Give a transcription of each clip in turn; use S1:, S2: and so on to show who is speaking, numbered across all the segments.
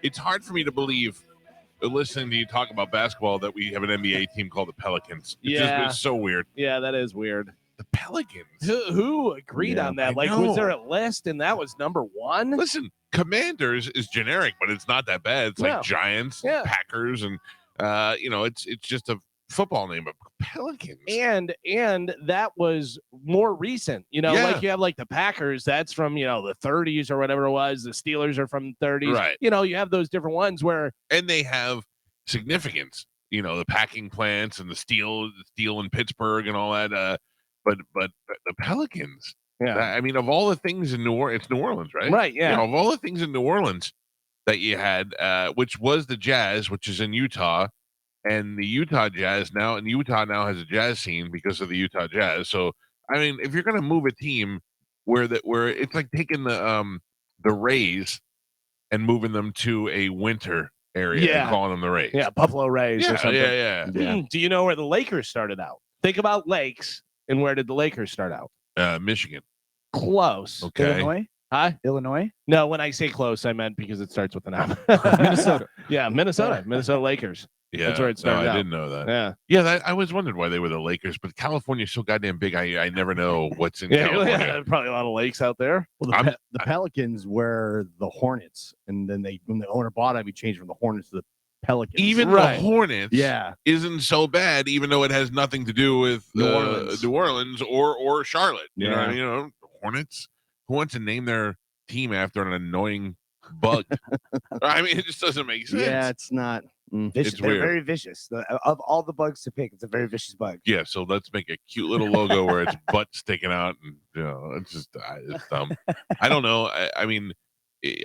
S1: it's hard for me to believe, listening to you talk about basketball, that we have an NBA team called the Pelicans. It's so weird.
S2: Yeah, that is weird.
S1: The Pelicans.
S2: Who agreed on that? Like, was there a list and that was number one?
S1: Listen, Commanders is generic, but it's not that bad. It's like Giants, Packers, and it's just a football name. But Pelicans.
S2: And that was more recent. Like you have like the Packers, that's from the 30s or whatever it was. The Steelers are from the 30s.
S1: Right.
S2: You have those different ones where
S1: they have significance. The packing plants and the steel in Pittsburgh and all that. But the Pelicans.
S2: Yeah.
S1: I mean, of all the things in New Orleans, it's New Orleans, right?
S2: Right. Yeah.
S1: Of all the things in New Orleans that you had, which was the Jazz, which is in Utah, and the Utah Jazz now has a jazz scene because of the Utah Jazz. So, I mean, if you're going to move a team where it's like taking the Rays and moving them to a winter area and calling them the Rays.
S2: Yeah, Buffalo Rays or something.
S1: Yeah.
S2: Do you know where the Lakers started out? Think about lakes, and where did the Lakers start out?
S1: Michigan.
S2: Close.
S1: Okay.
S3: Illinois?
S2: Huh?
S3: Illinois?
S2: No, when I say close, I meant because it starts with an M.
S3: Minnesota.
S2: Yeah, Minnesota Lakers.
S1: Yeah,
S2: that's where it started
S1: I
S2: out.
S1: didn't know that. Yeah. I was wondering why they were the Lakers, but California's so goddamn big. I never know what's in California.
S2: Yeah, probably a lot of lakes out there.
S4: Well, the Pelicans were the Hornets, and then when the owner bought it, we changed from the Hornets to the Pelicans.
S1: Even the Hornets,
S4: yeah,
S1: isn't so bad, even though it has nothing to do with New Orleans or Charlotte. You know what I mean? Hornets. Who wants to name their team after an annoying bug? I mean, it just doesn't make sense.
S4: Yeah, it's not.
S3: Vicious.
S1: It's
S3: They're
S1: weird.
S3: very vicious. Of all the bugs to pick, it's a very vicious bug.
S1: Yeah, so let's make a cute little logo where it's butt sticking out, and it's just it's dumb. I don't know. I mean,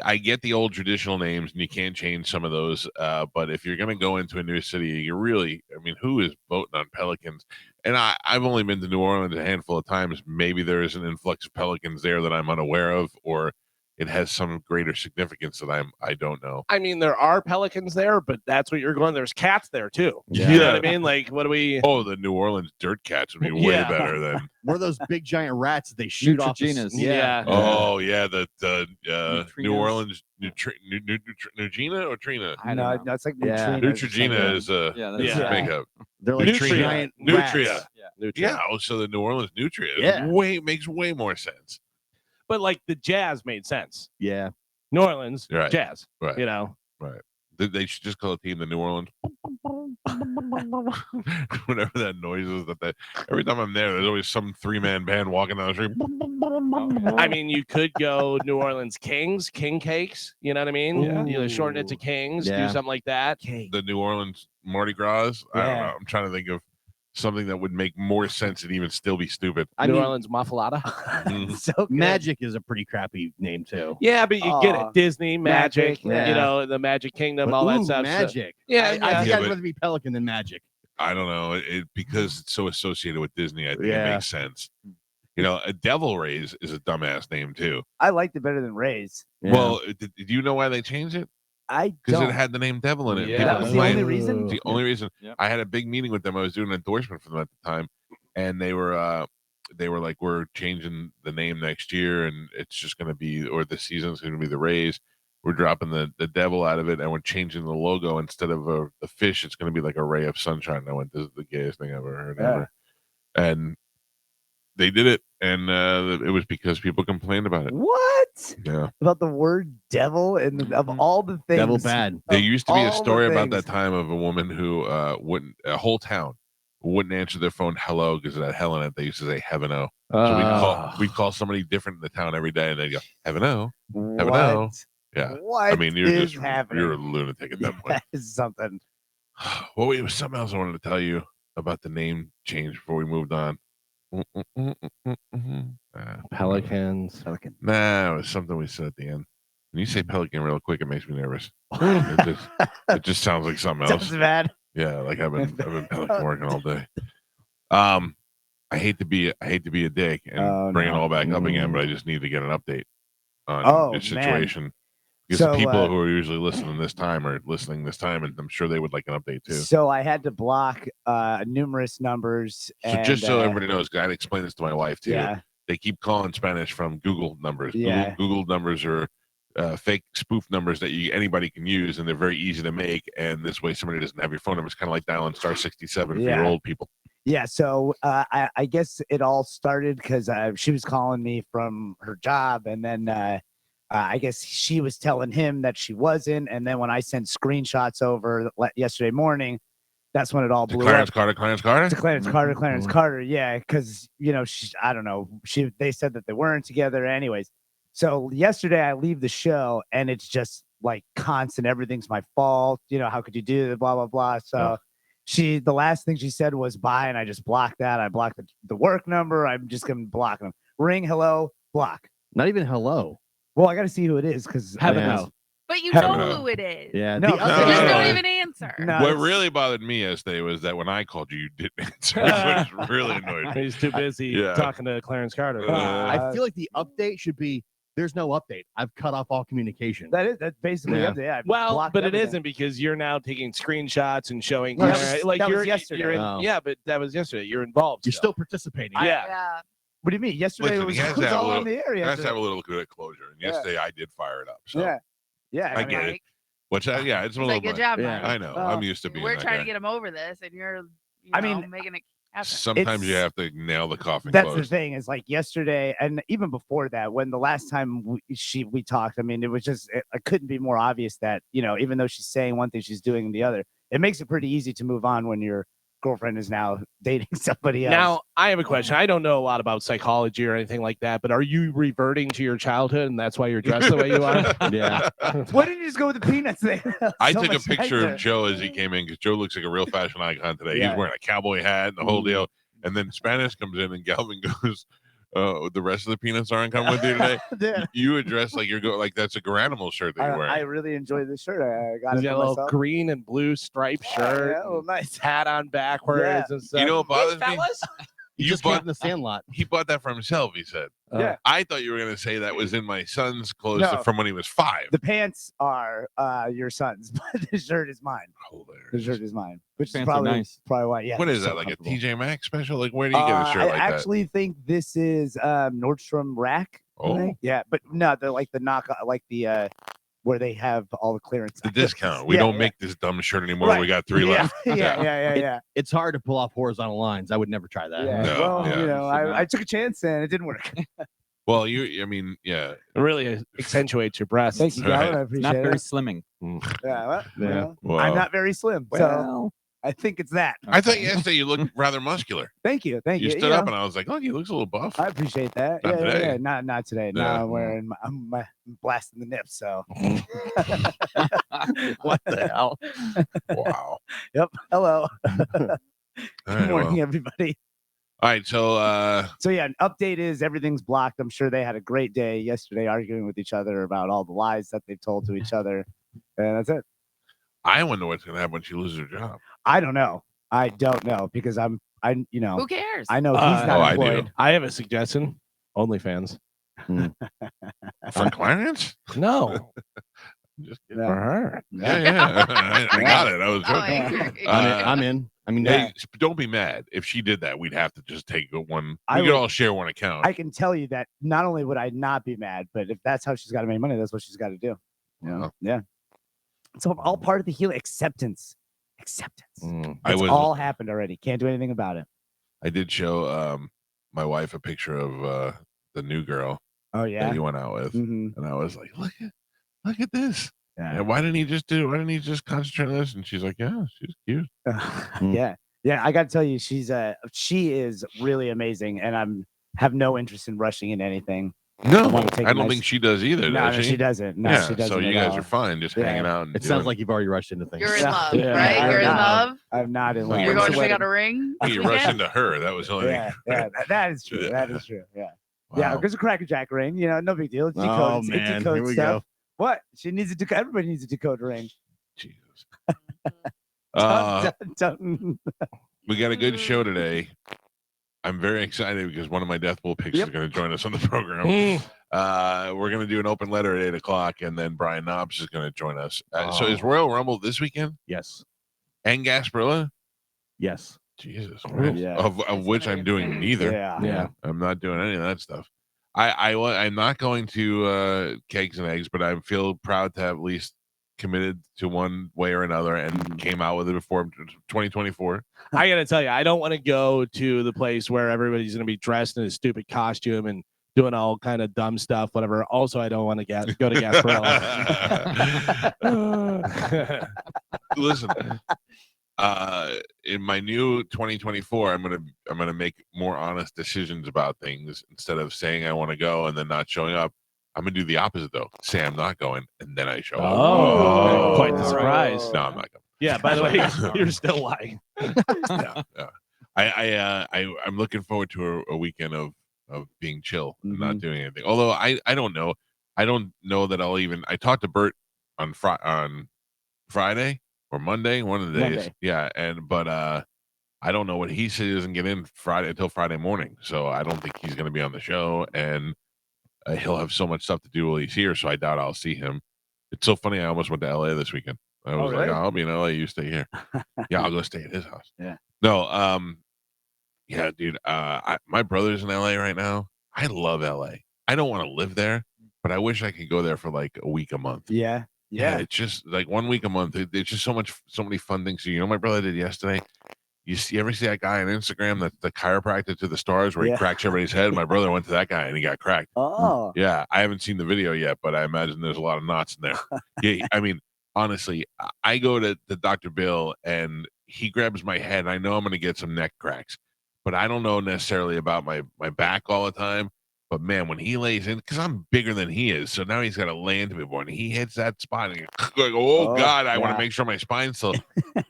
S1: I get the old traditional names, and you can't change some of those. But if you're going to go into a new city, you really, I mean, who is voting on Pelicans? And I've only been to New Orleans a handful of times. Maybe there is an influx of Pelicans there that I'm unaware of, or it has some greater significance that I don't know.
S2: I mean, there are Pelicans there, but that's what you're going. There's cats there too.
S1: Yeah.
S2: You know what I mean? Like, what do we?
S1: Oh, the New Orleans Dirt Cats would be way better than.
S4: What are those big giant rats that they shoot off?
S2: Yeah.
S1: Oh yeah, the New Orleans Neutrogena or Trina.
S3: No, it's like
S1: Neutrogena is makeup.
S4: They're like giant
S1: Nutria.
S4: Rats.
S1: Yeah. So the New Orleans Nutria makes way more sense.
S2: But like the Jazz made sense.
S4: Yeah.
S2: New Orleans, Jazz.
S1: Right.
S2: Right.
S1: They should just call the team the New Orleans. Whatever that noise is every time I'm there, there's always some 3-man band walking down the street.
S2: I mean, you could go New Orleans Kings, King Cakes. You know what I mean?
S1: Yeah.
S2: You shorten it to Kings, do something like that.
S1: The New Orleans Mardi Gras. I don't know. I'm trying to think of something that would make more sense and even still be stupid.
S2: New Orleans Muffalata.
S3: So
S4: Magic is a pretty crappy name too.
S2: Yeah, but you get it. Disney, Magic, the Magic Kingdom, all that stuff.
S4: Magic.
S2: Yeah,
S4: I think I'd rather be Pelican than Magic.
S1: I don't know. Because it's so associated with Disney, I think it makes sense. A Devil Rays is a dumbass name too.
S3: I liked it better than Rays.
S1: Yeah. Well, do you know why they changed it? Because it had the name Devil in it.
S3: Yeah, that was the only reason.
S1: The only reason. I had a big meeting with them. I was doing an endorsement for them at the time, and they were like, "We're changing the name next year, and it's just going to be, or the season's going to be the Rays. We're dropping the devil out of it, and we're changing the logo instead of a fish. It's going to be like a ray of sunshine." I went, "This is the gayest thing I've ever heard ever," and they did it, and it was because people complained about it.
S3: What?
S1: Yeah.
S3: About the word devil and of all the things.
S4: Devil bad.
S1: There used to be a story about that time of a woman who a whole town wouldn't answer their phone hello because it had hell in it. They used to say heaven-o. So we'd call somebody different in the town every day, and they'd go, heaven-o, heaven-o. Yeah.
S3: What?
S1: I mean, you're a lunatic at that point.
S3: That is something.
S1: Well, it was something else I wanted to tell you about the name change before we moved on.
S2: Pelicans.
S1: Nah, it was something we said at the end. When you say Pelican real quick, it makes me nervous. It just sounds like something else.
S3: Sounds bad.
S1: Yeah, like I've been Pelican working all day. I hate to be a dick and bring it all back up again, but I just need to get an update on this situation.
S3: Man.
S1: Because the people who are usually listening this time are listening this time, and I'm sure they would like an update too.
S3: So I had to block numerous numbers.
S1: So just so everybody knows, I had to explain this to my wife too.
S3: Yeah.
S1: They keep calling Spanish from Google numbers.
S3: Yeah.
S1: Google numbers are fake spoof numbers that anybody can use, and they're very easy to make. And this way, somebody doesn't have your phone number. It's kind of like dialing *67 for your old people.
S3: Yeah, so I guess it all started because she was calling me from her job, and then I guess she was telling him that she wasn't, and then when I sent screenshots over yesterday morning, that's when it all blew
S1: Clarence
S3: up.
S1: Carter, Clarence Carter?
S3: To Clarence Carter, Clarence Carter, yeah, because I don't know, they said that they weren't together, anyways. So yesterday I leave the show, and it's just like constant, everything's my fault. How could you do that? Blah blah blah. So. The last thing she said was bye, and I just blocked that. I blocked the work number. I'm just gonna block them. Ring, hello, block.
S4: Not even hello.
S3: Well, I got to see who it is because
S2: heaven knows.
S5: But you
S3: Heaven
S5: know
S1: knows.
S5: who it is.
S4: Yeah.
S3: No,
S5: You
S3: no,
S5: just
S1: no.
S5: don't even answer.
S3: No,
S1: What
S3: it's-
S1: really bothered me yesterday was that when I called you, you didn't answer, which really annoyed me.
S2: He's too busy
S1: Yeah.
S2: talking to Clarence Carter.
S4: I feel like the update should be there's no update. I've cut off all communication.
S3: That's basically
S4: Yeah.
S3: it. Yeah, I
S2: Well,
S3: blocked
S2: but it
S3: everything.
S2: isn't because you're now taking screenshots and showing.
S3: Well,
S2: Like
S3: that was
S2: you're
S3: yesterday.
S2: You're in,
S4: Oh.
S2: Yeah, but that was yesterday. You're involved.
S4: You're still participating.
S2: Yeah.
S5: Yeah.
S3: What do you mean? Yesterday
S1: Listen,
S3: it was,
S1: he has
S3: it
S1: to
S3: was
S1: have a
S3: all
S1: little-
S3: on the air.
S1: It has to
S3: Yesterday.
S1: have a little bit of closure. And
S3: Yeah.
S1: yesterday I did fire it up. So
S3: Yeah.
S1: I get it.
S5: Mike.
S1: Which it's a
S5: He's
S1: little
S5: like, good job,
S4: Yeah.
S5: Mike.
S1: I know.
S3: Well,
S1: I'm used to being
S5: We're
S1: that
S5: trying
S1: guy.
S5: to get him over this, and you're,
S3: I mean,
S5: making it happen.
S1: Sometimes you
S3: It's-
S1: have to nail the coffin
S3: That's the
S1: closed.
S3: thing is like yesterday and even before that, when the last time we talked, I mean, it was just it couldn't be more obvious that even though she's saying one thing, she's doing the other. It makes it pretty easy to move on when your girlfriend is now dating somebody else.
S2: Now, I have a question. I don't know a lot about psychology or anything like that, but are you reverting to your childhood and that's why you're dressed the way you are?
S4: Yeah.
S3: why didn't you just go with the peanuts there?
S1: I
S3: So
S1: took a
S3: much
S1: picture
S3: nicer.
S1: of Joe as he came in because Joe looks like a real fashion icon today.
S3: Yeah.
S1: He's wearing a cowboy hat and the whole deal. And then Spanish comes in and Galvin goes, the rest of the peanuts aren't coming with you today.
S3: Yeah.
S1: You address like like that's a Garanimal shirt that you're
S3: I
S1: wearing.
S3: really enjoyed this shirt. I got
S2: He's
S3: it
S2: got
S3: for
S2: a little
S3: myself.
S2: green and blue striped shirt,
S3: Yeah, well, nice.
S2: hat on backwards and stuff.
S1: You know what bothers me?
S4: You
S1: You
S4: just came
S1: bought
S4: from the Sandlot.
S1: he bought that for himself. He said.
S3: Yeah.
S1: I thought you were going to say that was in my son's clothes
S3: No.
S1: from when he was 5.
S3: The pants are your son's, but the shirt is mine. The
S1: Hilarious.
S3: shirt is mine, which is
S6: Pants are
S3: probably
S6: nice.
S3: why. Yeah.
S1: What is
S3: so
S1: that? Like a
S3: comfortable.
S1: TJ Maxx special? Like where do you get a shirt
S3: I
S1: like that?
S3: actually think this is Nordstrom Rack. I
S1: Oh.
S3: think. Yeah, but no, they're like the knock, like the where they have all the clearance.
S1: The discount. We
S3: Yeah,
S1: don't
S3: yeah.
S1: make this dumb shirt anymore.
S3: Right.
S1: We got 3
S3: yeah,
S1: left.
S3: Yeah.
S4: It's hard to pull off horizontal lines. I would never try that.
S3: Yeah.
S1: No,
S3: Well,
S1: yeah.
S3: I took a chance and it didn't work.
S1: Well, I mean, yeah.
S2: It really accentuates your breasts.
S3: Thank you,
S1: Right.
S3: Gavin. I
S6: It's not
S3: appreciate
S6: very
S3: it.
S6: slimming.
S3: Yeah, well,
S4: Yeah.
S1: Well,
S3: I'm not very slim, so
S6: Well,
S3: I think it's that.
S1: I thought yesterday you looked rather muscular.
S3: Thank you.
S1: You stood up and I was like, oh, he looks a little buff.
S3: I appreciate that.
S1: Not today.
S3: Yeah. Not today. No,
S1: Yeah.
S3: I'm wearing. I'm blasting the nips. So.
S4: What the hell?
S1: Wow.
S3: Yep. Hello.
S1: All
S3: Good
S1: right,
S3: morning,
S1: well.
S3: everybody.
S1: All right, so
S3: So yeah, an update is everything's blocked. I'm sure they had a great day yesterday arguing with each other about all the lies that they've told to each other. And that's it.
S1: I wonder what's going to happen when she loses her job.
S3: I don't know. I don't know because I
S5: Who cares?
S3: I know he's
S2: Uh,
S3: not
S1: oh, I do.
S3: employed.
S2: I have a suggestion. OnlyFans.
S1: For Clarence?
S2: No,
S1: Just kidding.
S3: Yeah.
S2: for her.
S1: Yeah. I got it. I was
S5: Oh,
S1: joking.
S5: angry.
S4: I'm in. I mean,
S1: Hey, don't be mad. If she did that, we'd have to just take one.
S3: I
S1: We could
S3: would-
S1: all share one account.
S3: I can tell you that not only would I not be mad, but if that's how she's got to make money, that's what she's got to do.
S1: Wow.
S3: Yeah. It's all part of the healing. Acceptance.
S1: I
S3: It's
S1: was.
S3: all happened already. Can't do anything about it.
S1: I did show my wife a picture of the new girl
S3: Oh
S1: that
S3: yeah.
S1: you went out with,
S3: hmm
S1: and I was like, look at this.
S3: Yeah.
S1: And why didn't he just concentrate on this? And she's like, yeah, she's cute.
S3: Yeah. I got to tell you, she is really amazing, and have no interest in rushing into anything.
S1: No,
S3: wanna take
S1: I
S3: a
S1: don't
S3: nice-
S1: think she does either.
S3: No,
S1: does
S3: no, she doesn't. No,
S1: yeah,
S3: she doesn't.
S1: so you
S3: at
S1: guys
S3: all.
S1: are fine, just
S3: Yeah.
S1: hanging out. And
S4: it sounds
S1: doing-
S4: like you've already rushed into things.
S5: You're in
S3: Yeah.
S5: love,
S2: Yeah.
S5: right?
S3: I'm
S5: You're in
S3: not.
S5: love.
S3: I'm not in
S1: Well,
S3: love.
S5: You're
S1: It's
S5: going
S1: a
S5: to pick
S3: wedding.
S5: out a ring.
S1: you
S5: Yeah.
S1: rush into her. That was the only
S3: Yeah, that is true. That is true. Yeah. Yeah,
S1: Wow.
S3: because a Cracker Jack ring, no big deal. It's
S4: Oh,
S3: decoded.
S4: man,
S3: It
S4: here
S3: decodes
S4: we
S3: stuff.
S4: go.
S3: What? She needs a decode. Everybody needs a decode ring.
S1: Jesus.
S3: Don't-
S1: We got a good show today. I'm very excited because one of my Death Pool picks is going to join us on the program. We're going to do an open letter at 8:00, and then Brian Knobs is going to join us. So is Royal Rumble this weekend
S4: Yes.
S1: and Gasparilla?
S4: Yes.
S1: Jesus,
S3: Yeah.
S1: of which I'm doing neither.
S3: Yeah.
S2: Yeah.
S1: I'm not doing any of that stuff. I'm not going to Kegs and Eggs, but I feel proud to have at least committed to one way or another and came out with it before 2024.
S2: I gotta tell you, I don't want to go to the place where everybody's gonna be dressed in a stupid costume and doing all kind of dumb stuff, whatever. Also, I don't want to go to Gasparilla.
S1: Listen, in my new 2024, I'm gonna make more honest decisions about things instead of saying I want to go and then not showing up. I'm gonna do the opposite though. Say I'm not going and then I show up.
S2: Oh, quite the surprise.
S1: No, I'm not going.
S2: Yeah. By the way, you're still lying.
S1: Yeah. I'm looking forward to a weekend of being chill and not doing anything. Although I don't know. I don't know that I'll even. I talked to Bert on Friday or Monday, one of the days.
S3: Monday.
S1: Yeah, but I don't know what he said. He doesn't get in Friday until Friday morning, so I don't think he's going to be on the show, and he'll have so much stuff to do while he's here. So I doubt I'll see him. It's so funny. I almost went to LA this weekend. I was like,
S3: really?
S1: oh, I'll be in LA. You stay here. Yeah, I'll go stay at his house.
S3: Yeah.
S1: No. Yeah, dude. My brother's in LA right now. I love LA. I don't want to live there, but I wish I could go there for like a week, a month.
S3: Yeah.
S1: It's just like 1 week a month. It's just so many fun things. You know, my brother did yesterday. You ever see that guy on Instagram, the chiropractor to the stars, where he cracks everybody's head? My brother went to that guy and he got cracked.
S3: Oh.
S1: Yeah, I haven't seen the video yet, but I imagine there's a lot of knots in there. Yeah, I mean, honestly, I go to Dr. Bill and he grabs my head. And I know I'm going to get some neck cracks, but I don't know necessarily about my back all the time. But man, when he lays in, because I'm bigger than he is, so now he's got to lay into me more, and he hits that spot, and I go, oh God, I want to make sure my spine's still.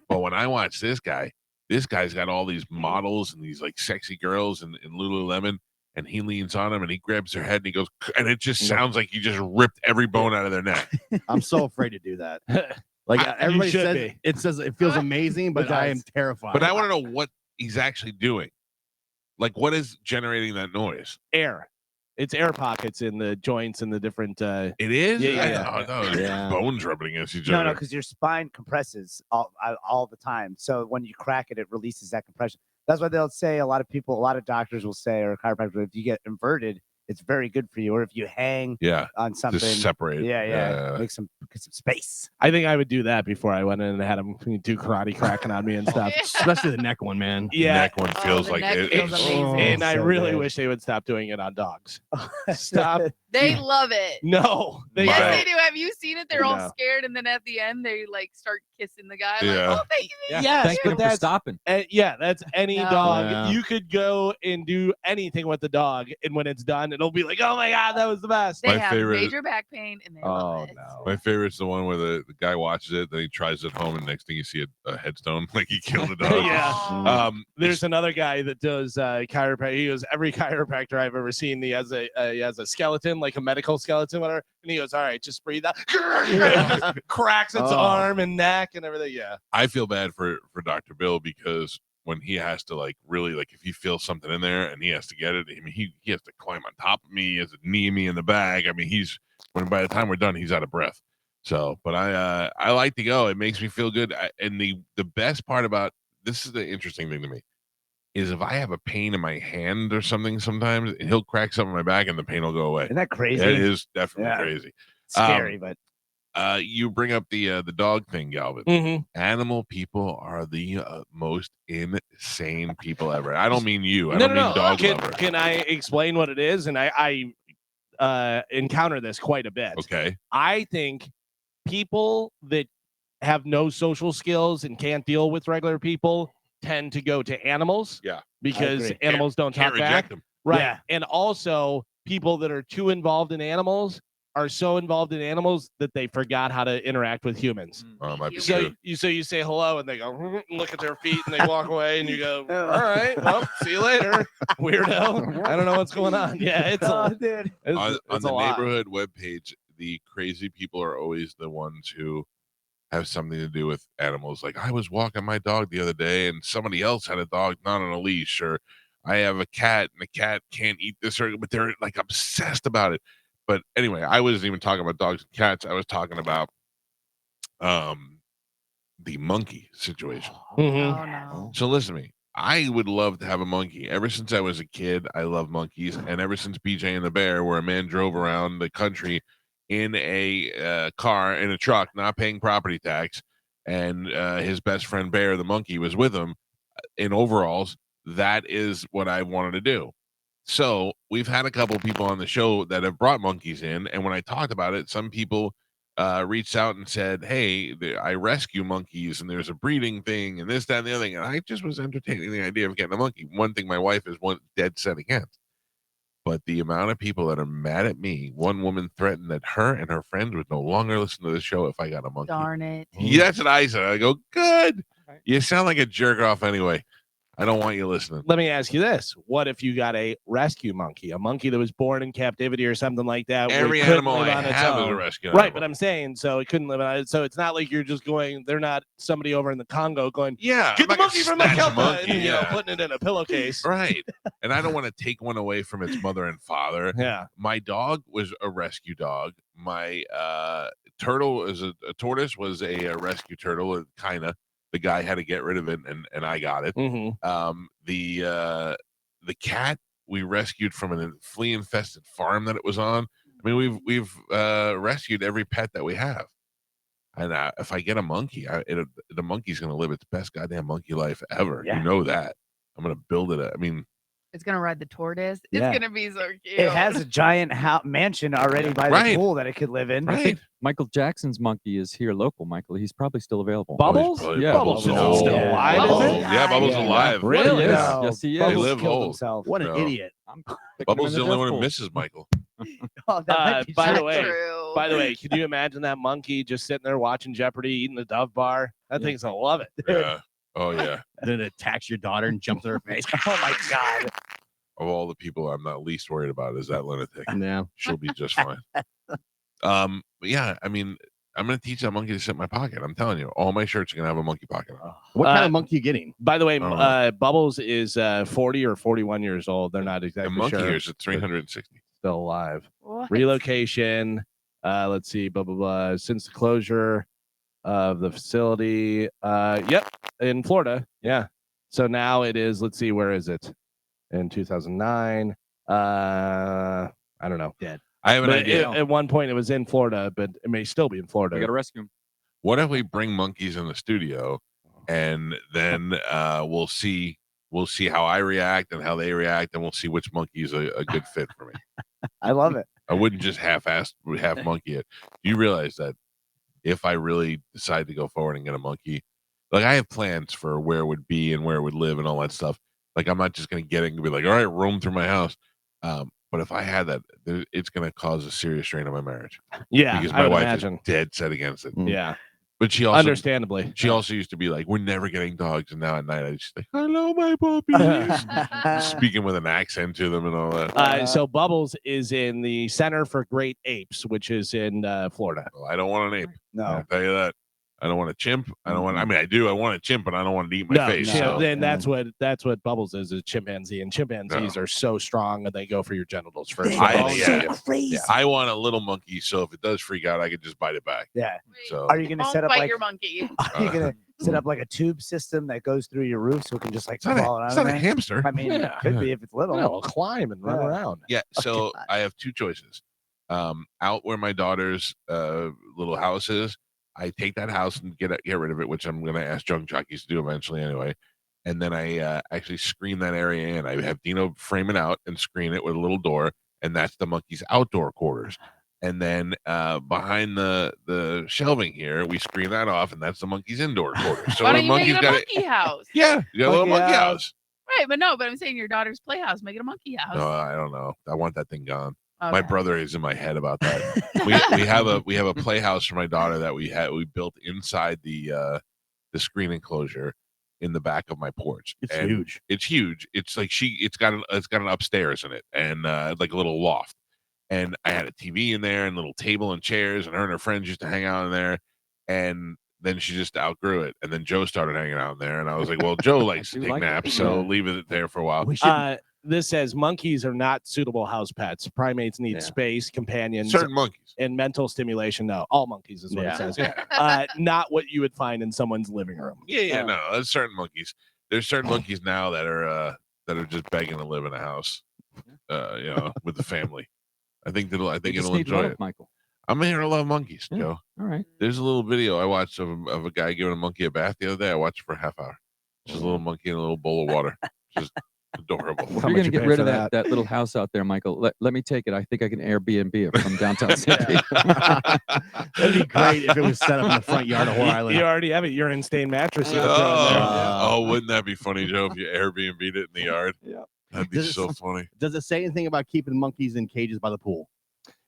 S1: But when I watch this guy's got all these models and these like sexy girls in Lululemon, and he leans on them and he grabs their head and he goes, and it just sounds like he just ripped every bone out of their neck.
S4: I'm so afraid to do that. Like everybody says, it feels amazing, but I am terrified.
S1: But I want to know what he's actually doing. Like, what is generating that noise?
S2: Air. It's air pockets in the joints and the different.
S1: It is.
S2: Yeah.
S1: Bones rubbing against each other.
S3: No, because your spine compresses all the time. So when you crack it, it releases that compression. That's why they'll say a lot of doctors will say, or chiropractors, if you get inverted, it's very good for you. Or if you hang on something,
S1: just separate.
S3: Make some space.
S2: I think I would do that before I went in and had him do karate cracking on me and stuff.
S4: Especially the neck one, man.
S1: Yeah, the neck one feels like it.
S2: And I really wish they would stop doing it on dogs. Stop.
S5: They love it.
S2: No,
S5: yes, they do. Have you seen it? They're all scared, and then at the end, they like start kissing the guy.
S1: Yeah.
S5: Like, oh, thank you.
S2: Yes,
S6: thank you for stopping.
S2: That's any dog.
S4: Yeah.
S2: You could go and do anything with the dog, and when it's done, it'll be like, oh my God, that was the best.
S5: They
S1: My
S5: have
S1: favorite-
S5: major back pain, and they love it.
S2: No.
S1: My favorite's the one where the guy watches it, then he tries it at home, and next thing you see a headstone, like he killed a dog.
S2: Yeah. There's another guy that does chiropractic. He goes, every chiropractor I've ever seen, he has a skeleton, like a medical skeleton, whatever. And he goes, all right, just breathe out. Cracks its arm and neck and everything. Yeah.
S1: I feel bad for Dr. Bill because when he has to like really like if he feels something in there and he has to get it, I mean he has to climb on top of me, he has to knee me in the bag. I mean by the time we're done, he's out of breath. So, but I like to go. It makes me feel good. And the best part about this is the interesting thing to me is if I have a pain in my hand or something, sometimes he'll crack something in my back and the pain will go away.
S3: Isn't that crazy?
S1: It is definitely crazy.
S3: Scary, but
S1: you bring up the dog thing, Galvin.
S2: Mm-hmm.
S1: Animal people are the most insane people ever. I don't mean you. I
S2: No,
S1: don't
S2: no,
S1: mean
S2: no.
S1: dog
S2: Can,
S1: lover.
S2: can I explain what it is? And I encounter this quite a bit.
S1: Okay.
S2: I think people that have no social skills and can't deal with regular people tend to go to animals.
S1: Yeah.
S2: Because animals don't
S1: Can't
S2: talk back.
S1: reject them.
S2: Right.
S3: Yeah.
S2: And also people that are too involved in animals are so involved in animals that they forgot how to interact with humans.
S1: Might be
S2: So
S1: true.
S2: you say hello and they go and look at their feet and they walk away and you go, all right, well, see you later, weirdo. I don't know what's going on. Yeah, it's
S3: dude.
S1: On
S2: it's
S1: the
S2: a lot.
S1: neighborhood webpage, the crazy people are always the ones who have something to do with animals. Like I was walking my dog the other day and somebody else had a dog not on a leash, or I have a cat and the cat can't eat this, but they're like obsessed about it. But anyway, I wasn't even talking about dogs and cats. I was talking about the monkey situation.
S2: Mhm.
S5: Oh no.
S1: So listen to me. I would love to have a monkey. Ever since I was a kid, I love monkeys, and ever since BJ and the Bear, where a man drove around the country in a car in a truck, not paying property tax, and his best friend Bear, the monkey, was with him in overalls. That is what I wanted to do. So we've had a couple people on the show that have brought monkeys in, and when I talked about it, some people reached out and said, "Hey, I rescue monkeys, and there's a breeding thing, and this, that, and the other thing." And I just was entertaining the idea of getting a monkey. One thing my wife is dead set against, but the amount of people that are mad at me. One woman threatened that her and her friends would no longer listen to the show if I got a monkey.
S5: Darn it.
S1: Yeah, that's what I said. I go, good. You sound like a jerk off anyway. I don't want you listening.
S2: Let me ask you this. What if you got a rescue monkey, a monkey that was born in captivity or something like that?
S1: Every animal I have is a rescue animal.
S2: Right, but I'm saying, so it couldn't live on it. So it's not like you're just going, they're not somebody over in the Congo going,
S1: yeah,
S2: get the monkey from Mike Calta,
S1: monkey,
S2: and, you know, putting it in a pillowcase.
S1: Right. And I don't want to take one away from its mother and father.
S2: Yeah.
S1: My dog was a rescue dog. My turtle is a tortoise was a rescue turtle, kind of. The guy had to get rid of it, and I got it.
S2: Mm-hmm.
S1: The cat we rescued from a flea infested farm that it was on. I mean, we've rescued every pet that we have. And if I get a monkey, the monkey's gonna live its best goddamn monkey life ever.
S3: Yeah.
S1: You know that. I'm gonna build it. I mean,
S5: It's gonna ride the tortoise. It's
S3: Yeah.
S5: gonna be so cute.
S3: It has a giant mansion already by the
S1: Right.
S3: pool that it could live in.
S1: right?
S6: Michael Jackson's monkey is here local, Michael. He's probably still available.
S2: Bubbles?
S1: Probably-
S6: Yeah.
S2: Bubbles is
S1: old.
S2: still alive,
S5: Bubbles.
S2: is it?
S1: Yeah, Bubbles
S3: Yeah.
S1: alive.
S2: Really?
S6: Yes,
S3: No,
S6: yes, he is.
S3: Bubbles
S1: They live
S3: killed
S1: old.
S3: himself.
S4: What an
S1: No.
S4: idiot.
S6: I'm picking him
S1: Bubbles
S6: in
S1: the only one who
S6: death
S1: misses Michael.
S3: Oh, that might be
S2: By
S3: true.
S2: the way,
S5: True.
S2: By the way, can you imagine that monkey just sitting there watching Jeopardy, eating the Dove bar? That thing's gonna love it.
S1: Yeah. Oh yeah.
S4: Then it attacks your daughter and jumps in her face.
S3: Oh my god.
S1: Of all the people I'm not least worried about is that lunatic.
S4: Yeah.
S1: She'll be just fine. But yeah, I mean, I'm gonna teach that monkey to sit in my pocket. I'm telling you, all my shirts are gonna have a monkey pocket on.
S4: What kind
S2: Uh,
S4: of monkey are you getting?
S2: By the way,
S1: Oh.
S2: Bubbles is 40 or 41 years old. They're not
S1: The
S2: exactly
S1: monkey
S2: sure.
S1: here's at 360.
S2: Still alive.
S5: What?
S2: Relocation. Let's see. Blah blah blah. Since the closure of the facility. Yep, in Florida. Yeah. So now it is. Let's see. Where is it? In 2009. I don't know.
S1: I have an
S2: But
S1: idea.
S2: at one point it was in Florida, but it may still be in Florida.
S6: We got to rescue him.
S1: What if we bring monkeys in the studio, and then we'll see how I react and how they react, and we'll see which monkey is a good fit for me.
S3: I love it.
S1: I wouldn't just half monkey it. You realize that if I really decide to go forward and get a monkey, like I have plans for where it would be and where it would live and all that stuff. Like I'm not just gonna get it and be like, all right, roam through my house. But if I had that, it's gonna cause a serious strain on my marriage
S2: Yeah,
S1: because
S2: I
S1: my
S2: would
S1: wife
S2: imagine.
S1: is dead set against it.
S2: Yeah,
S1: But she also
S2: understandably.
S1: She also used to be like, we're never getting dogs. And now at night, I just like, hello, my puppies. Speaking with an accent to them and all that.
S2: So Bubbles is in the Center for Great Apes, which is in Florida.
S1: Well, I don't want an ape.
S3: No.
S1: I'll tell you that. I don't want a chimp. I don't want, I mean, I do. I want a chimp, but I don't want to eat my face.
S2: chimp-
S1: So.
S2: then that's what Bubbles is a chimpanzee, and chimpanzees are so strong that they go for your genitals first.
S3: They
S1: I-
S3: are
S1: yeah.
S3: so crazy.
S1: I want a little monkey, so if it does freak out, I could just bite it back.
S3: Yeah.
S1: So
S3: Are you gonna
S5: Don't
S3: set up
S5: bite
S3: like?
S5: your monkey.
S3: Are you gonna set up like a tube system that goes through your roof so it can just like
S1: it's not,
S3: fall
S1: a,
S3: out
S1: it's
S3: of
S1: not a
S3: there?
S1: hamster.
S3: I mean,
S2: Yeah.
S3: it could be if it's little.
S2: No, it'll climb and run
S3: Yeah.
S2: around.
S1: Yeah. So
S3: God.
S1: I have two choices. Out where my daughter's little house is, I take that house and get rid of it, which I'm going to ask Junk Jockeys to do eventually anyway. And then I actually screen that area in. I have Dino frame it out and screen it with a little door, and that's the monkey's outdoor quarters. And then behind the shelving here, we screen that off, and that's the monkey's indoor quarters. So
S5: Why
S1: the
S5: don't you make
S1: monkey's
S5: it a
S1: got
S5: monkey house?
S1: Yeah, you got a little
S3: Monkey
S1: monkey
S3: house.
S1: house.
S5: Right, but I'm saying your daughter's playhouse. Make it a monkey house.
S1: No, I don't know. I want that thing gone.
S5: Okay.
S1: My brother is in my head about that. we have a playhouse for my daughter that we built inside the screen enclosure in the back of my porch.
S4: It's
S1: And
S4: huge.
S1: It's huge. It's like it's got an upstairs in it and like a little loft. And I had a TV in there and little table and chairs, and her and her friends used to hang out in there. And then she just outgrew it. And then Joe started hanging out in there, and I was like, well, Joe likes to
S6: do
S1: take
S6: like it.
S1: naps, so
S6: Yeah.
S1: leave it there for a while.
S4: We should.
S2: This says monkeys are not suitable house pets. Primates need
S4: Yeah.
S2: space, companions,
S1: Certain monkeys.
S2: and mental stimulation. No, all monkeys is what
S4: Yeah.
S2: it says.
S1: Yeah.
S2: Not what you would find in someone's living room.
S1: Yeah, no, there's certain monkeys. there's certain monkeys now that are just begging to live in a house, with the family. I think
S6: You
S1: it'll
S6: just need
S1: enjoy
S6: love,
S1: it.
S6: Michael.
S1: I'm here to love monkeys,
S6: Yeah.
S1: Joe.
S6: All right.
S1: There's a little video I watched of a guy giving a monkey a bath the other day. I watched it for a half hour. Just a little monkey in a little bowl of water. Just adorable.
S6: If
S2: How
S6: you're
S2: much
S6: going to
S2: you
S6: get
S2: pay
S6: rid
S2: for
S6: of that little house out there, Michael, let me take it. I think I can Airbnb it from downtown City.
S4: That'd be great if it was set up in the front yard of Whore Island.
S2: You already have a urine stain mattress. You can throw in there.
S1: Oh, wouldn't that be funny, Joe, if you Airbnb'd it in the yard?
S6: Yeah.
S1: That'd be so funny.
S4: Does it say anything about keeping monkeys in cages by the pool?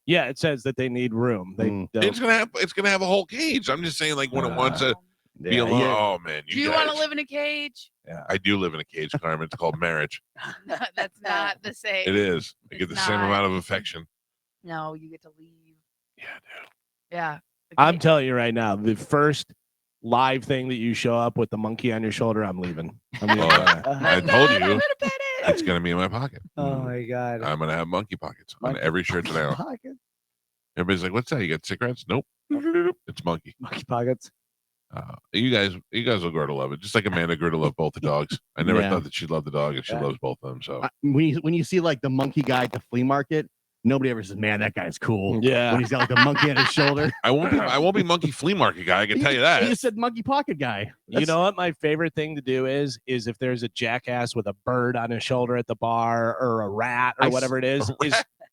S2: Yeah, it says that they need room. They don't.
S1: It's gonna have a whole cage. I'm just saying, like when it wants to be alone. Oh man,
S5: Do you want to live in a cage?
S1: I do live in a cage, Carmen. It's called marriage.
S5: That's not the same.
S1: It is. I get the same
S5: not.
S1: amount of affection.
S5: No, you get to leave.
S1: Yeah, dude.
S5: Yeah.
S2: I'm telling you right now, the first live thing that you show up with the monkey on your shoulder, I'm leaving. I'm leaving.
S1: I told
S5: I'm
S1: you
S5: gonna pet it.
S1: it's gonna be in my pocket.
S3: Oh my god.
S1: I'm gonna have monkey pockets on
S3: Monkey
S1: every shirt today.
S3: Pocket.
S1: Everybody's like, "What's that? You got cigarettes?" Nope. It's monkey.
S3: Monkey pockets.
S1: You guys will grow to love it. Just like Amanda grew to love both the dogs. I never
S4: Yeah.
S1: thought that she loved the dog, and she loves both of them. So
S4: When you see like the monkey guy at the flea market, nobody ever says, "Man, that guy's cool."
S2: Yeah.
S4: When he's got like the monkey on his shoulder.
S1: I won't be monkey flea market guy. I can tell you that.
S4: You just said monkey pocket guy.
S2: You know what my favorite thing to do is if there's a jackass with a bird on his shoulder at the bar or a rat or whatever it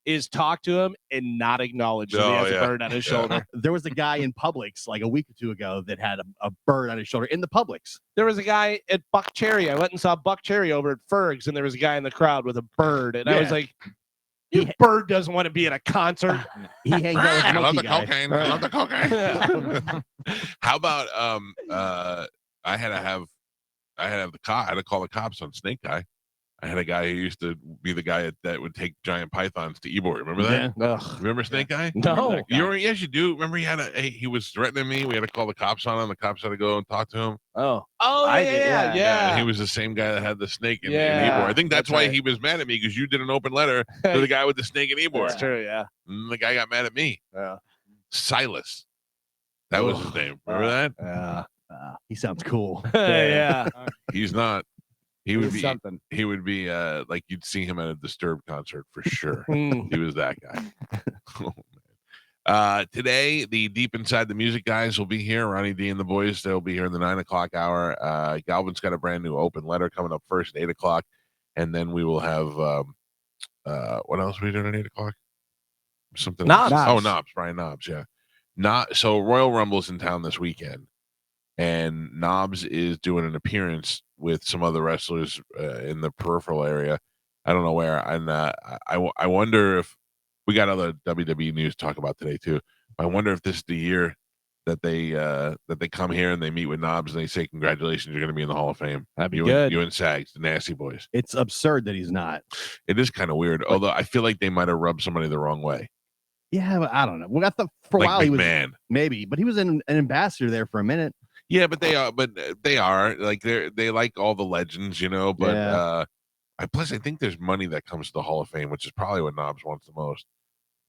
S2: is talk to him and not acknowledge that he has a bird on his shoulder.
S4: There was a guy in Publix like a week or two ago that had a bird on his shoulder in the Publix.
S2: There was a guy at Buck Cherry. I went and saw Buck Cherry over at Ferg's, and there was a guy in the crowd with a bird, and I was like, "Your bird doesn't want to be at a concert."
S4: He hangs out with the
S1: I love
S4: monkey
S1: the
S4: guy.
S1: cocaine. I love the cocaine. How about I had to call the cops on Snake Guy. I had a guy who used to be the guy that would take giant pythons to Ybor. Remember that?
S2: Yeah. Ugh.
S1: Remember Snake Guy?
S2: No.
S1: Yes, you do. Remember he was threatening me. We had to call the cops on him. The cops had to go and talk to him.
S2: Oh,
S1: Yeah, he was the same guy that had the snake in Ybor. I think that's why he was mad at me, because you did an open letter to the guy with the snake in Ybor.
S2: That's true. Yeah.
S1: And the guy got mad at me.
S2: Yeah.
S1: Silas. That was his name. Remember that?
S2: Yeah.
S4: He sounds cool.
S2: Yeah.
S1: He's not. He would be
S3: something.
S1: He would be like you'd see him at a Disturbed concert for sure.
S2: Hmm.
S1: He was that guy. Oh, man. Today, the Deep Inside the Music guys will be here. Ronnie D and the boys, they'll be here in the 9 o'clock hour. Galvin's got a brand new open letter coming up first at 8 o'clock. And then we will have what else are we doing at 8 o'clock? Something
S2: Knobs.
S1: else. Oh, Knobs, Brian Knobs, yeah. So Royal Rumble's in town this weekend. And Knobs is doing an appearance with some other wrestlers in the peripheral area. I don't know where. And I wonder if we got other WWE news to talk about today too. I wonder if this is the year that they come here and they meet with Knobs and they say, "Congratulations, you're going to be in the Hall of Fame."
S2: That'd be
S1: you
S2: good.
S1: And, you and Sags, the Nasty Boys.
S4: It's absurd that he's not.
S1: It is kind of weird. Although I feel like they might have rubbed somebody the wrong way.
S4: Yeah, but I don't know. Well, I thought for a
S1: Like
S4: while he was
S1: McMahon.
S4: maybe, but he was an ambassador there for a minute.
S1: Yeah, but they are like they like all the legends, but
S4: Yeah.
S1: plus I think there's money that comes to the Hall of Fame, which is probably what Knobs wants the most.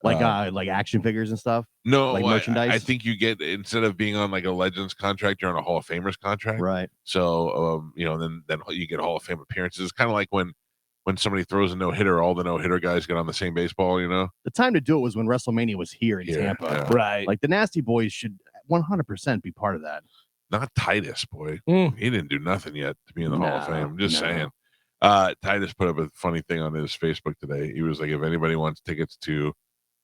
S4: Like action figures and stuff.
S1: No,
S4: like merchandise?
S1: I think you get, instead of being on like a Legends contract, you're on a Hall of Famers contract.
S4: Right.
S1: So then you get Hall of Fame appearances. It's kind of like when somebody throws a no-hitter, all the no-hitter guys get on the same baseball,
S4: The time to do it was when WrestleMania was here in Tampa.
S1: Yeah.
S2: Right.
S4: Like the Nasty Boys should 100% be part of that.
S1: Not Titus, boy.
S2: Mm.
S1: He didn't do nothing yet to be in the Hall of
S4: No,
S1: Fame. I'm just
S4: no.
S1: saying. Titus put up a funny thing on his Facebook today. He was like, if anybody wants tickets to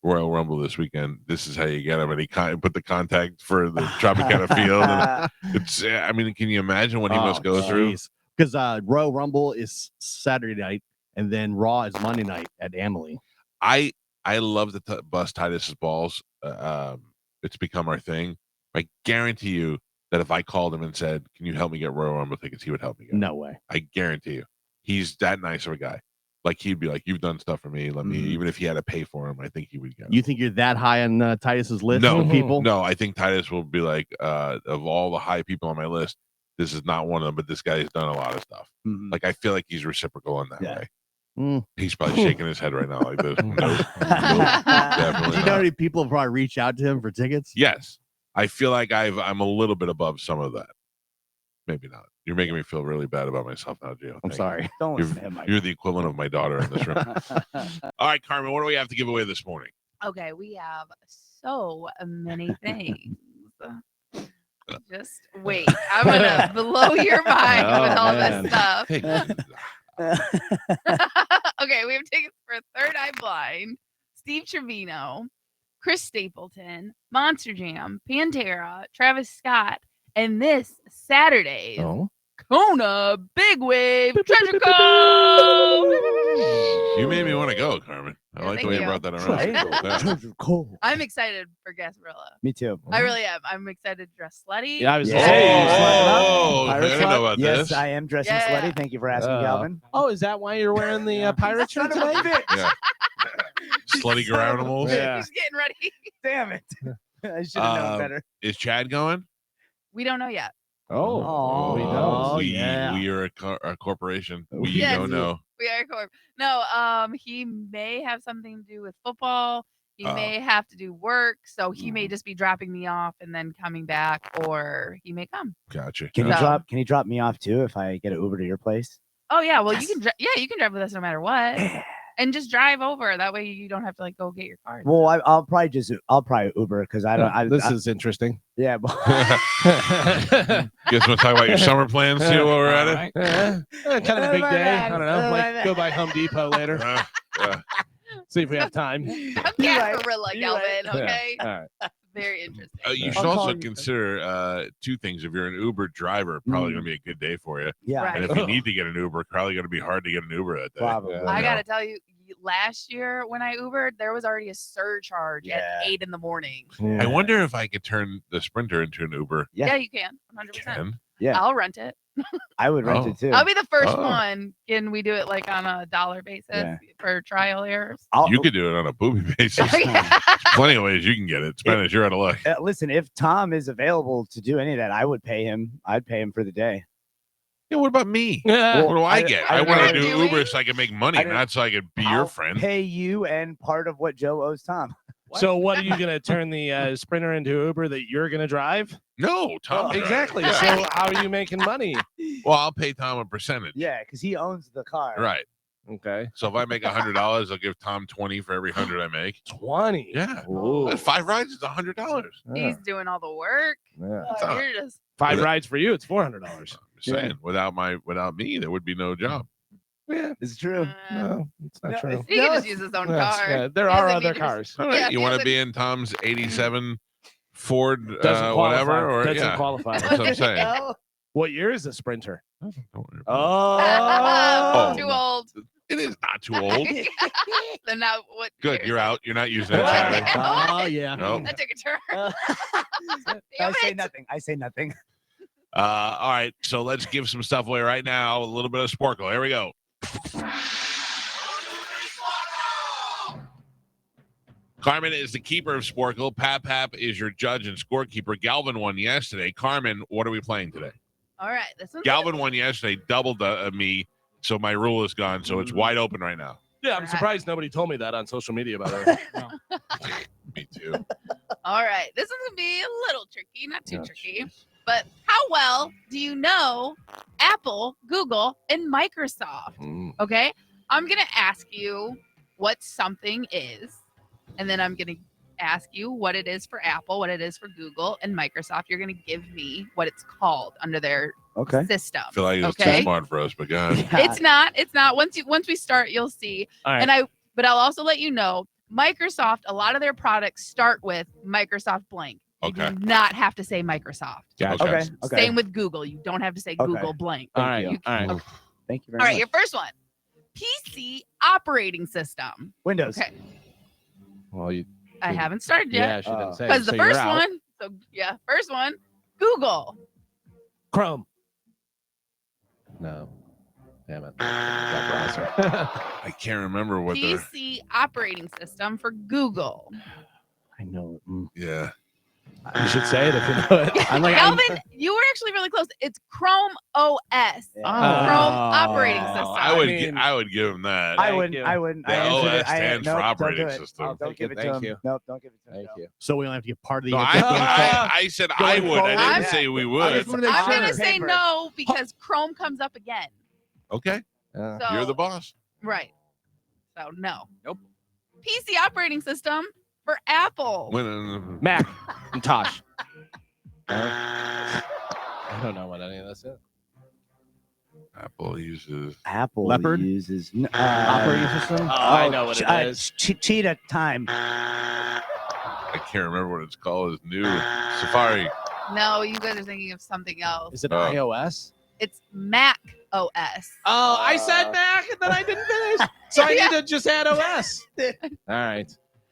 S1: Royal Rumble this weekend, this is how you get them. And he put the contact for the Tropicana Field. And it's, I mean, can you imagine what he must go through?
S4: Because Royal Rumble is Saturday night, and then Raw is Monday night at Amalie.
S1: I love to bust Titus's balls. It's become our thing. I guarantee you that if I called him and said, "Can you help me get Royal Rumble tickets?" he would help me get them.
S4: No way.
S1: I guarantee you. He's that nice of a guy. Like, he'd be like, "You've done stuff for me. Let me," even if he had to pay for him, I think he would get them.
S4: You think you're that high on Titus's list
S1: No,
S4: of people?
S1: No, I think Titus will be like, of all the high people on my list, this is not one of them, but this guy's done a lot of stuff.
S3: Mhm.
S1: Like, I feel like he's reciprocal in that
S3: Yeah.
S1: way.
S4: Mm.
S1: He's probably shaking his head right now like this. Nope.
S4: Do
S1: Definitely
S4: you know how
S1: not.
S4: many people have probably reached out to him for tickets?
S1: Yes. I feel like I'm a little bit above some of that. Maybe not. You're making me feel really bad about myself now, Gio.
S4: I'm
S1: Thank
S4: sorry.
S3: Don't
S1: you.
S3: listen to him, Mike.
S1: You're the equivalent of my daughter in this room. All right, Carmen, what do we have to give away this morning?
S5: Okay, we have so many things. Just wait. I'm gonna blow your mind
S4: Oh,
S5: with all
S4: man.
S5: this stuff.
S1: Hey,
S5: Okay, we have tickets for Third Eye Blind, Steve Trevino, Chris Stapleton, Monster Jam, Pantera, Travis Scott, and this Saturday,
S4: Oh.
S5: Kona Big Wave Treasure Cove.
S1: you made me want to go, Carmen. I
S5: Yeah,
S1: like the
S5: thank
S1: way you
S5: you.
S1: brought that around. Yeah.
S5: I'm excited for Gasparilla.
S3: Me too.
S5: I really am. I'm excited to dress slutty.
S2: Yeah, I was
S3: Yeah.
S2: gonna say, you slept up?
S1: Oh, I
S2: Pirate
S1: didn't know about
S3: Yes,
S1: this.
S3: I am dressing
S5: Yeah.
S3: slutty. Thank you for asking,
S2: Uh,
S3: Galvin.
S2: Oh, is that why you're wearing the pirate shirt today?
S1: Yeah. Slutty
S3: Son of a
S1: animals.
S2: Yeah.
S5: He's getting ready.
S3: Damn it. I should have known better.
S1: Is Chad going?
S5: We don't know yet.
S3: Oh,
S2: we don't.
S1: We are a corporation. We
S5: Yes.
S1: don't know.
S5: We are corp. No, he may have something to do with football. He
S1: Oh.
S5: may have to do work, so he may just be dropping me off and then coming back, or he may come.
S1: Gotcha.
S3: Can
S5: No.
S3: you drop me off too if I get an Uber to your place?
S5: Oh yeah, well
S3: Yes.
S5: you can. You can drive with us no matter what, and just drive over. That way you don't have to like go get your car.
S3: Well, I'll probably Uber because I don't.
S2: This is interesting.
S3: Yeah. But
S1: Guess we'll talk about your summer plans too while we're at it.
S2: Kind of a big day. I don't know. Like go by Home Depot later.
S1: Yeah.
S2: See if we have time.
S5: I'm
S3: You're right.
S5: Gasparilla,
S3: You're
S5: Galvin.
S3: right.
S5: Okay,
S2: All right.
S5: very interesting.
S1: You
S3: I'll
S1: should
S3: call
S1: also
S3: you.
S1: consider two things. If you're an Uber driver, probably going to be a good day for you.
S3: yeah,
S5: Right.
S1: And if you need to get an Uber, probably going to be hard to get an Uber that day.
S3: probably.
S2: Yeah.
S5: I
S1: know.
S5: gotta tell you, last year when I Ubered, there was already a surcharge
S3: Yeah.
S5: at 8 in the morning.
S1: I wonder if I could turn the Sprinter into an Uber.
S3: Yeah.
S5: Yeah, you can, 100%.
S1: Can?
S3: Yeah.
S5: I'll rent it.
S3: I would rent
S1: Oh.
S3: it too.
S5: I'll be the first
S1: Oh.
S5: one. Can we do it like on a dollar basis
S3: Yeah.
S5: for trial errors?
S1: You could do it on a booby basis. Plenty of ways you can get it. Spanish, you're out of luck.
S3: Listen, if Tom is available to do any of that, I would pay him. I'd pay him for the day.
S1: Yeah, what about me?
S2: Yeah.
S1: What do I get? I want to do
S5: Doing-
S1: Uber so I can make money,
S3: I didn't-
S1: not so I could be your
S3: I'll
S1: friend.
S3: Pay you and part of what Joe owes Tom.
S2: So what are you gonna turn the Sprinter into Uber that you're gonna drive?
S1: No, Tom.
S2: Exactly.
S1: Yeah.
S2: So how are you making money?
S1: Well, I'll pay Tom a percentage.
S3: Yeah, because he owns the car.
S1: Right.
S2: Okay.
S1: So if I make $100, I'll give Tom 20 for every 100 I make.
S2: 20.
S1: Yeah.
S2: Ooh.
S1: That's 5 rides is $100.
S5: He's doing all the work.
S2: Yeah.
S1: not-
S5: You're just
S2: 5 rides for you. It's $400.
S1: I'm just saying, without me, there would be no job.
S2: Yeah.
S3: It's true.
S2: No, it's not
S3: No,
S2: true.
S5: he can just use his own
S2: Yes,
S5: car.
S2: yeah, there
S5: He
S2: are
S5: doesn't
S2: other
S5: need to-
S2: cars.
S1: All right.
S5: Yeah,
S1: You
S5: he
S1: want to
S5: doesn't-
S1: be in Tom's 87 Ford,
S2: Doesn't
S1: whatever?
S2: qualify.
S1: Or
S2: Doesn't
S1: yeah.
S2: qualify.
S1: That's what I'm saying.
S2: What year is the Sprinter?
S1: Don't worry about
S2: Oh.
S5: Too old.
S1: it. It is not too old.
S5: Then now what?
S1: Good,
S5: year
S1: you're
S5: is it?
S1: out. You're not using that Saturday.
S2: Oh, yeah.
S1: No.
S5: That took a turn.
S3: I
S5: Damn
S3: say
S5: it.
S3: nothing. I say nothing.
S1: All right, so let's give some stuff away right now. A little bit of Sporkle. Here we go. Carmen is the keeper of Sporkle. Pap is your judge and scorekeeper. Galvin won yesterday. Carmen, what are we playing today?
S5: All right, this one's
S1: Galvin won yesterday, doubled me, so my rule is gone. So it's wide open right now.
S2: Yeah, I'm surprised nobody told me that on social media, by the way.
S1: Me too.
S5: All right, this one's gonna be a little tricky, not too
S2: Oh,
S5: tricky. But how well do you know Apple, Google, and Microsoft?
S2: Mm.
S5: Okay, I'm gonna ask you what something is, and then I'm gonna ask you what it is for Apple, what it is for Google, and Microsoft. You're gonna give me what it's called under their
S3: Okay.
S5: system.
S1: I feel like it's
S5: Okay.
S1: too smart for us, but God.
S5: It's not. It's not. Once we start, you'll see.
S2: All right.
S5: And but I'll also let you know, Microsoft. A lot of their products start with Microsoft blank. You
S1: Okay.
S5: do not have to say Microsoft.
S2: Gotcha.
S1: Okay.
S3: Okay. Okay.
S5: Same with Google. You don't have to say
S3: Okay.
S5: Google blank.
S2: All right.
S3: you.
S2: All right.
S5: Okay.
S3: Thank you very
S5: All right.
S3: much.
S5: Your first one, PC operating system.
S3: Windows.
S5: Okay.
S2: Well, you.
S5: I haven't started
S2: Yeah,
S5: yet
S2: she didn't say.
S5: because
S2: so
S5: the
S2: you're
S5: first
S2: out.
S5: one. So yeah, first one, Google.
S2: Chrome. No. Damn it. That browser.
S1: I can't remember what the.
S5: PC operating system for Google.
S3: I know.
S1: Yeah.
S2: You should say it if you know it.
S4: I'm like,
S5: Calvin, you were actually really close. It's Chrome OS.
S3: Yeah.
S5: Chrome operating system.
S1: I would give him that.
S3: I wouldn't.
S1: The
S3: I answered
S1: OS
S3: it.
S1: stands for
S3: nope,
S1: operating
S3: don't do it.
S1: system.
S3: Oh, don't give it to
S2: Thank
S3: him.
S2: you.
S3: Nope, don't give it to him.
S2: Thank
S3: no.
S2: you.
S4: so we don't have to get part of the
S1: No,
S4: answer.
S1: I said I
S3: Going
S1: would. I
S3: forward,
S1: didn't
S3: yeah.
S1: say we
S3: I
S1: would.
S3: just wanna make
S5: I'm
S3: sure.
S5: going to say
S3: Paper.
S5: no because Chrome comes up again.
S1: Okay,
S5: So,
S1: you're the boss.
S5: Right. So, no.
S6: Nope.
S5: PC operating system for Apple.
S1: When,
S2: Mac and Tosh. I don't know what any of this is.
S1: Apple uses.
S3: Apple
S4: Leopard?
S3: uses
S4: Operating system.
S2: Oh, I know what it is.
S3: Cheetah time.
S1: I can't remember what it's called. It's new Safari.
S5: No, you guys are thinking of something else.
S2: Is it
S1: Oh.
S2: iOS?
S5: It's Mac OS.
S2: Oh, I said Mac and then I didn't finish. So I
S5: Yeah.
S2: need to just add OS. All right.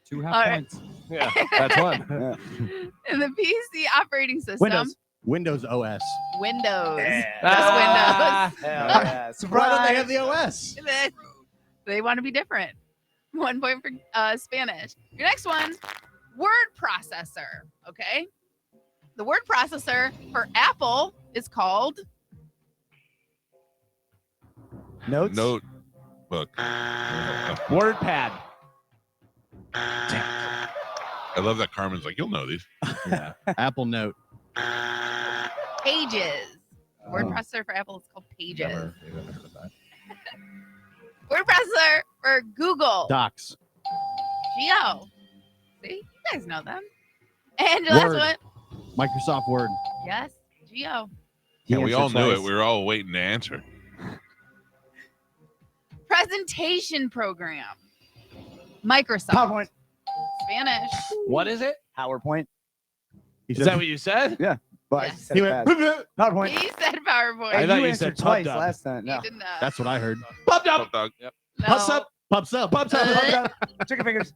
S6: 2 half
S5: All right.
S6: points.
S2: Yeah, that's one.
S5: And the PC operating system.
S3: Windows.
S4: Windows OS.
S5: Windows.
S3: Yeah.
S2: Ah.
S5: Just
S3: Hell yeah.
S4: Why
S3: Surprise.
S4: don't they have the OS?
S5: Windows. They want to be different. 1 point for Spanish. Your next one, word processor. Okay. The word processor for Apple is called
S3: Notes.
S1: Notebook.
S2: WordPad.
S1: I love that Carmen's like, you'll know these.
S4: Yeah. Apple Note.
S5: Pages. The word
S3: Oh.
S5: processor for Apple is called Pages.
S2: Never even heard of that.
S5: Word processor for Google.
S4: Docs.
S5: Geo. See, you guys know them. And your last
S4: Word.
S5: one,
S4: Microsoft Word.
S5: yes, Geo.
S1: Yeah, we all knew it.
S3: twice.
S1: We were all waiting to answer.
S5: Presentation program. Microsoft.
S3: PowerPoint.
S5: Spanish.
S2: What is it?
S3: PowerPoint.
S2: Is that what you said?
S3: But I
S5: Yes.
S3: said
S4: He
S3: it
S4: went,
S3: fast. PowerPoint.
S5: He said PowerPoint.
S2: I
S3: Hey,
S2: thought
S3: you
S2: you
S3: answered
S2: said
S3: twice
S2: PubDub.
S3: last time. No.
S5: He did not.
S4: That's what I heard.
S2: Pumped up.
S1: Dog. Yep.
S5: No.
S2: Puffs up.
S4: Pubs up.
S2: Pumped up.
S3: Pumped up. Chicken fingers.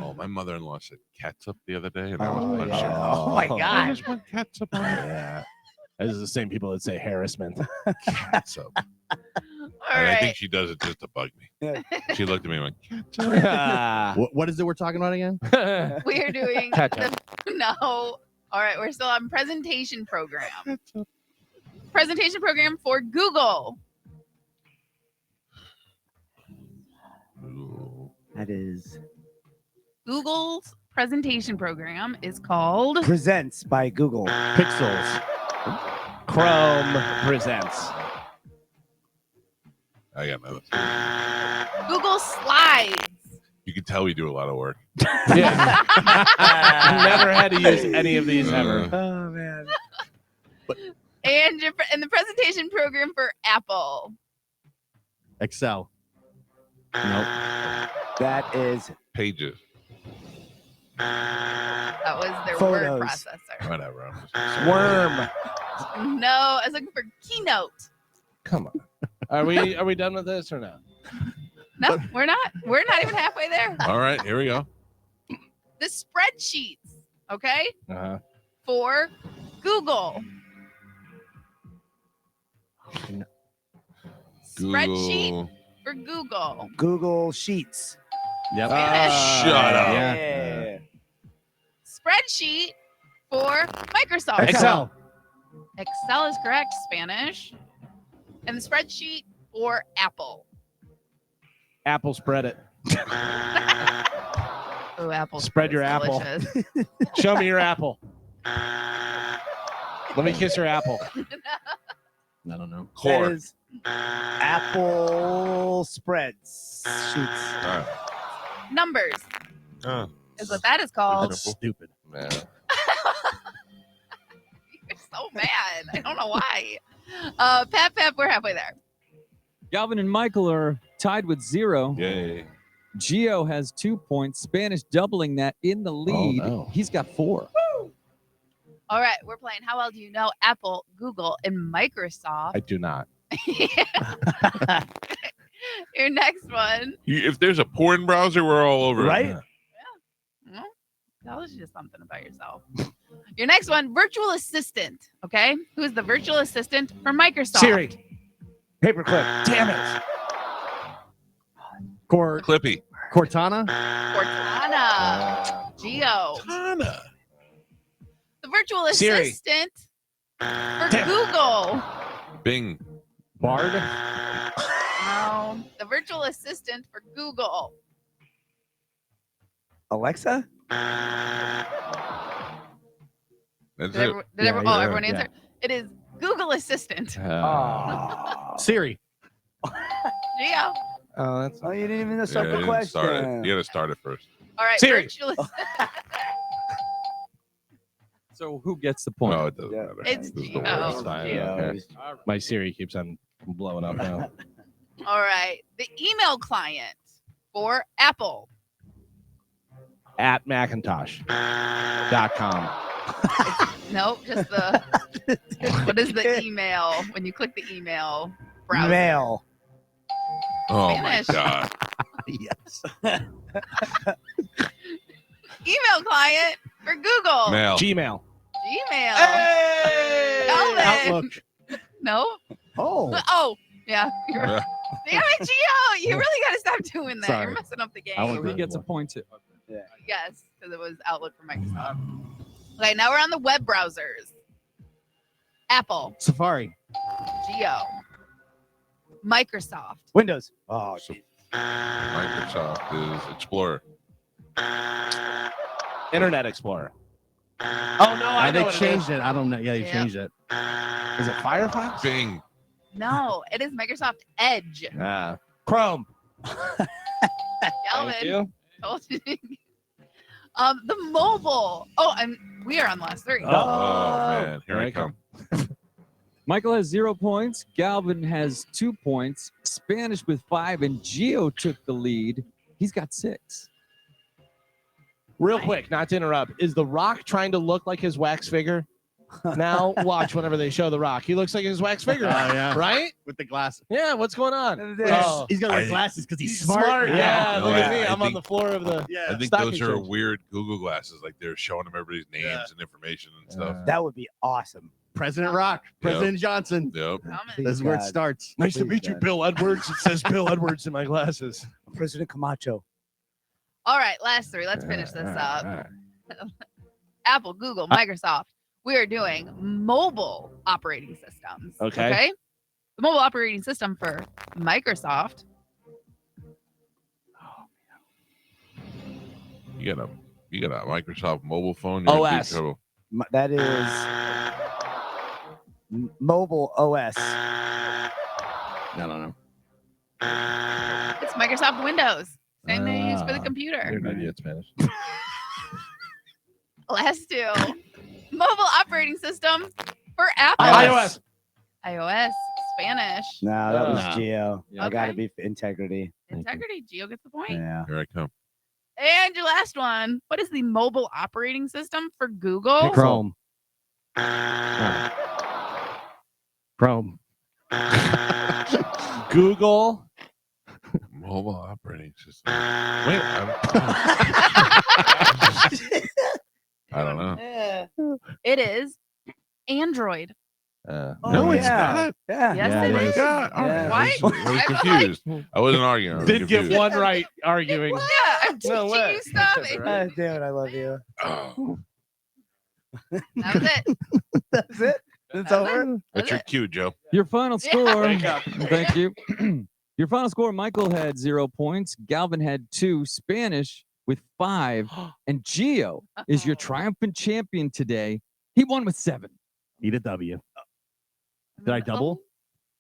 S1: Oh, my mother-in-law said catsup the other day, and I was
S3: Oh,
S1: not sure.
S3: oh my
S1: I
S3: God.
S1: just want catsup on it.
S2: Yeah. This is the same people that say harassment.
S1: Catsup.
S5: All
S1: And I think
S5: right.
S1: she does it just to bug me.
S3: Yeah.
S1: She looked at me and went, catsup.
S4: What is it we're talking about again?
S5: We are doing
S2: Catch
S5: no. All right, we're still on presentation program. Presentation program for Google.
S1: Ooh.
S3: That is
S5: Google's presentation program is called
S3: Presents by Google.
S2: Pixels. Chrome presents.
S1: I got nothing.
S5: Google Slides.
S1: You can tell we do a lot of work.
S2: Yeah. Never had to use any of these ever.
S3: Oh man.
S5: And the presentation program for Apple.
S4: Excel. Nope.
S3: That is
S1: Pages.
S5: That was their
S3: Photos.
S5: word processor.
S1: Whatever. I'm just-
S2: Worm.
S5: No, I was looking for Keynote.
S2: Come on. Are we done with this or not?
S5: No, we're not. We're not even halfway there.
S1: All right, here we go.
S5: The spreadsheets, okay,
S2: Uh-huh.
S5: for Google. Spreadsheet
S1: Google.
S5: for Google.
S3: Google Sheets.
S4: Yep.
S1: Shut up.
S3: Yeah.
S5: Spreadsheet for Microsoft.
S2: Excel.
S5: Excel is correct, Spanish. And the spreadsheet for Apple.
S2: Apple spread it.
S5: Oh, Apple.
S2: Spread your apple.
S5: delicious.
S2: Show me your apple. Let me kiss your apple.
S4: I don't know.
S3: That
S1: Core.
S3: is Apple Spreads Sheets.
S1: All right.
S5: Numbers
S1: Oh,
S5: is what that is called.
S4: That's stupid.
S1: man.
S5: You're so mad. I don't know why. Pep, we're halfway there.
S6: Galvin and Michael are tied with 0.
S1: Yay.
S6: Gio has 2 points. Spanish doubling that in the lead.
S2: no.
S6: He's got 4.
S5: All right, we're playing How Well Do You Know Apple, Google, and Microsoft.
S2: I do not.
S5: Your next one.
S1: If there's a porn browser, we're all over it.
S3: Right?
S5: Well, tell us just something about yourself. Your next one, virtual assistant. Okay, who is the virtual assistant for Microsoft?
S2: Siri.
S3: Paperclip.
S2: Damn it.
S1: Clippy.
S4: Cortana.
S5: Cortana. Geo.
S1: Tana.
S5: virtual
S2: Siri.
S5: assistant for Google.
S1: Bing.
S4: Bard.
S5: No, the virtual assistant for Google.
S3: Alexa?
S1: That's
S5: Did
S1: it.
S5: everyone,
S4: Yeah, yeah,
S5: everyone
S4: yeah.
S5: answer? It is Google Assistant.
S3: Oh.
S4: Siri.
S5: Geo.
S2: Oh, that's
S3: Oh, you didn't even
S1: Yeah,
S3: start
S1: you
S3: the
S1: didn't
S3: question.
S1: start it. You got to start it first.
S5: All right,
S2: Siri.
S5: virtual.
S6: So who gets the point?
S1: No, it doesn't
S3: Yeah.
S1: matter.
S5: It's
S1: This is the
S5: Geo.
S1: worst.
S2: It's fine.
S5: Geo.
S2: Okay. My Siri keeps on blowing up now.
S5: All right, the email client for Apple.
S2: At Macintosh.com.
S5: Nope, just the. What is the email when you click the email browser?
S3: Mail.
S1: Oh
S5: Spanish.
S1: my god.
S4: Yes.
S5: Email client for Google.
S1: Mail.
S2: Gmail.
S5: Gmail.
S2: Hey!
S5: Alvin.
S2: Outlook.
S5: No.
S4: Oh.
S5: Oh, yeah. You're,
S1: Yeah.
S5: damn it, Gio. You really got to stop doing that.
S4: Sorry.
S5: You're messing up the game.
S4: I
S6: So
S4: wouldn't
S6: he gets a point too.
S5: Yes, because it was Outlook for Microsoft. Okay, now we're on the web browsers. Apple,
S2: Safari.
S5: Geo, Microsoft,
S3: Windows. Oh,
S1: So- Microsoft is Explorer.
S2: Internet Explorer. Oh, no, I know
S4: They
S2: what
S4: changed it. I don't know. Yeah, they
S5: Yeah.
S4: changed it.
S2: Is it Firefox?
S1: Bing.
S5: No, it is Microsoft Edge.
S2: Chrome.
S5: Galvin.
S2: Thank you.
S5: Told you. The mobile. Oh, and we are on the last three.
S1: Oh, man. Here I
S2: There
S1: come.
S6: Michael has 0 points. Galvin has 2 points. Spanish with 5, and Geo took the lead. He's got 6.
S2: Real quick, not to interrupt. Is The Rock trying to look like his wax figure? Now watch whenever they show The Rock. He looks like his wax figure.
S4: yeah.
S2: Right?
S4: With the glasses.
S2: Yeah, what's going on?
S3: Oh.
S4: He's got to wear
S1: I-
S4: glasses because he's
S2: He's
S4: smart.
S2: Yeah,
S1: No,
S2: look at
S1: I-
S2: me.
S1: I
S2: I'm on
S1: think-
S2: the floor of the.
S1: I
S4: Yeah.
S1: think
S2: Stock
S1: those are
S2: exchange.
S1: weird Google glasses. Like they're showing them everybody's names
S2: Yeah.
S1: and information and stuff.
S3: That would be awesome.
S4: President Rock. President Johnson.
S1: Yep.
S5: Coming.
S4: This is where it
S3: God.
S4: starts.
S2: Nice to
S3: Please,
S2: meet you,
S3: God.
S2: Bill Edwards. It says Bill Edwards in my glasses.
S3: President Camacho.
S5: All right, last three. Let's finish this up. Apple, Google, Microsoft. We are doing mobile operating systems.
S2: Okay.
S5: The mobile operating system for Microsoft.
S1: You got a Microsoft mobile phone. You're in deep
S2: OS.
S1: trouble.
S3: That is mobile OS.
S4: I don't know.
S5: It's Microsoft Windows. Same thing they use for the
S2: Ah.
S5: computer.
S2: You're an idiot, Spanish.
S5: Last two. Mobile operating system for Apple.
S2: iOS.
S5: iOS. Spanish.
S3: No, that was
S2: Nah.
S3: Geo.
S6: Yeah.
S3: I got to
S5: Okay.
S3: be integrity.
S5: Integrity. Geo gets the point.
S3: Yeah.
S1: Here I come.
S5: And your last one. What is the mobile operating system for Google?
S4: Chrome. Chrome.
S2: Google.
S1: Mobile operating system. Wait, I don't know.
S5: It is Android.
S2: Uh,
S1: No, it's
S3: yeah.
S1: not.
S3: Yeah.
S5: Yes,
S4: Yeah,
S5: it
S4: it
S5: is.
S4: is.
S1: God, all
S3: Yeah.
S1: right.
S5: What?
S1: I was confused. I wasn't arguing. I was
S2: did get
S1: confused.
S2: one right arguing.
S5: Yeah, I'm teaching
S2: No way.
S5: you stuff.
S3: Ah, damn it, I love you.
S1: Oh,
S5: That was it.
S3: That's it. It's
S5: That's it.
S3: over.
S1: that's your cue, Joe.
S6: Your final
S5: Yeah.
S6: score.
S2: Wake up.
S6: Thank you. Your final score, Michael had 0 points. Galvin had 2. Spanish with 5. And Geo is your triumphant champion today. He won with 7.
S4: Eat a W. Did I double?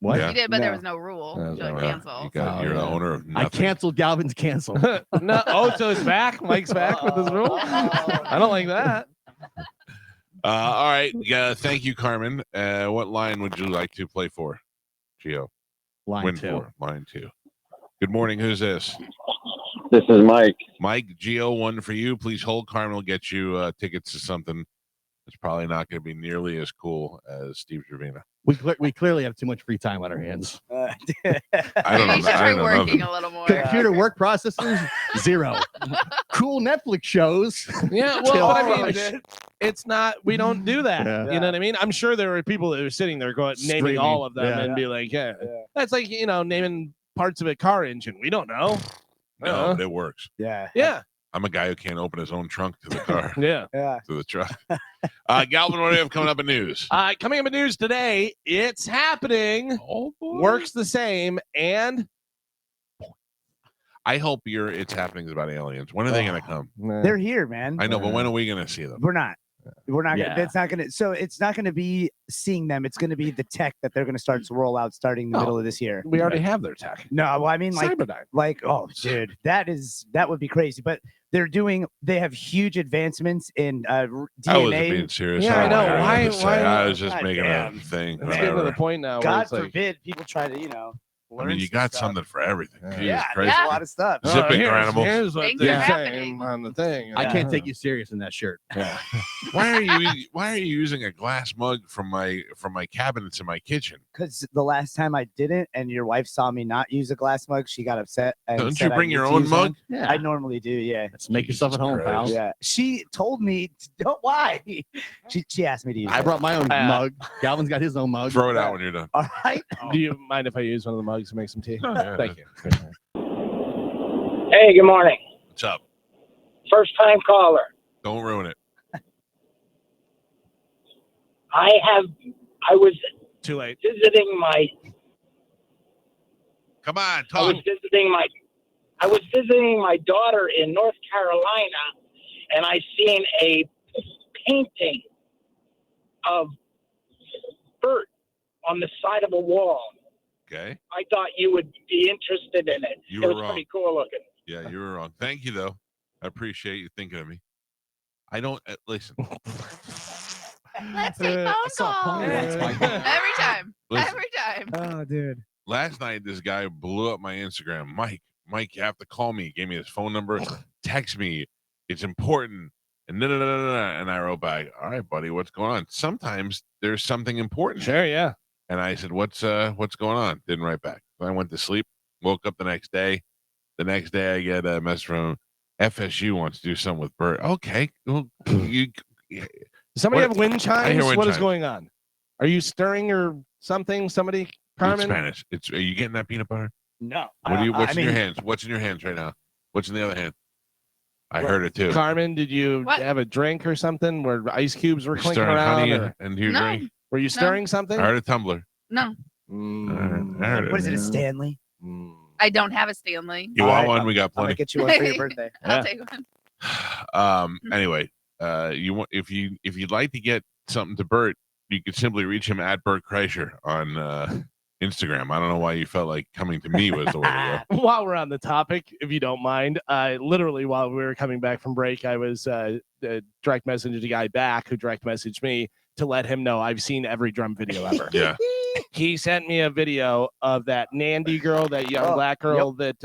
S5: What?
S1: Yeah.
S5: You did, but there
S3: No.
S5: was no rule.
S2: No,
S5: You like
S2: no.
S5: cancel.
S1: You're the owner of
S4: I
S1: nothing.
S4: canceled Galvin's cancel.
S2: No. Oh, so it's back. Mike's back with his rule. I don't like that.
S1: All right. Yeah. Thank you, Carmen. What line would you like to play for, Gio?
S4: Line
S1: Win
S4: 2.
S1: for line 2. Good morning. Who's this?
S7: This is Mike.
S1: Mike. Gio, one for you. Please hold. Carmen will get you tickets to something that's probably not going to be nearly as cool as Steve Trevina.
S4: We clearly have too much free time on our hands.
S1: I don't know.
S5: You should
S1: I
S5: try
S1: don't know
S5: working
S1: nothing.
S5: a little more.
S4: Computer work processors, 0. Cool Netflix shows.
S2: Yeah,
S4: Till
S2: well, I mean,
S4: Friday.
S2: it's not. We don't do that.
S4: Yeah.
S2: You know what I mean? I'm sure there are people that are sitting there going, naming
S4: Screaming.
S2: all of them
S4: Yeah.
S2: and be like, yeah.
S3: Yeah.
S2: That's like naming parts of a car engine. We don't know.
S1: No, but it works.
S3: Yeah.
S2: Yeah.
S1: I'm a guy who can't open his own trunk to the car,
S2: Yeah.
S3: Yeah.
S1: to the truck. Galvin, what do you have coming up in news?
S2: Coming up in news today, it's happening.
S1: Oh, boy.
S2: Works the same, and
S1: I hope it's happening is about aliens. When are they going to come?
S3: They're here, man.
S1: I know, but when are we going to see them?
S3: We're not. We're not.
S4: Yeah.
S3: Gonna, that's not gonna. So it's not gonna be seeing them. It's gonna be the tech that they're gonna start to roll out starting the middle of this year.
S2: we already have their tech.
S3: No, well, I mean
S2: Cyberdyne.
S3: oh, dude, that would be crazy. But they have huge advancements in
S1: I wasn't
S3: DNA.
S1: being serious.
S2: Yeah, I know. Why-
S1: I was just
S3: God
S1: making
S3: damn.
S1: a thing.
S2: It's getting to the
S1: Whatever.
S2: point now where
S3: God
S2: it's like,
S3: forbid people try to,
S1: I mean, you got something for everything. Jesus
S3: Yeah,
S1: Christ.
S3: there's a lot of stuff.
S1: Zipping animals.
S2: Here's what
S5: Things
S2: they're
S5: are
S2: saying
S5: happening.
S2: on the thing.
S4: I can't take you serious in that shirt.
S1: Why are you using a glass mug from my cabinets in my kitchen?
S3: Because the last time I didn't, and your wife saw me not use a glass mug, she got upset. And
S1: Don't
S3: said
S1: you
S3: I
S1: bring
S3: need
S1: your
S3: to
S1: own
S3: use
S1: mug?
S3: one.
S4: Yeah.
S3: I normally do. Yeah.
S4: Let's make yourself at home,
S1: Jesus
S4: pal.
S1: Christ.
S3: Yeah. She told me. Why? She asked me to use.
S4: I
S3: it.
S4: brought my own mug. Galvin's got his own mug.
S1: Throw it out when you're done.
S3: All right.
S2: Do you mind if I use one of the mugs to make some tea?
S1: Yeah.
S2: Thank you.
S8: Hey, good morning.
S1: What's up?
S8: First time caller.
S1: Don't ruin it.
S8: I was
S2: Too late.
S8: visiting my
S1: Come on,
S8: I
S1: talk.
S8: was visiting my daughter in North Carolina, and I seen a painting of Bert on the side of a wall.
S1: Okay.
S8: I thought you would be interested in it.
S1: You
S8: It
S1: were
S8: was
S1: wrong.
S8: pretty cool looking.
S1: Yeah, you were wrong. Thank you, though. I appreciate you thinking of me. I don't listen.
S5: Let's take
S2: I
S5: phone
S6: saw a pony
S5: calls.
S6: once, Michael.
S5: Every time.
S1: Listen.
S5: Every time.
S3: Oh, dude.
S1: Last night, this guy blew up my Instagram. Mike, you have to call me. He gave me his phone number. Text me. It's important. And and I wrote back, all right, buddy, what's going on? Sometimes there's something important.
S2: Sure, yeah.
S1: And I said, what's going on? Didn't write back. So I went to sleep, woke up the next day. The next day I get a message from FSU wants to do something with Bert. Okay. Well,
S2: Does somebody
S1: What-
S2: have wind
S1: I hear
S2: chimes?
S1: wind
S2: What is
S1: chimes.
S2: going on? Are you stirring or something? Somebody?
S1: it's
S2: Carmen?
S1: Spanish. Are you getting that peanut butter?
S3: No.
S1: What's in your hands? What's in your hands right now? What's in the other hand? I heard it too.
S2: Carmen, did you
S5: What?
S2: have a drink or something where ice cubes were
S1: You're
S2: clinking
S1: stirring
S2: around?
S1: honey
S2: Or
S1: and you
S5: No.
S1: drink.
S2: were you stirring something?
S1: I heard a tumbler.
S5: No,
S2: Mm.
S1: I heard
S3: What is it, a
S1: it.
S3: Stanley?
S2: Mm.
S5: I don't have a Stanley.
S1: You want
S3: Alright,
S1: one? We got
S3: I'm gonna
S1: plenty.
S3: get you one for your birthday.
S2: Yeah.
S5: I'll take one.
S1: Anyway, you want if you'd like to get something to Bert, you could simply reach him at Bert Kreischer on Instagram. I don't know why you felt like coming to me was the way to go.
S2: While we're on the topic, if you don't mind, literally while we were coming back from break, I was direct messaged a guy back who direct messaged me to let him know I've seen every drum video ever.
S1: Yeah.
S2: He sent me a video of that Nandy girl, that young
S3: Oh,
S2: black girl that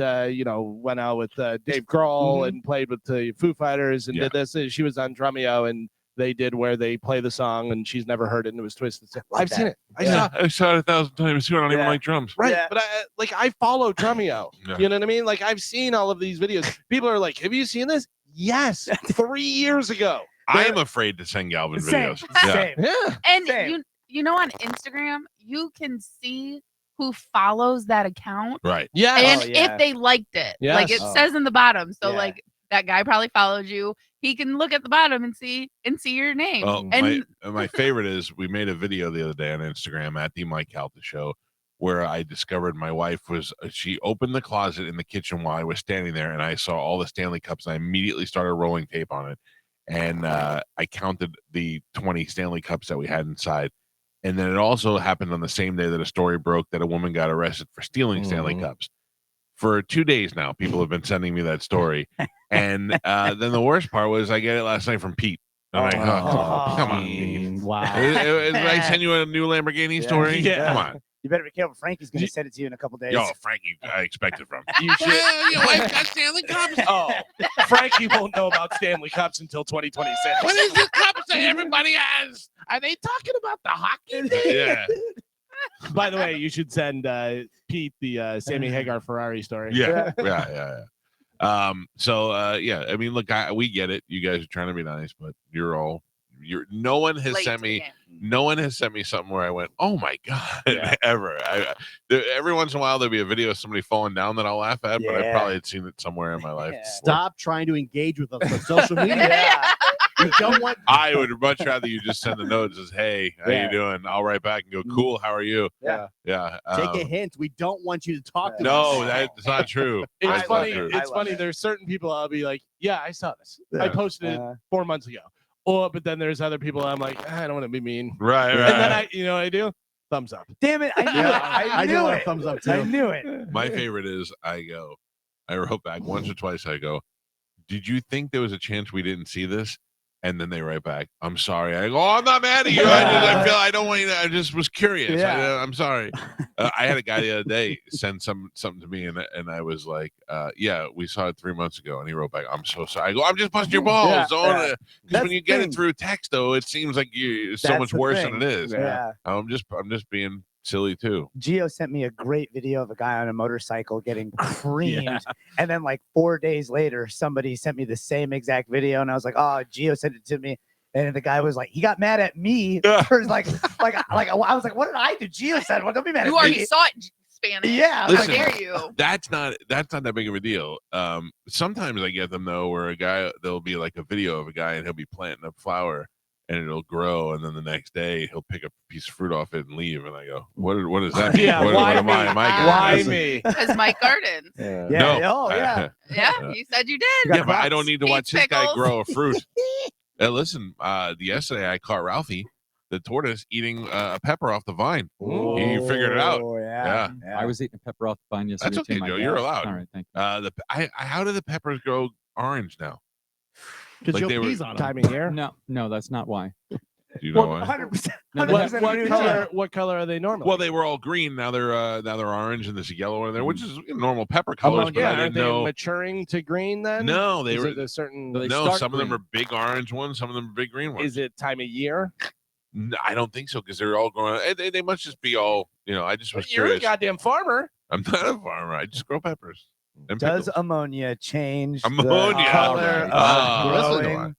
S2: went out with Dave Grohl and played with the Foo Fighters and
S1: Yeah.
S2: did this. She was on Drumeo and they did where they play the song and she's never heard it and it was Twisted. I've seen it.
S1: I saw it 1,000 times too. I don't even
S3: Yeah.
S1: like drums.
S2: Right,
S3: Yeah.
S2: but I follow Drumeo.
S1: Yeah.
S2: You know what I mean? Like I've seen all of these videos. People are like, "Have you seen this?" Yes, 3 years ago.
S1: I am afraid to send Galvin
S3: Same.
S1: videos. Yeah.
S3: Same.
S2: Yeah,
S5: And
S3: Same.
S5: you know on Instagram, you can see who follows that account
S1: Right.
S2: yeah.
S5: and
S3: Oh, yeah.
S5: if they liked it. Like it
S2: Yes.
S5: says in the bottom. So
S3: Yeah.
S5: like that guy probably followed you. He can look at the bottom and see your name.
S1: Well,
S5: and
S1: my favorite is we made a video the other day on Instagram at the Mike Calta Show where I discovered my wife was she opened the closet in the kitchen while I was standing there and I saw all the Stanley Cups and I immediately started rolling tape on it and I counted the 20 Stanley Cups that we had inside. And then it also happened on the same day that a story broke that a woman got arrested for stealing Stanley Cups. For 2 days now, people have been sending me that story. And then the worst part was I get it last night from Pete. I'm like, oh, come on.
S4: Wow.
S1: Did I send you a new Lamborghini story?
S2: Yeah.
S1: Come on.
S3: You better be careful. Frankie's gonna send it to you in a couple days.
S1: Yo, Frankie, I expect it from.
S2: You should.
S1: Your wife got Stanley Cups.
S2: Oh, Frankie won't know about Stanley Cups until 2026.
S1: What is the cups that everybody has?
S2: Are they talking about the hockey?
S1: Yeah.
S2: By the way, you should send Pete the Sammy Hagar Ferrari story.
S1: Yeah. So yeah, I mean, look, we get it. You guys are trying to be nice, but you're all no one has
S5: late
S1: sent
S5: to the
S1: me.
S5: game.
S1: No one has sent me something where I went, "Oh my god!"
S2: Yeah.
S1: ever. Every once in a while there'll be a video of somebody falling down that I'll laugh at, but I
S3: Yeah.
S1: probably had seen it somewhere in my life.
S3: Yeah.
S1: before.
S4: Stop trying to engage with us on social media.
S3: Yeah.
S4: We don't want.
S1: I would much rather you just send the note that says, "Hey, how
S3: Yeah.
S1: you doing?" I'll write back and go, "Cool, how are you?"
S2: Yeah.
S1: Yeah.
S4: Take a hint. We don't want you to talk to
S1: No,
S4: us.
S1: that's not true.
S2: It's
S1: That's
S2: funny.
S1: not true.
S2: It's
S3: I love
S2: funny.
S3: it.
S2: There's certain people I'll be like, yeah, I saw this. I
S1: Yeah.
S2: posted it 4 months ago. Or, but then there's other people I'm like, I don't want to be mean.
S1: Right.
S2: And then I do thumbs up.
S3: Damn it! I knew
S4: Yeah,
S3: it.
S4: I do
S3: knew
S4: want a
S3: it.
S4: thumbs up
S3: I
S4: too.
S3: knew it.
S1: My favorite is I wrote back once or twice. I go, "Did you think there was a chance we didn't see this?" And then they write back, "I'm sorry." I go, "Oh, I'm not mad at you. I feel I don't want you to. I just was curious.
S3: Yeah.
S1: I'm sorry." I had a guy the other day send something to me, and I was like, "Yeah, we saw it 3 months ago." And he wrote back, "I'm so sorry." I go, "I'm just busting your balls."
S3: Yeah,
S1: Because
S3: That's
S1: when you
S3: the
S1: get
S3: thing.
S1: it through text, though, it seems like it's so
S3: That's
S1: much
S3: the
S1: worse
S3: thing.
S1: than it is.
S3: Yeah.
S1: I'm just being silly too.
S3: Gio sent me a great video of a guy on a motorcycle getting creamed. And then like 4 days later, somebody sent me the same exact video. And I was like, oh, Gio sent it to me. And the guy was like, he got mad at me for like I was like, what did I do? Gio said, well, don't be mad
S5: You
S3: at
S5: already
S3: me.
S5: saw it in Spanish.
S3: Yeah,
S5: How
S1: Listen.
S5: dare you?
S1: That's not that big of a deal. Sometimes I get them though, where there'll be like a video of a guy and he'll be planting a flower and it'll grow, and then the next day he'll pick a piece of fruit off it and leave, and I go, what does that mean?
S2: Yeah,
S1: what
S2: why
S1: am I?
S2: me?
S1: Am I getting
S2: Why
S1: this?
S2: me?
S5: Because Mike Gardens.
S3: Yeah.
S1: No.
S3: Oh, yeah.
S5: Yeah, you said you did.
S1: Yeah, but I don't need to
S5: Eat
S1: watch this guy
S5: pickles.
S1: grow a fruit. Listen, yesterday I caught Ralphie, the tortoise, eating a pepper off the vine. He figured it out.
S3: Oh,
S1: Yeah.
S3: yeah.
S6: I was eating pepper off the vine yesterday.
S1: That's okay,
S6: too, my
S1: Joe.
S6: bad.
S1: You're allowed.
S6: All right, thank you.
S1: How do the peppers grow orange now?
S4: Because
S1: Like
S4: you'll
S1: they were-
S4: peas on them.
S2: Time of year.
S6: No, that's not why.
S1: Do you know
S3: Well,
S1: why?
S3: 100%.
S6: No, they
S3: 100%
S6: have-
S2: What
S3: agree with
S2: color?
S3: you.
S2: What color are they normally?
S1: Well, they were all green. Now they're orange, and there's a yellow in there, which is normal pepper colors. But
S2: yeah,
S1: I
S2: aren't
S1: didn't
S2: they
S1: know.
S2: maturing to green then?
S1: No, they
S2: Is
S1: were.
S2: it a certain?
S6: So they
S1: No,
S6: start
S1: some of them
S6: green.
S1: are big orange ones. Some of them are big green ones.
S2: Is it time of year?
S1: No, I don't think so because they're all growing. They must just be all. I just was
S2: You're a
S1: curious.
S2: goddamn farmer.
S1: I'm not a farmer. I just grow peppers. And
S3: Does
S1: pickles.
S3: ammonia change
S1: Ammonia.
S3: the color
S4: Alright.
S3: of
S1: Listen,
S3: growing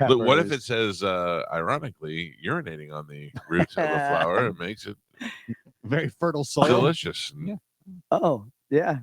S1: Look, what if it
S3: peppers?
S1: says, ironically, urinating on the roots of the flower? It makes it
S4: Very fertile soil.
S1: delicious.
S6: Yeah.
S3: Oh, yeah.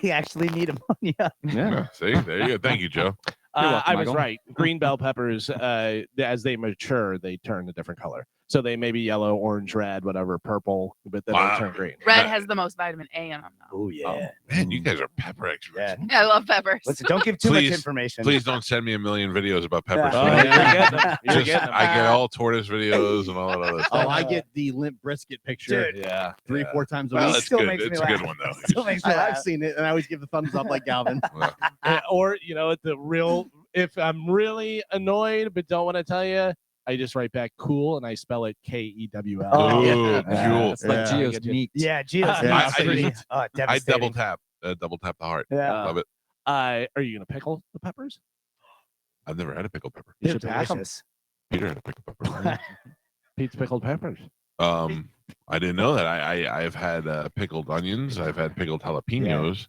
S3: They actually need ammonia.
S1: Yeah. See, there you go. Thank you, Joe.
S6: welcome,
S2: I was
S6: Michael.
S2: right. Green bell peppers, as they mature, they turn a different color. So they may be yellow, orange, red, whatever, purple, but then
S1: Wow.
S2: they turn green.
S5: Red has the most vitamin A in them. Though.
S3: Oh, yeah.
S1: Man, you guys are pepper experts.
S3: Yeah.
S5: Yeah, I love peppers.
S3: Listen, don't give too much
S1: Please-
S3: information.
S1: Please don't send me a million videos about peppers.
S2: Oh,
S3: Yeah.
S2: you're getting them. You're
S1: Just,
S2: getting them.
S1: I get all tortoise videos and all that other
S4: Oh,
S1: stuff.
S4: I get the limp brisket picture
S3: Dude.
S2: Yeah.
S4: 3-4 times a
S1: Well,
S4: week.
S1: that's
S3: still
S1: good.
S3: makes me
S1: It's a good
S3: laugh.
S1: one, though.
S3: Still makes me
S4: I've
S3: laugh.
S4: seen it, and I always give the thumbs up like Galvin.
S2: Or if I'm really annoyed but don't want to tell you, I just write back cool and I spell it Kewl.
S3: Oh,
S1: Ooh,
S3: yeah.
S1: cool.
S6: It's like
S4: Yeah.
S6: Gio's
S2: Get you.
S6: meat.
S3: Yeah, Gio's
S2: Yeah,
S3: meat's
S1: I
S3: pretty
S1: just- I
S3: devastating.
S1: double tap the heart.
S3: Yeah.
S1: Love it.
S2: Are you gonna pickle the peppers?
S1: I've never had a pickled pepper.
S2: You
S3: They're
S2: should pack 'em.
S3: delicious.
S1: Peter had a pickled pepper.
S2: Pete's pickled peppers.
S1: I didn't know that. I've had pickled onions. I've had pickled jalapenos,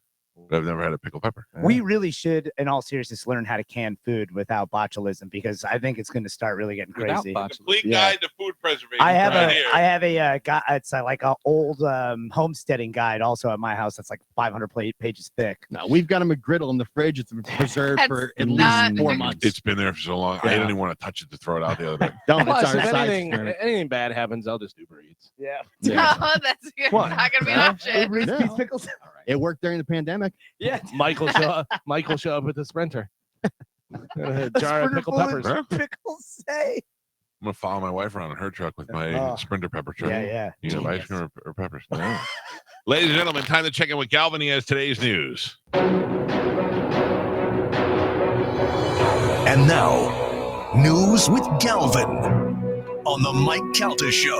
S1: but I've never had a pickled pepper.
S3: We really should, in all seriousness, learn how to can food without botulism because I think it's going to start really getting
S6: Without
S3: crazy.
S6: botulism.
S1: Complete
S3: Yeah.
S1: guide to food preservation.
S3: I have
S1: right
S3: a,
S1: here.
S3: I have a guy. It's like an old homesteading guide also at my house. That's like 500 pages thick.
S4: No, we've got a McGriddle in the fridge. It's been preserved
S5: That's
S4: for at
S5: not-
S4: least 4 months.
S1: It's been there for so long. I
S4: Yeah.
S1: didn't even want to touch it to throw it out the other day.
S4: Don't. It's
S2: Plus,
S4: our
S2: if
S4: side
S2: anything,
S4: experiment.
S2: anything bad happens, I'll just Uber Eats.
S3: Yeah.
S5: No, that's
S2: What?
S5: not gonna be an
S2: Huh?
S5: option.
S4: No.
S3: pickles.
S4: It worked during the pandemic.
S3: Yeah.
S2: Michael show up with a Sprinter. A jar of pickled peppers.
S1: Huh?
S3: Pickles say.
S1: I'm gonna follow my wife around in her truck with my
S3: Oh.
S1: Sprinter pepper truck.
S3: Yeah, yeah.
S1: You have ice
S3: Genius.
S1: cream or peppers? Ladies and gentlemen, time to check in with Galvin. He has today's news.
S9: And now, news with Galvin on the Mike Calta Show.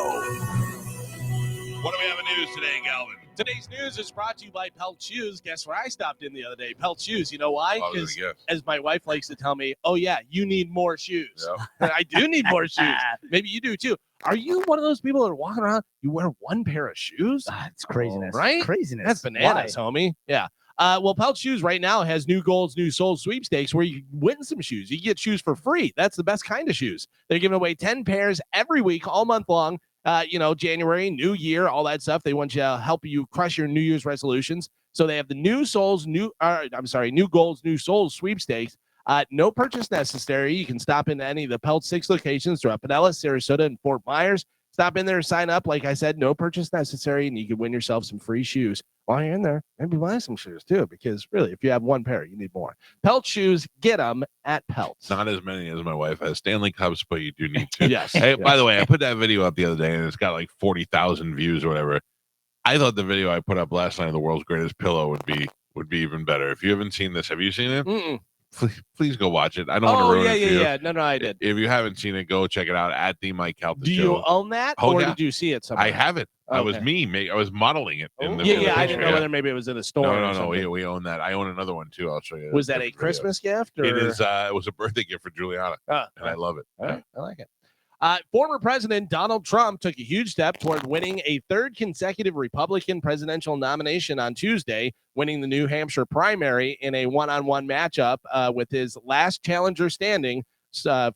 S1: What do we have in news today, Galvin?
S2: Today's news is brought to you by Pelt Shoes. Guess where I stopped in the other day? Pelt Shoes. You know why?
S1: I was
S2: Because
S1: gonna guess.
S2: as my wife likes to tell me, oh yeah, you need more shoes.
S1: Yeah.
S2: I do need more shoes. Maybe you do too. Are you one of those people that are walking around? You wear one pair of shoes?
S3: It's craziness.
S2: Right?
S3: Craziness.
S2: That's bananas, homie. Yeah. Well, Pelt Shoes right now has new goals, new souls sweepstakes where you win some shoes. You get shoes for free. That's the best kind of shoes. They're giving away 10 pairs every week, all month long. January, New Year, all that stuff. They want you to help you crush your New Year's resolutions. So they have the new goals, new souls sweepstakes. No purchase necessary. You can stop into any of the Pelt 6 locations throughout Pinellas, Sarasota, and Fort Myers. Stop in there, sign up. Like I said, no purchase necessary, and you can win yourself some free shoes. While you're in there, maybe buy some shoes too, because really, if you have one pair, you need more. Pelt Shoes, get them at Pelts.
S1: Not as many as my wife has. Stanley Cups, but you do need to.
S2: Yes.
S1: Hey, by the way, I put that video up the other day, and it's got like 40,000 views or whatever. I thought the video I put up last night of the world's greatest pillow would be even better. If you haven't seen this, have you seen it?
S2: Mm-mm.
S1: Please go watch it. I don't want to ruin it for you.
S2: Yeah. No, I did.
S1: If you haven't seen it, go check it out at the Mike Calta Show.
S2: Do you own that, or did you see it somewhere?
S1: I have it. I was
S2: Okay.
S1: I was modeling it. In the
S2: I didn't know whether maybe it was in a store.
S1: No. We own that. I own another one too. I'll show you.
S2: Was that a Christmas gift? Or?
S1: It is. It was a birthday gift for Juliana, and I love it.
S2: All right, I like it. Former President Donald Trump took a huge step toward winning a third consecutive Republican presidential nomination on Tuesday, winning the New Hampshire primary in a one-on-one matchup with his last challenger standing,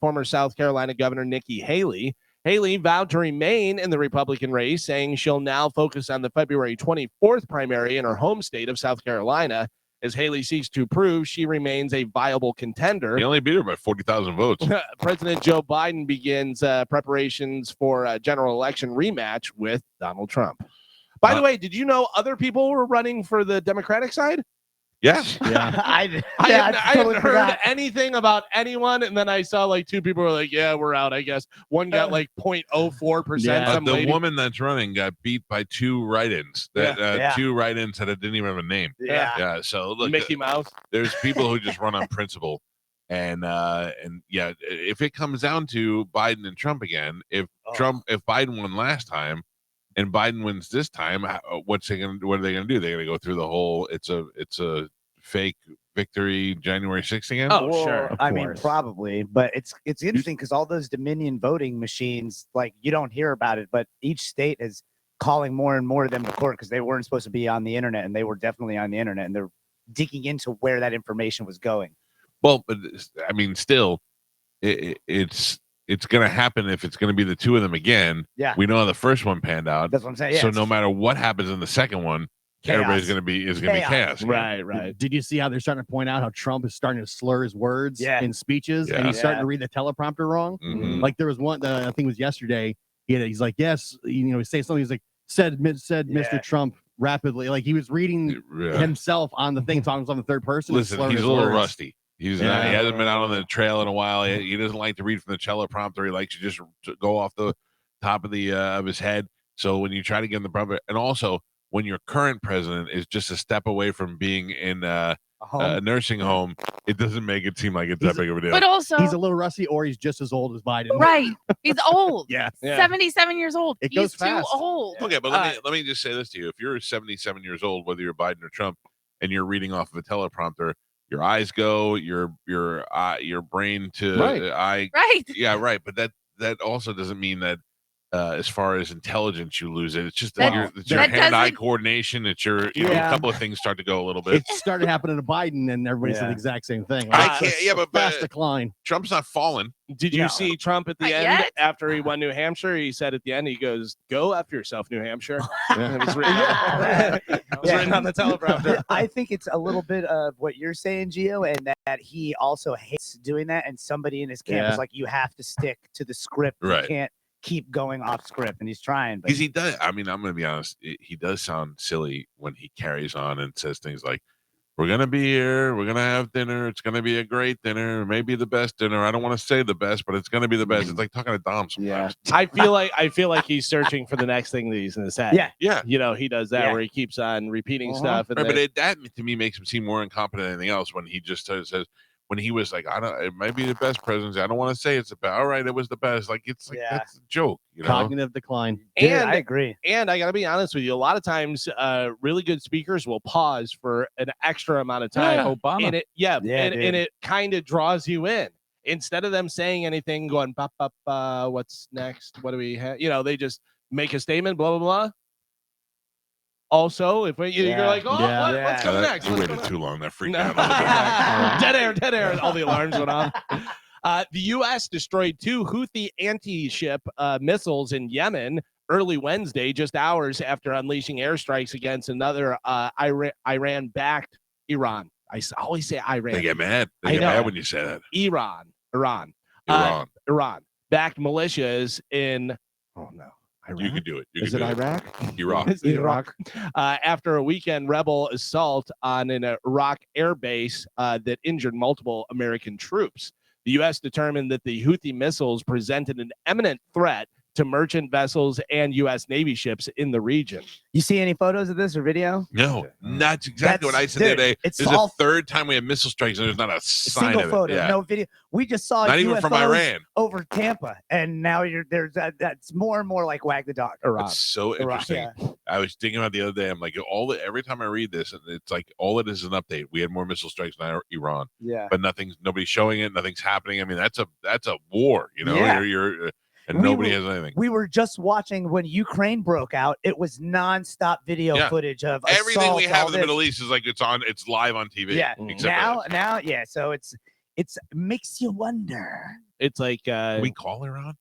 S2: former South Carolina Governor Nikki Haley. Haley vowed to remain in the Republican race, saying she'll now focus on the February 24th primary in her home state of South Carolina, as Haley seeks to prove she remains a viable contender.
S1: He only beat her by 40,000 votes.
S2: President Joe Biden begins preparations for a general election rematch with Donald Trump. By the way, did you know other people were running for the Democratic side?
S1: Yeah.
S2: I hadn't heard anything about anyone, and then I saw like two people were like, "Yeah, we're out." I guess one got like 0.04%.
S1: The woman that's running got beat by two write-ins. Two write-ins that didn't even have a name.
S2: Yeah.
S1: So look,
S2: Mickey Mouse.
S1: There's people who just run on principle, and if it comes down to Biden and Trump again, if Biden won last time, and Biden wins this time, what are they gonna do? They're gonna go through the whole it's a fake victory January 6th again?
S2: Oh, sure.
S3: I mean, probably, but it's interesting because all those Dominion voting machines, like you don't hear about it, but each state is calling more and more of them to court because they weren't supposed to be on the internet, and they were definitely on the internet, and they're digging into where that information was going.
S1: Well, but I mean, still, it's going to happen if it's going to be the two of them again.
S3: Yeah.
S1: We know how the first one panned out.
S3: That's what I'm saying. Yeah,
S1: so no matter what happens in the second one, everybody's going to be chaos.
S2: Right.
S4: Did you see how they're starting to point out how Trump is starting to slur his words in speeches, and he's starting to read the teleprompter wrong?
S1: Mm-hmm.
S4: Like there was one, I think it was yesterday. He's like, yes, he's saying something. He's like, said Mr. Trump rapidly, like he was reading himself on the thing, talking on the third person.
S1: Listen, he's a little rusty. He hasn't been out on the trail in a while. He doesn't like to read from the teleprompter. He likes to just go off the top of the of his head. So when you try to get in the proper, and also when your current president is just a step away from being in a nursing home, it doesn't make it seem like it's that big of a deal.
S5: But also,
S4: he's a little rusty, or he's just as old as Biden.
S5: Right. He's old.
S4: Yeah.
S5: 77 years old.
S4: He's
S5: too old.
S1: Okay, but let me just say this to you: if you're 77 years old, whether you're Biden or Trump, and you're reading off of a teleprompter, your eyes go, your brain to eye.
S5: Right.
S1: Yeah, right. But that also doesn't mean that as far as intelligence you lose it. It's just that your hand-eye coordination. It's a couple of things start to go a little bit.
S4: It started happening to Biden, and everybody said the exact same thing.
S1: But
S4: fast decline.
S1: Trump's not falling.
S2: Did you see Trump at the end after he won New Hampshire? He said at the end, he goes, "Go after yourself, New Hampshire." It was written on the teleprompter.
S3: I think it's a little bit of what you're saying, Gio, and that he also hates doing that. And somebody in his camp is like, you have to stick to the script.
S1: Right.
S3: You can't keep going off script, and he's trying.
S1: Because he does. I mean, I'm going to be honest. He does sound silly when he carries on and says things like, "We're going to be here. We're going to have dinner. It's going to be a great dinner. Maybe the best dinner. I don't want to say the best, but it's going to be the best." It's like talking to Dom sometimes.
S2: I feel like he's searching for the next thing that he's going to say.
S1: Yeah.
S2: He does that where he keeps on repeating stuff. And
S1: but that to me makes him seem more incompetent than anything else when he just says, when he was like, it might be the best presidency. I don't want to say it's the best. All right, it was the best. Like, it's like, that's a joke.
S4: Cognitive decline.
S2: And
S3: I agree.
S2: And I got to be honest with you. A lot of times, really good speakers will pause for an extra amount of time.
S6: Obama.
S2: And it kind of draws you in. Instead of them saying anything, going, what's next? What do we have? They just make a statement, blah, blah, blah. Also, if you're like, oh,
S4: Yeah.
S2: what's coming next?
S1: You
S2: What's
S1: waited
S2: going
S1: too long. That freaked
S2: No.
S1: out. A little bit.
S2: Dead air. All the alarms went off. The U.S. destroyed 2 Houthi anti-ship missiles in Yemen early Wednesday, just hours after unleashing airstrikes against another Iran-backed Iran. Always say Iran.
S1: They get mad.
S2: I
S1: They get
S2: know.
S1: mad when you say that.
S2: Iran. Iran. Backed militias in. Oh no. Iraq?
S1: You could do it. You
S2: Is
S1: could
S2: it
S1: do
S2: Iraq?
S1: Iraq.
S2: Is it Iraq. After a weekend rebel assault on an Iraq air base that injured multiple American troops. The U.S. determined that the Houthi missiles presented an imminent threat to merchant vessels and U.S. Navy ships in the region.
S3: You see any photos of this or video?
S1: No, that's exactly what I said the other day.
S3: It's
S1: This is
S3: all
S1: the third time we have missile strikes, and there's not a sign
S3: single
S1: of it.
S3: photo,
S1: Yeah.
S3: no video. We just saw
S1: Not even
S3: UFOs
S1: from Iran.
S3: over Tampa, and now there's that's more and more like wag the dog.
S2: Iran.
S1: It's so interesting. I was thinking about the other day. I'm like, every time I read this, it's like all it is an update. We had more missile strikes than Iran,
S3: Yeah.
S1: but nobody's showing it. Nothing's happening. I mean, that's a war. You know,
S3: Yeah.
S1: you're and nobody has anything.
S3: We were just watching when Ukraine broke out. It was nonstop video footage of
S1: everything we
S3: assaults,
S1: have
S3: all
S1: in the
S3: this.
S1: Middle East is like it's live on TV.
S3: Yeah.
S1: except for
S3: Now, yeah. So it's makes you wonder.
S2: It's like
S1: Can we call Iran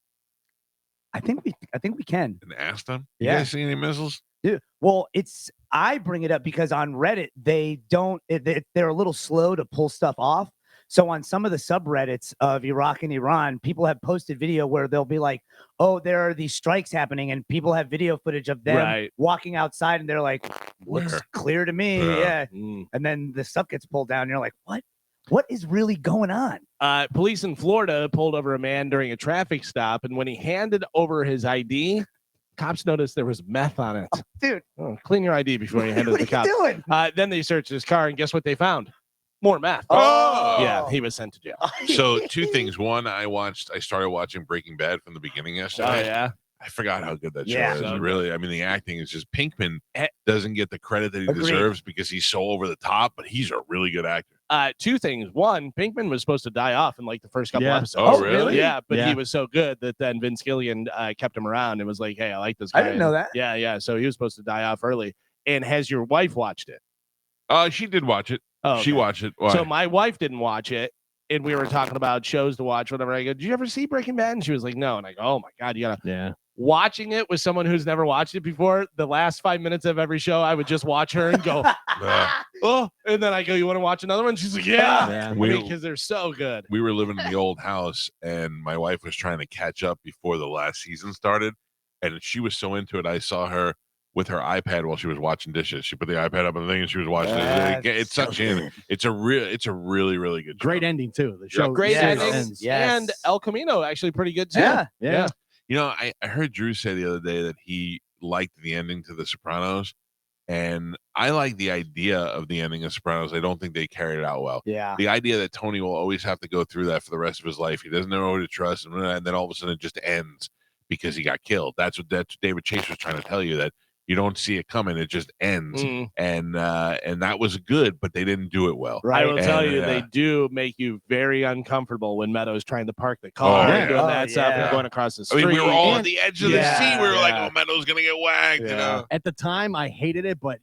S3: I think we can.
S1: and ask them. You
S3: Yeah.
S1: guys see any missiles?
S3: Yeah. Well, I bring it up because on Reddit they're a little slow to pull stuff off. So on some of the subreddits of Iraq and Iran, people have posted video where they'll be like, "Oh, there are these strikes happening," and people have video footage of them walking outside, and they're like, "Looks
S1: Where?
S3: clear to me." Yeah. And then the stuff gets pulled down, and you're like, "What? What is really going on?"
S2: Police in Florida pulled over a man during a traffic stop, and when he handed over his ID, cops noticed there was meth on it.
S3: Dude,
S2: clean your ID before you hand it to the
S3: what are you
S2: cops.
S3: doing?
S2: Then they searched his car, and guess what they found? More meth.
S3: Oh.
S2: Yeah, he was sent to jail.
S1: So 2 things. One, I started watching Breaking Bad from the beginning yesterday.
S2: Oh yeah.
S1: I forgot how good that show
S3: Yeah.
S1: is.
S2: So
S1: Really, I mean, the acting is just Pinkman doesn't get the credit that he
S3: Agreed.
S1: deserves because he's so over the top, but he's a really good actor.
S2: 2 things. One, Pinkman was supposed to die off in like the first couple
S4: Yeah.
S2: episodes.
S1: Oh, really?
S2: Yeah, but
S4: Yeah.
S2: he was so good that then Vince Gilligan kept him around and was like, "Hey, I like this guy."
S3: I didn't know that.
S2: Yeah. So he was supposed to die off early. And has your wife watched it?
S1: She did watch it.
S2: Oh,
S1: She
S2: okay.
S1: watched it. Why?
S2: So my wife didn't watch it, and we were talking about shows to watch, whatever. I go, "Did you ever see Breaking Bad?" And she was like, "No." And I go, "Oh my god, you gotta."
S4: Yeah.
S2: Watching it with someone who's never watched it before, the last 5 minutes of every show, I would just watch her and go, "Oh," and then I go, "You want to watch another one?" She's like, "Yeah,"
S4: Yeah.
S2: because they're so good.
S1: we were living in the old house, and my wife was trying to catch up before the last season started, and she was so into it. I saw her with her iPad while she was washing dishes. She put the iPad up on the thing, and she was watching it. It's
S3: so
S1: such in. It's a really, really good show.
S4: Great ending too. The show
S2: Great
S3: Yes.
S2: endings,
S3: Yes.
S2: and El Camino actually pretty good too.
S3: Yeah.
S1: You know, I heard Drew say the other day that he liked the ending to The Sopranos, and I like the idea of the ending of Sopranos. I don't think they carried it out well.
S3: Yeah.
S1: The idea that Tony will always have to go through that for the rest of his life. He doesn't know who to trust, and then all of a sudden it just ends because he got killed. That's what David Chase was trying to tell you, that you don't see it coming; it just ends.
S2: Mm.
S1: And that was good, but they didn't do it well.
S2: I will tell
S1: And,
S2: you, they do make you very uncomfortable when Meadows trying to park the car
S1: Oh,
S2: and
S1: yeah.
S2: doing
S3: Oh,
S2: that stuff and
S3: yeah.
S2: going across the
S1: I
S2: street.
S1: mean, we were all at
S2: And-
S1: the edge of the
S2: Yeah,
S1: seat. We were like,
S2: yeah.
S1: "Oh, Meadows gonna get whacked," you
S2: Yeah.
S1: know.
S4: At the time, I hated it, but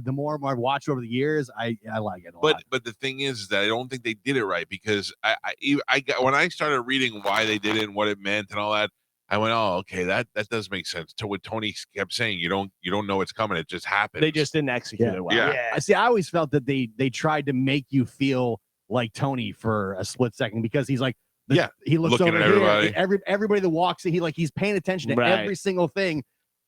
S4: the more I watch over the years, I like it a lot.
S1: But the thing is that I don't think they did it right, because I got, when I started reading why they did it and what it meant and all that, I went, "Oh, okay, that does make sense." To what Tony kept saying, you don't know it's coming; it just happens.
S2: they just didn't execute
S4: Yeah.
S2: it well.
S1: Yeah.
S4: I see. I always felt that they tried to make you feel like Tony for a split second because he's like, he looks
S1: Looking
S4: over
S1: at
S4: here.
S1: everybody.
S4: Everybody that walks in, he's paying attention to
S2: Right.
S4: every single thing,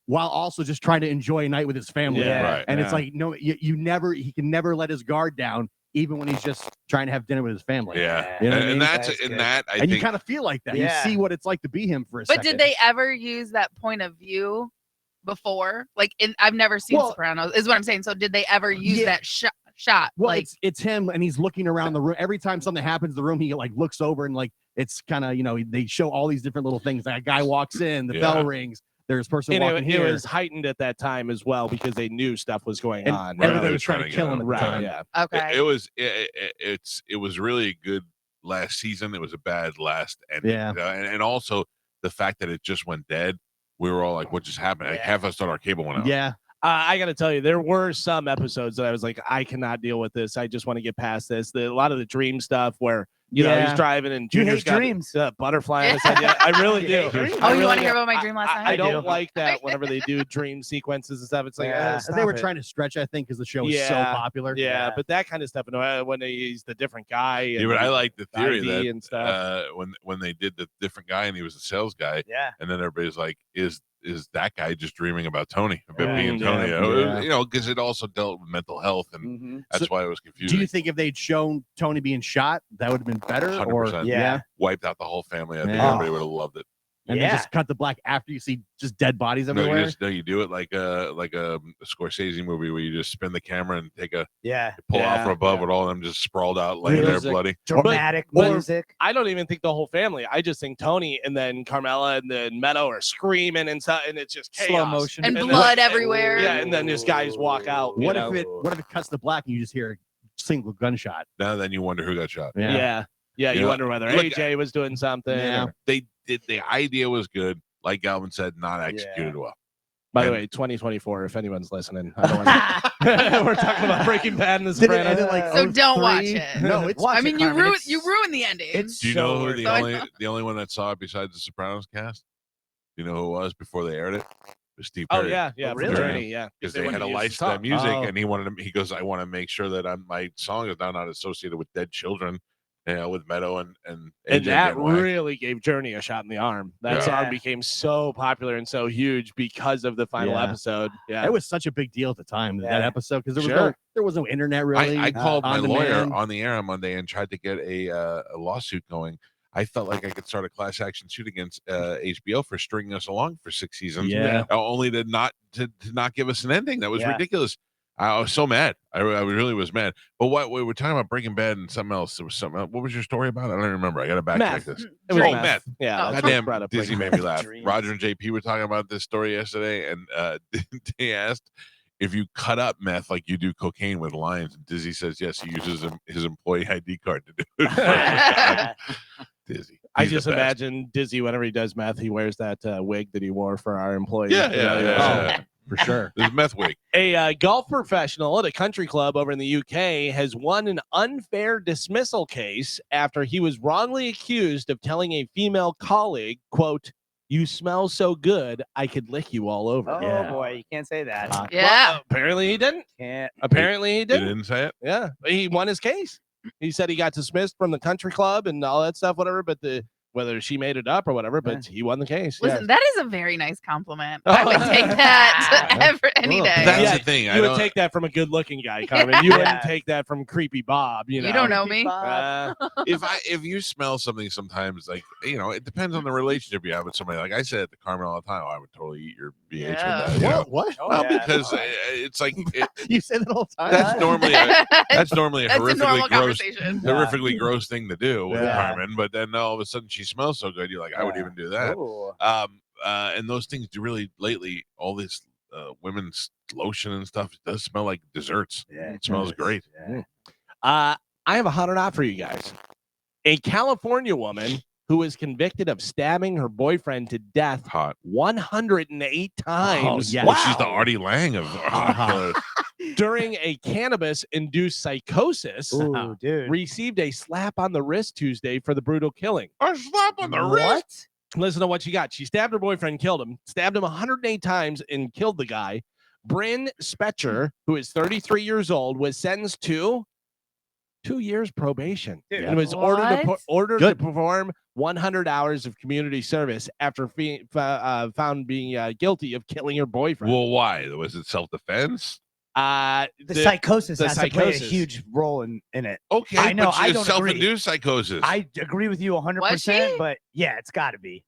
S4: while also just trying to enjoy a night with his family.
S2: Yeah.
S1: Right.
S4: And it's
S2: Yeah.
S4: like, no, he can never let his guard down, even when he's just trying to have dinner with his family.
S1: Yeah,
S4: You know what I
S1: and
S4: mean?
S1: that's
S3: That's
S1: and
S3: good.
S1: that I
S4: And you
S1: think
S4: kind of feel like that.
S3: Yeah.
S4: You see what it's like to be him for a
S5: But
S4: second.
S5: did they ever use that point of view before? Like, I've never seen
S4: Well-
S5: Sopranos, is what I'm saying. So did they ever use
S4: Yeah.
S5: that shot?
S4: Well,
S5: Like,
S4: it's him, and he's looking around the room. Every time something happens in the room, he like looks over and like it's kind of they show all these different little things. That guy walks in, the
S1: Yeah.
S4: bell rings. There's a person
S2: And
S4: walking
S2: it
S4: here.
S2: was heightened at that time as well because they knew stuff was going
S4: and
S2: on.
S1: Right.
S4: everybody
S1: They
S4: was
S1: were
S4: trying to kill him at the
S2: Right.
S4: time.
S2: Yeah.
S5: okay.
S1: it was it was really a good last season. It was a bad last ending.
S4: Yeah.
S1: And also the fact that it just went dead. We were all like, "What just happened?" Like,
S3: Yeah.
S1: half of us thought our cable went out.
S4: Yeah.
S2: I got to tell you, there were some episodes that I was like, I cannot deal with this. I just want to get past this. A lot of the dream stuff where, you know, he's driving and
S3: You
S2: Junior's
S3: hate
S2: got
S3: dreams.
S2: Butterfly on his head. Yeah, I really
S3: You
S2: do.
S3: hate dreams?
S5: Oh,
S2: I
S5: you
S2: really
S5: want to
S2: do.
S5: hear about my dream last night?
S2: I don't
S3: do.
S2: like that whenever they do dream sequences and stuff. It's like,
S4: they were trying to stretch, I think, because the show was so
S2: Yeah.
S4: popular.
S2: Yeah, but that kind of stuff, when he's the different guy.
S1: Yeah,
S2: and
S1: but I like the theory
S2: IV
S1: that
S2: and stuff.
S1: when they did the different guy and he was a sales guy,
S3: Yeah.
S1: and then everybody's like, is that guy just dreaming about Tony, about
S3: Yeah.
S1: being Tony?
S2: Yeah.
S1: You know, because it also dealt with mental health, and
S3: Mhm.
S1: that's why it was confusing.
S4: Do you think if they'd shown Tony being shot, that would have been better?
S1: 100%.
S4: Or
S3: Yeah.
S1: Wiped out the whole family. I think
S4: Yeah.
S1: everybody would have loved it.
S4: and then just cut the black after you see just dead bodies
S1: No,
S4: everywhere?
S1: you do it like a Scorsese movie where you just spin the camera and take a
S3: Yeah.
S1: pull out
S2: Yeah.
S1: from above with all of them just sprawled out, laying there
S2: Music.
S1: bloody.
S3: Dramatic
S2: Or-
S3: music.
S2: I don't even think the whole family. I just think Tony and then Carmela and then Meadow are screaming and stuff, and it's just chaos.
S6: Slow motion.
S5: And
S2: then-
S5: blood everywhere.
S2: Yeah, and then just guys walk out.
S4: What
S2: you
S4: if
S2: know?
S4: it cuts to black and you just hear a single gunshot?
S1: Now then you wonder who got shot.
S2: Yeah. You
S1: know,
S2: wonder whether
S1: look,
S2: AJ was doing something.
S4: Yeah.
S2: or-
S1: They did. The idea was good. Like Galvin said, not executed well.
S2: By the
S1: And-
S2: way, 2024, if anyone's listening, I don't want we're talking about Breaking Bad and The
S4: Did it
S2: Sopranos.
S4: end at, like,
S5: So don't
S4: 03?
S5: watch it.
S4: No, it's
S5: I mean, you
S4: Carmen,
S5: ruined
S4: it's-
S5: the ending.
S3: It's
S1: Do you
S3: so
S1: know who
S3: worth
S1: the only one that saw it besides the Sopranos cast? Do you know who it was before they aired it? It was Steve
S2: Oh
S1: Perry.
S2: yeah,
S3: Oh,
S2: for
S3: really?
S2: Journey, yeah.
S1: Because they
S2: wanted
S1: had to
S2: to use
S1: license
S2: the song.
S1: that music,
S4: Oh.
S1: and he goes, I want to make sure that my song is now not associated with dead children, with Meadow and
S2: And
S1: AJ
S2: that
S1: getting whacked.
S2: really gave Journey a shot in the arm. That
S1: Yeah.
S2: song became so popular and so huge because of the final
S4: Yeah.
S2: episode. Yeah,
S4: It was such a big deal at the time, that
S3: Yeah.
S4: episode, because
S2: Sure.
S4: there was no internet really.
S1: I called my
S4: on
S1: lawyer
S4: demand.
S1: on the air on Monday and tried to get a lawsuit going. I felt like I could start a class action suit against HBO for stringing us along for 6 seasons,
S4: Yeah.
S1: only to not give us an ending. That was
S3: Yeah.
S1: ridiculous. I was so mad. I really was mad. But what we were talking about Breaking Bad and something else. There was something else. What was your story about? I don't remember. I got to backtrack
S2: Meth.
S1: this.
S2: It was
S1: Oh,
S2: meth.
S1: meth.
S2: Yeah,
S5: Oh.
S2: that's what
S1: Goddamn,
S2: brought up
S1: Dizzy
S2: Breaking
S1: made me laugh.
S3: Dreams.
S1: Roger and JP were talking about this story yesterday, and they asked if you cut up meth like you do cocaine with lions. And Dizzy says yes, he uses his employee ID card to do it. Dizzy.
S2: I
S1: He's the
S2: just
S1: best.
S2: imagine Dizzy whenever he does meth, he wears that wig that he wore for our employees.
S1: Yeah, yeah.
S4: for sure.
S1: There's meth wig.
S2: A golf professional at a country club over in the UK has won an unfair dismissal case after he was wrongly accused of telling a female colleague, quote, "You smell so good, I could lick you all over."
S3: Oh
S4: Yeah.
S3: boy, you can't say that.
S5: Yeah.
S2: Well, apparently he didn't.
S3: Can't.
S2: Apparently he
S1: You
S2: didn't.
S1: didn't say it?
S2: Yeah, he won his case. He said he got dismissed from the country club and all that stuff, whatever. But whether she made it up or whatever, but he won the case.
S5: Listen,
S2: yeah.
S5: that is a very nice compliment.
S2: Oh.
S5: I would take that any day.
S1: That's
S2: Yeah,
S1: the thing. I
S2: You would
S1: don't.
S2: take that from a good-looking guy, Carmen. You wouldn't take that from creepy Bob. You know.
S5: You don't know me.
S1: If you smell something, sometimes like it depends on the relationship you have with somebody. Like I said at the Carmen all the time, I would totally eat your BH
S5: Yeah.
S1: with that. You know?
S4: What?
S3: Oh,
S1: Well,
S3: yeah,
S1: because
S3: no.
S1: it's like
S4: You say that all the time?
S1: that's normally that's normally a
S5: That's a
S1: horrifically
S5: normal
S1: gross,
S5: conversation.
S1: horrifically gross thing to do with
S2: Yeah.
S1: Carmen. But then all of a sudden she smells so good, you're like, I would
S3: Yeah.
S1: even do that.
S3: Ooh.
S1: And those things do really lately. All this women's lotion and stuff does smell like desserts.
S3: Yeah.
S1: It smells great.
S3: Yeah.
S2: I have a hot or not for you guys. A California woman who was convicted of stabbing her boyfriend to death
S1: Hot.
S2: 108 times
S4: yeah.
S1: Well, she's the Artie Lang of.
S2: during a cannabis-induced psychosis.
S3: Ooh, dude.
S2: Received a slap on the wrist Tuesday for the brutal killing.
S1: A slap on the wrist.
S3: What?
S2: Listen to what she got. She stabbed her boyfriend, killed him, stabbed him 108 times, and killed the guy. Bryn Spetcher, who is 33 years old, was sentenced to 2 years probation
S3: Dude.
S2: and was ordered to
S4: Good.
S2: perform 100 hours of community service after found being guilty of killing her boyfriend.
S1: Well, why? Was it self-defense?
S3: The psychosis
S2: the
S3: has to play a
S2: psychosis.
S3: huge role in it.
S1: Okay,
S3: I know,
S1: but
S3: I
S1: it's
S3: don't agree.
S1: self-induced psychosis.
S3: I agree with you 100%,
S5: Was she?
S3: but yeah, it's got to be.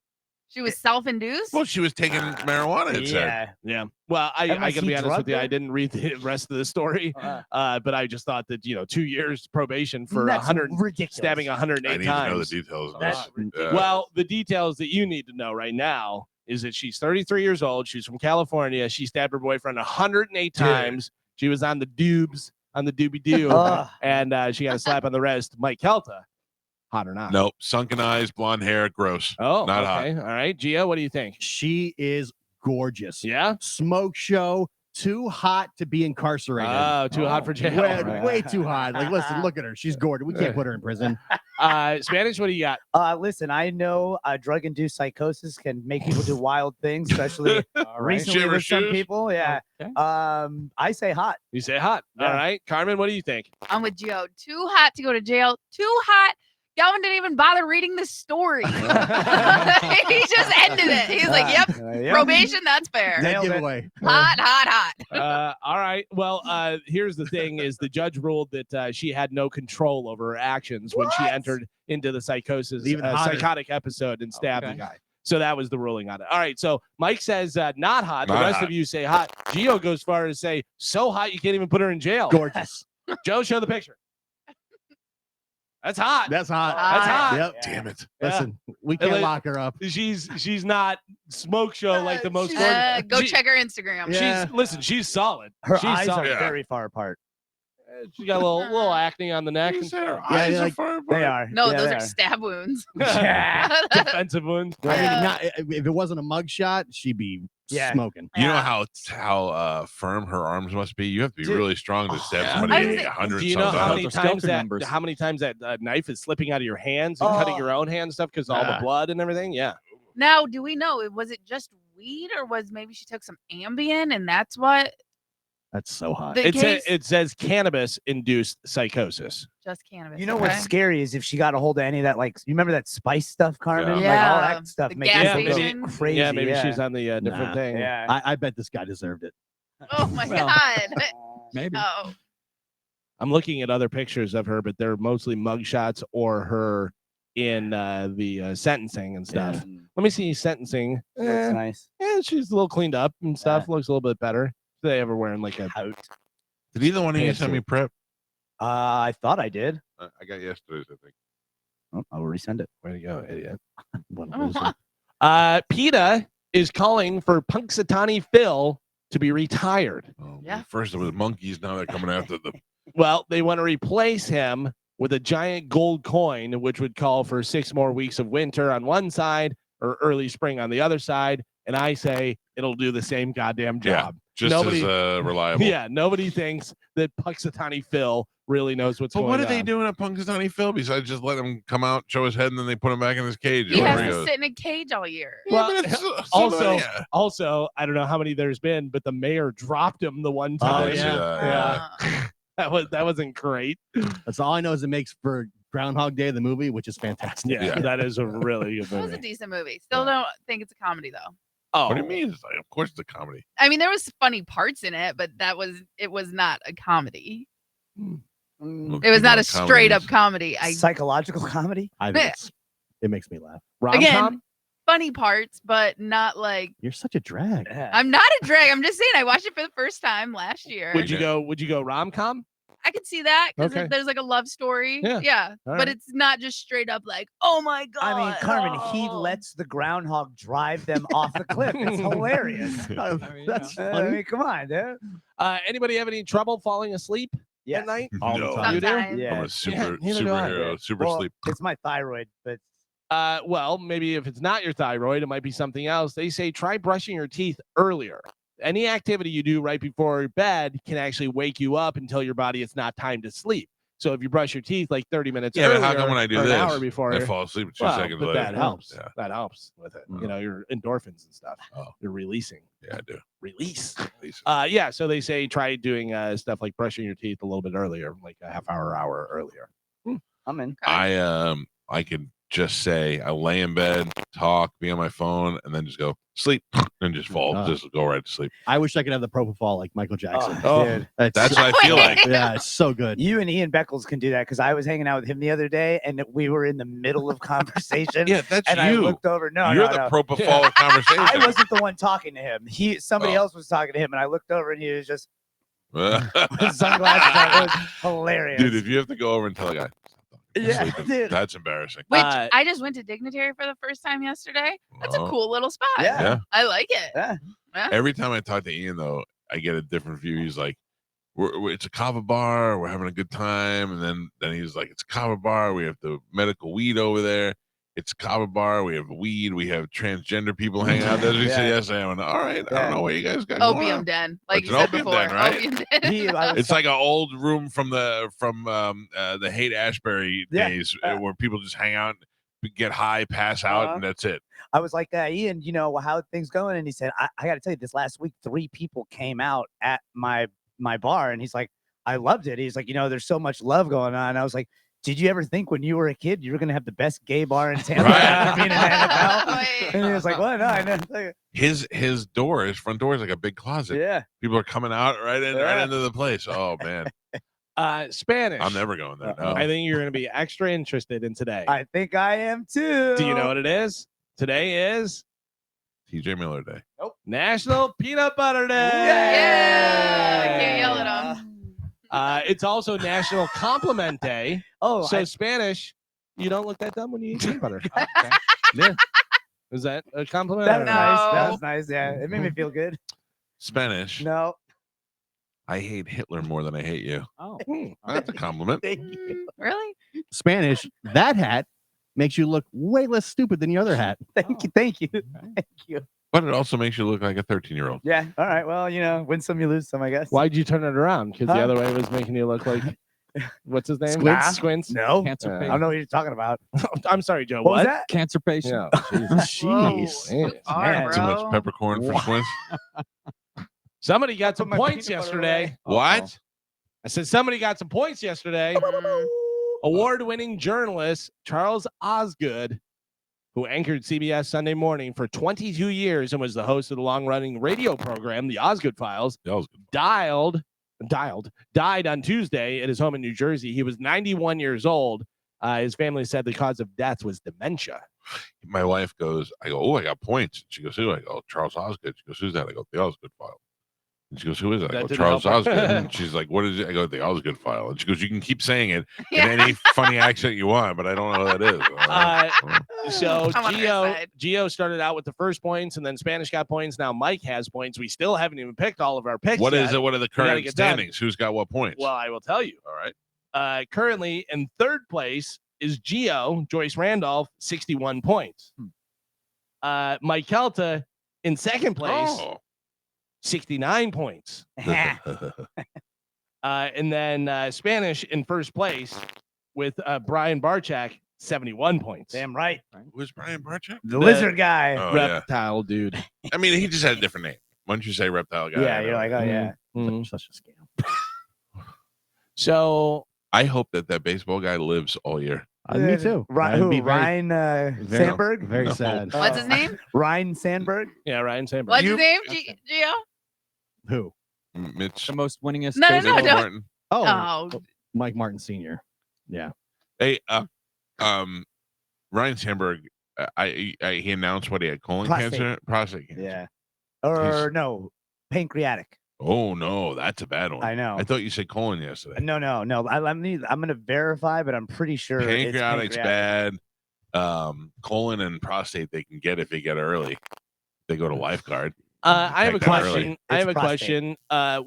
S5: She was self-induced.
S1: Well, she was taking marijuana. It said.
S3: Yeah.
S2: Yeah. Well, I
S3: Haven't I
S2: gotta
S3: seen
S2: be honest
S3: drug
S2: with you. I
S3: then?
S2: didn't read the rest of the story, but I just thought that 2 years probation for
S3: That's
S2: 100
S3: ridiculous.
S2: stabbing
S1: I
S2: 108
S1: need to know the
S2: times.
S1: details. of
S3: That's
S1: this.
S3: ridiculous.
S2: Well, the details that you need to know right now is that she's 33 years old. She's from California. She stabbed her boyfriend 108 times. She was on the doobs, on the doobie doo,
S3: Ugh.
S2: and she got a slap on the wrist. Mike Calta, hot or not?
S1: Nope. Sunken eyes, blonde hair, gross.
S2: Oh,
S1: Not hot.
S2: okay. All right, Gia, what do you think?
S4: She is gorgeous.
S2: Yeah.
S4: Smoke show, too hot to be incarcerated.
S2: Oh, too hot for jail.
S4: Way too hot. Like, listen, look at her. She's gorgeous. We can't put her in prison.
S2: Spanish, what do you got?
S3: Listen, I know drug-induced psychosis can make people do wild things, especially recently
S1: Shiver
S3: with some
S1: shoes?
S3: people. Yeah.
S6: Okay.
S3: I say hot.
S2: You say hot.
S3: Yeah.
S2: All right. Carmen, what do you think?
S5: I'm with Joe. Too hot to go to jail. Too hot. Galvin didn't even bother reading the story. He just ended it. He's like, yep, probation, that's fair.
S4: Dead giveaway.
S5: Hot.
S2: All right. Well, here's the thing: is the judge ruled that she had no control over her actions when she entered into the psychosis,
S4: Even hotter.
S2: psychotic episode and stabbed the
S6: Okay.
S2: guy. So that was the ruling on it. All right. So Mike says not hot. The
S1: Not
S2: rest
S1: hot.
S2: of you say hot. Gio goes far as to say so hot you can't even put her in jail.
S4: Gorgeous.
S2: Joe, show the picture. That's hot.
S4: That's hot.
S2: That's hot.
S4: Yep.
S1: Damn it.
S4: Listen, we can't
S2: Like-
S4: lock her up.
S2: She's not smoke show like the most.
S5: Go
S2: She-
S5: check her Instagram.
S4: Yeah.
S2: She's solid.
S3: Her
S2: she's
S3: eyes
S2: solid.
S3: are
S1: Yeah.
S3: very far apart.
S2: She got a little acne on the neck.
S1: You
S2: And
S1: said her
S4: Yeah,
S1: eyes are
S4: like-
S1: far
S3: They
S1: apart.
S3: are.
S5: No,
S3: Yeah,
S5: those
S3: they
S5: are stab wounds.
S2: defensive wounds.
S4: I mean, if it wasn't a mug shot, she'd be
S3: Yeah.
S4: smoking.
S1: You know
S5: Yeah.
S1: how firm her arms must be. You have to be
S3: Dude.
S1: really strong to stab
S2: yeah.
S5: I was
S1: somebody
S5: gonna
S1: 100
S2: Do you know how
S1: sometimes.
S2: many
S6: Those
S2: times
S6: skeleton
S2: that
S6: members.
S2: how many times that knife is slipping out of your hands and cutting
S3: Oh.
S2: your own hand stuff because all the
S4: Yeah.
S2: blood and everything? Yeah.
S5: Now, do we know? Was it just weed or was maybe she took some Ambien and that's what
S4: That's so hot.
S5: the case?
S2: It says cannabis induced psychosis.
S5: Just cannabis.
S3: You know
S5: okay.
S3: what's scary is if she got a hold of any of that, like, you remember that spice stuff, Carmen?
S5: Yeah.
S3: Like, all
S5: Yeah.
S3: that stuff
S5: The
S3: makes
S5: gas
S3: people go
S5: station.
S3: crazy.
S2: Yeah, maybe she's on the different
S4: Nah.
S2: thing.
S3: Yeah.
S4: I bet this guy deserved it.
S5: Oh my
S6: Well,
S5: god.
S6: Maybe.
S5: Oh,
S2: I'm looking at other pictures of her, but they're mostly mugshots or her in the sentencing and stuff. Let me see sentencing.
S3: That's nice.
S2: Yeah, she's a little cleaned up and stuff. Looks a little bit better. They ever wearing like a
S3: Out.
S1: Did either one of you send me prep?
S3: I thought I did.
S1: I got yesterday's, I think.
S3: Oh, I'll resend it.
S2: way to go, idiot.
S4: What a
S5: Oh,
S4: loser.
S2: PETA is calling for Punxsutawney Phil to be retired.
S1: Oh,
S5: Yeah.
S1: First it was monkeys, now they're coming after them.
S2: Well, they want to replace him with a giant gold coin, which would call for 6 more weeks of winter on one side or early spring on the other side. And I say it'll do the same goddamn
S1: Yeah.
S2: job.
S1: Just
S2: Nobody-
S1: as reliable.
S2: Yeah, nobody thinks that Punxsutawney Phil really knows what's
S1: But
S2: going
S1: what
S2: on.
S1: are they doing at Punxsutawney Phil besides just let him come out, show his head, and then they put him back in his cage? or
S5: he has
S1: wherever he
S5: to
S1: goes?
S5: sit in a cage all year.
S2: Well,
S1: Yeah, but it's
S2: also,
S1: yeah.
S2: also, I don't know how many there's been, but the mayor dropped him the one
S1: Oh,
S2: time.
S1: yeah.
S2: That wasn't great.
S4: That's all I know is it makes for Groundhog Day, the movie, which is fantastic.
S2: Yeah,
S1: Yeah.
S2: that is a really good
S5: It was a
S2: movie.
S5: decent movie. Still don't think it's a comedy though.
S2: Oh,
S1: What do you mean? It's like, of course it's a comedy.
S5: I mean, there was funny parts in it, but it was not a comedy.
S3: Mm,
S5: It was not a
S1: Comedies.
S5: straight up comedy.
S3: Psychological comedy.
S4: I think it makes me laugh.
S2: rom-com?
S5: Again, funny parts, but not like
S4: You're such a drag.
S3: Yeah.
S5: I'm not a drag. I'm just saying I watched it for the first time last year.
S2: Would you go rom-com?
S5: I could see that because
S2: Okay.
S5: there's like a love story.
S2: Yeah. All
S5: But
S2: right.
S5: it's not just straight up like, oh my god.
S3: I mean, Carmen, he
S5: oh.
S3: lets the groundhog drive them off the cliff. It's hilarious.
S4: That's
S3: I
S4: funny.
S3: mean, come on, dude.
S2: Anybody have any trouble falling asleep
S3: Yes.
S2: at night?
S4: All the
S1: No.
S4: time.
S2: You do?
S5: Sometimes.
S3: Yeah.
S1: I'm a
S2: Yeah, neither do I.
S1: superhero, super
S3: Well,
S1: sleep.
S3: it's my thyroid, but
S2: Well, maybe if it's not your thyroid, it might be something else. They say try brushing your teeth earlier. Any activity you do right before bed can actually wake you up and tell your body it's not time to sleep. So if you brush your teeth like 30 minutes
S1: Yeah,
S2: earlier,
S1: but how come when I do
S2: or an
S1: this,
S2: hour before,
S1: I fall asleep 2
S2: well,
S1: seconds
S2: but
S1: later?
S2: that helps.
S1: Yeah,
S2: That helps with it.
S1: Mm.
S2: You know, your endorphins and stuff.
S1: Oh.
S2: You're releasing.
S1: yeah, I do.
S2: Release.
S1: Please.
S2: Yeah. So they say try doing stuff like brushing your teeth a little bit earlier, like a half hour earlier.
S3: I'm in.
S1: I could just say I lay in bed, talk, be on my phone, and then just go sleep and just fall, just go right to sleep.
S4: I wish I could have the propofol like Michael Jackson.
S2: Oh.
S3: Dude.
S1: That's what I feel like.
S4: Yeah, it's so good.
S3: You and Ian Beckles can do that because I was hanging out with him the other day and we were in the middle of conversation.
S1: Yeah, that's
S3: and I
S1: you.
S3: looked over. No,
S1: You're
S3: no,
S1: the
S3: no.
S1: propofol of conversation.
S3: I wasn't the one talking to him. Somebody
S1: Oh.
S3: else was talking to him, and I looked over and he was just
S1: Dude,
S3: with sunglasses on. It was hilarious.
S1: if you have to go over and tell a guy,
S3: Yeah,
S1: sleeping,
S3: dude.
S1: that's embarrassing.
S5: Which
S2: Uh,
S5: I just went to Dignitary for the first time yesterday. That's a
S1: Oh.
S5: cool little spot.
S3: Yeah.
S1: Yeah.
S5: I like it.
S3: Yeah.
S1: Every time I talk to Ian, though, I get a different view. He's like, it's a kava bar. We're having a good time. And then he's like, it's a kava bar. We have the medical weed over there. It's a kava bar. We have weed. We have transgender people hanging out there. We said yesterday. I went, all right. I don't know what you guys got going
S5: Opium
S1: on.
S5: den, like
S1: It's
S5: you
S1: an
S5: said
S1: opium
S5: before.
S1: den, right?
S5: Opium den.
S1: It's like an old room from the Haight Ashbury days where people just hang out, get high, pass out, and that's it.
S3: I was like, Ian, how things going? And he said, I got to tell you, this last week, 3 people came out at my bar, and he's like, I loved it. He's like, there's so much love going on. I was like, did you ever think when you were a kid you were gonna have the best gay bar in Tampa after being in the NFL? And he was like, "What? No, I know."
S1: His front door is like a big closet.
S3: Yeah,
S1: people are coming out right into the place. Oh man,
S2: Spanish.
S1: I'm never going there. No.
S2: I think you're gonna be extra interested in today.
S3: I think I am too.
S2: Do you know what it is? Today is
S1: TJ Miller Day.
S2: Nope. National Peanut Butter Day.
S5: Yeah, can't yell at him.
S2: It's also National Compliment Day.
S3: Oh,
S2: so Spanish, you don't look that dumb when you eat peanut butter.
S3: Okay.
S2: Yeah. Is that a compliment?
S3: That was
S5: No.
S3: nice. That was nice. Yeah, it made me feel good.
S1: Spanish.
S3: No,
S1: I hate Hitler more than I hate you.
S6: Oh,
S1: That's a compliment.
S3: thank you.
S5: Really?
S4: Spanish, that hat makes you look way less stupid than your other hat.
S3: Thank you. Thank you. Thank you.
S1: But it also makes you look like a 13-year-old.
S3: Yeah. All right. Well, win some, you lose some, I guess.
S2: Why'd you turn it around? Because the other way was making you look like what's his name?
S3: Squints?
S2: Squints.
S3: No.
S6: cancer
S3: I
S6: patient.
S3: don't know what you're talking about.
S2: I'm sorry, Joe.
S3: What was that?
S6: Cancer patient.
S2: Yeah. Jeez.
S5: Whoa.
S3: Man,
S1: Too much peppercorn for Squints.
S2: Somebody got some
S3: Put my
S2: points
S3: peanut butter
S2: yesterday.
S3: away.
S1: What?
S2: I said somebody got some points yesterday. Award-winning journalist Charles Osgood, who anchored CBS Sunday Morning for 22 years and was the host of the long-running radio program, The Osgood Files, died on Tuesday at his home in New Jersey. He was 91 years old. His family said the cause of death was dementia.
S1: My wife goes, I go, oh, I got points. She goes, who? I go, Charles Osgood. She goes, who's that? I go, The Osgood File. And she goes, who is it? I
S2: That
S1: go,
S2: didn't
S1: Charles
S2: help her.
S1: Osgood. And she's like, what is it? I go, The Osgood File. And she goes, you can keep saying it in any funny accent you want, but I don't know who that is.
S2: So
S5: I'm on her side.
S2: Gio started out with the first points, and then Spanish got points. Now Mike has points. We still haven't even picked all of our picks.
S1: What
S2: yet.
S1: is it? What are the
S2: gotta
S1: current
S2: get done.
S1: standings? Who's got what points?
S2: Well, I will tell you.
S1: All right.
S2: Currently in third place is Gio, Joyce Randolph, 61 points. Mike Calta in second place,
S1: Oh.
S2: 69 points. And then Spanish in first place with Brian Barchak, 71 points.
S3: Damn right.
S1: Who's Brian Barchak?
S3: The lizard guy.
S1: Oh, yeah.
S2: Reptile dude.
S1: I mean, he just had a different name. Why don't you say reptile guy?
S3: Yeah, you're like, oh yeah.
S2: Mhm.
S4: Such a scam.
S2: So
S1: I hope that baseball guy lives all year.
S4: Me too.
S3: Ryan,
S4: I'd
S3: who?
S4: be very-
S3: Ryan
S4: very-
S3: Sandberg?
S4: Very
S1: No.
S4: sad.
S5: What's his name?
S3: Ryan Sandberg?
S2: yeah, Ryan Sandberg.
S5: What's his name? Gio?
S4: Who?
S1: Mitch
S6: The most winningest.
S5: No, no,
S6: baseball-
S5: no, don't-
S1: Martin.
S2: Oh,
S5: Oh,
S4: Mike Martin Sr. Yeah.
S1: Hey, Ryan Sandberg. He announced what he had: colon
S3: Prostate.
S1: cancer, prostate cancer.
S3: Yeah. Or no, pancreatic.
S1: Oh no, that's a bad one.
S3: I know.
S1: I thought you said colon yesterday.
S3: No. I'm gonna verify, but I'm pretty sure
S1: Pancreatic's
S3: it's
S1: bad. Colon and prostate they can get if they get early. They go to lifeguard.
S2: I have a
S1: Take that
S2: question.
S1: early.
S2: I have a
S3: It's
S2: question.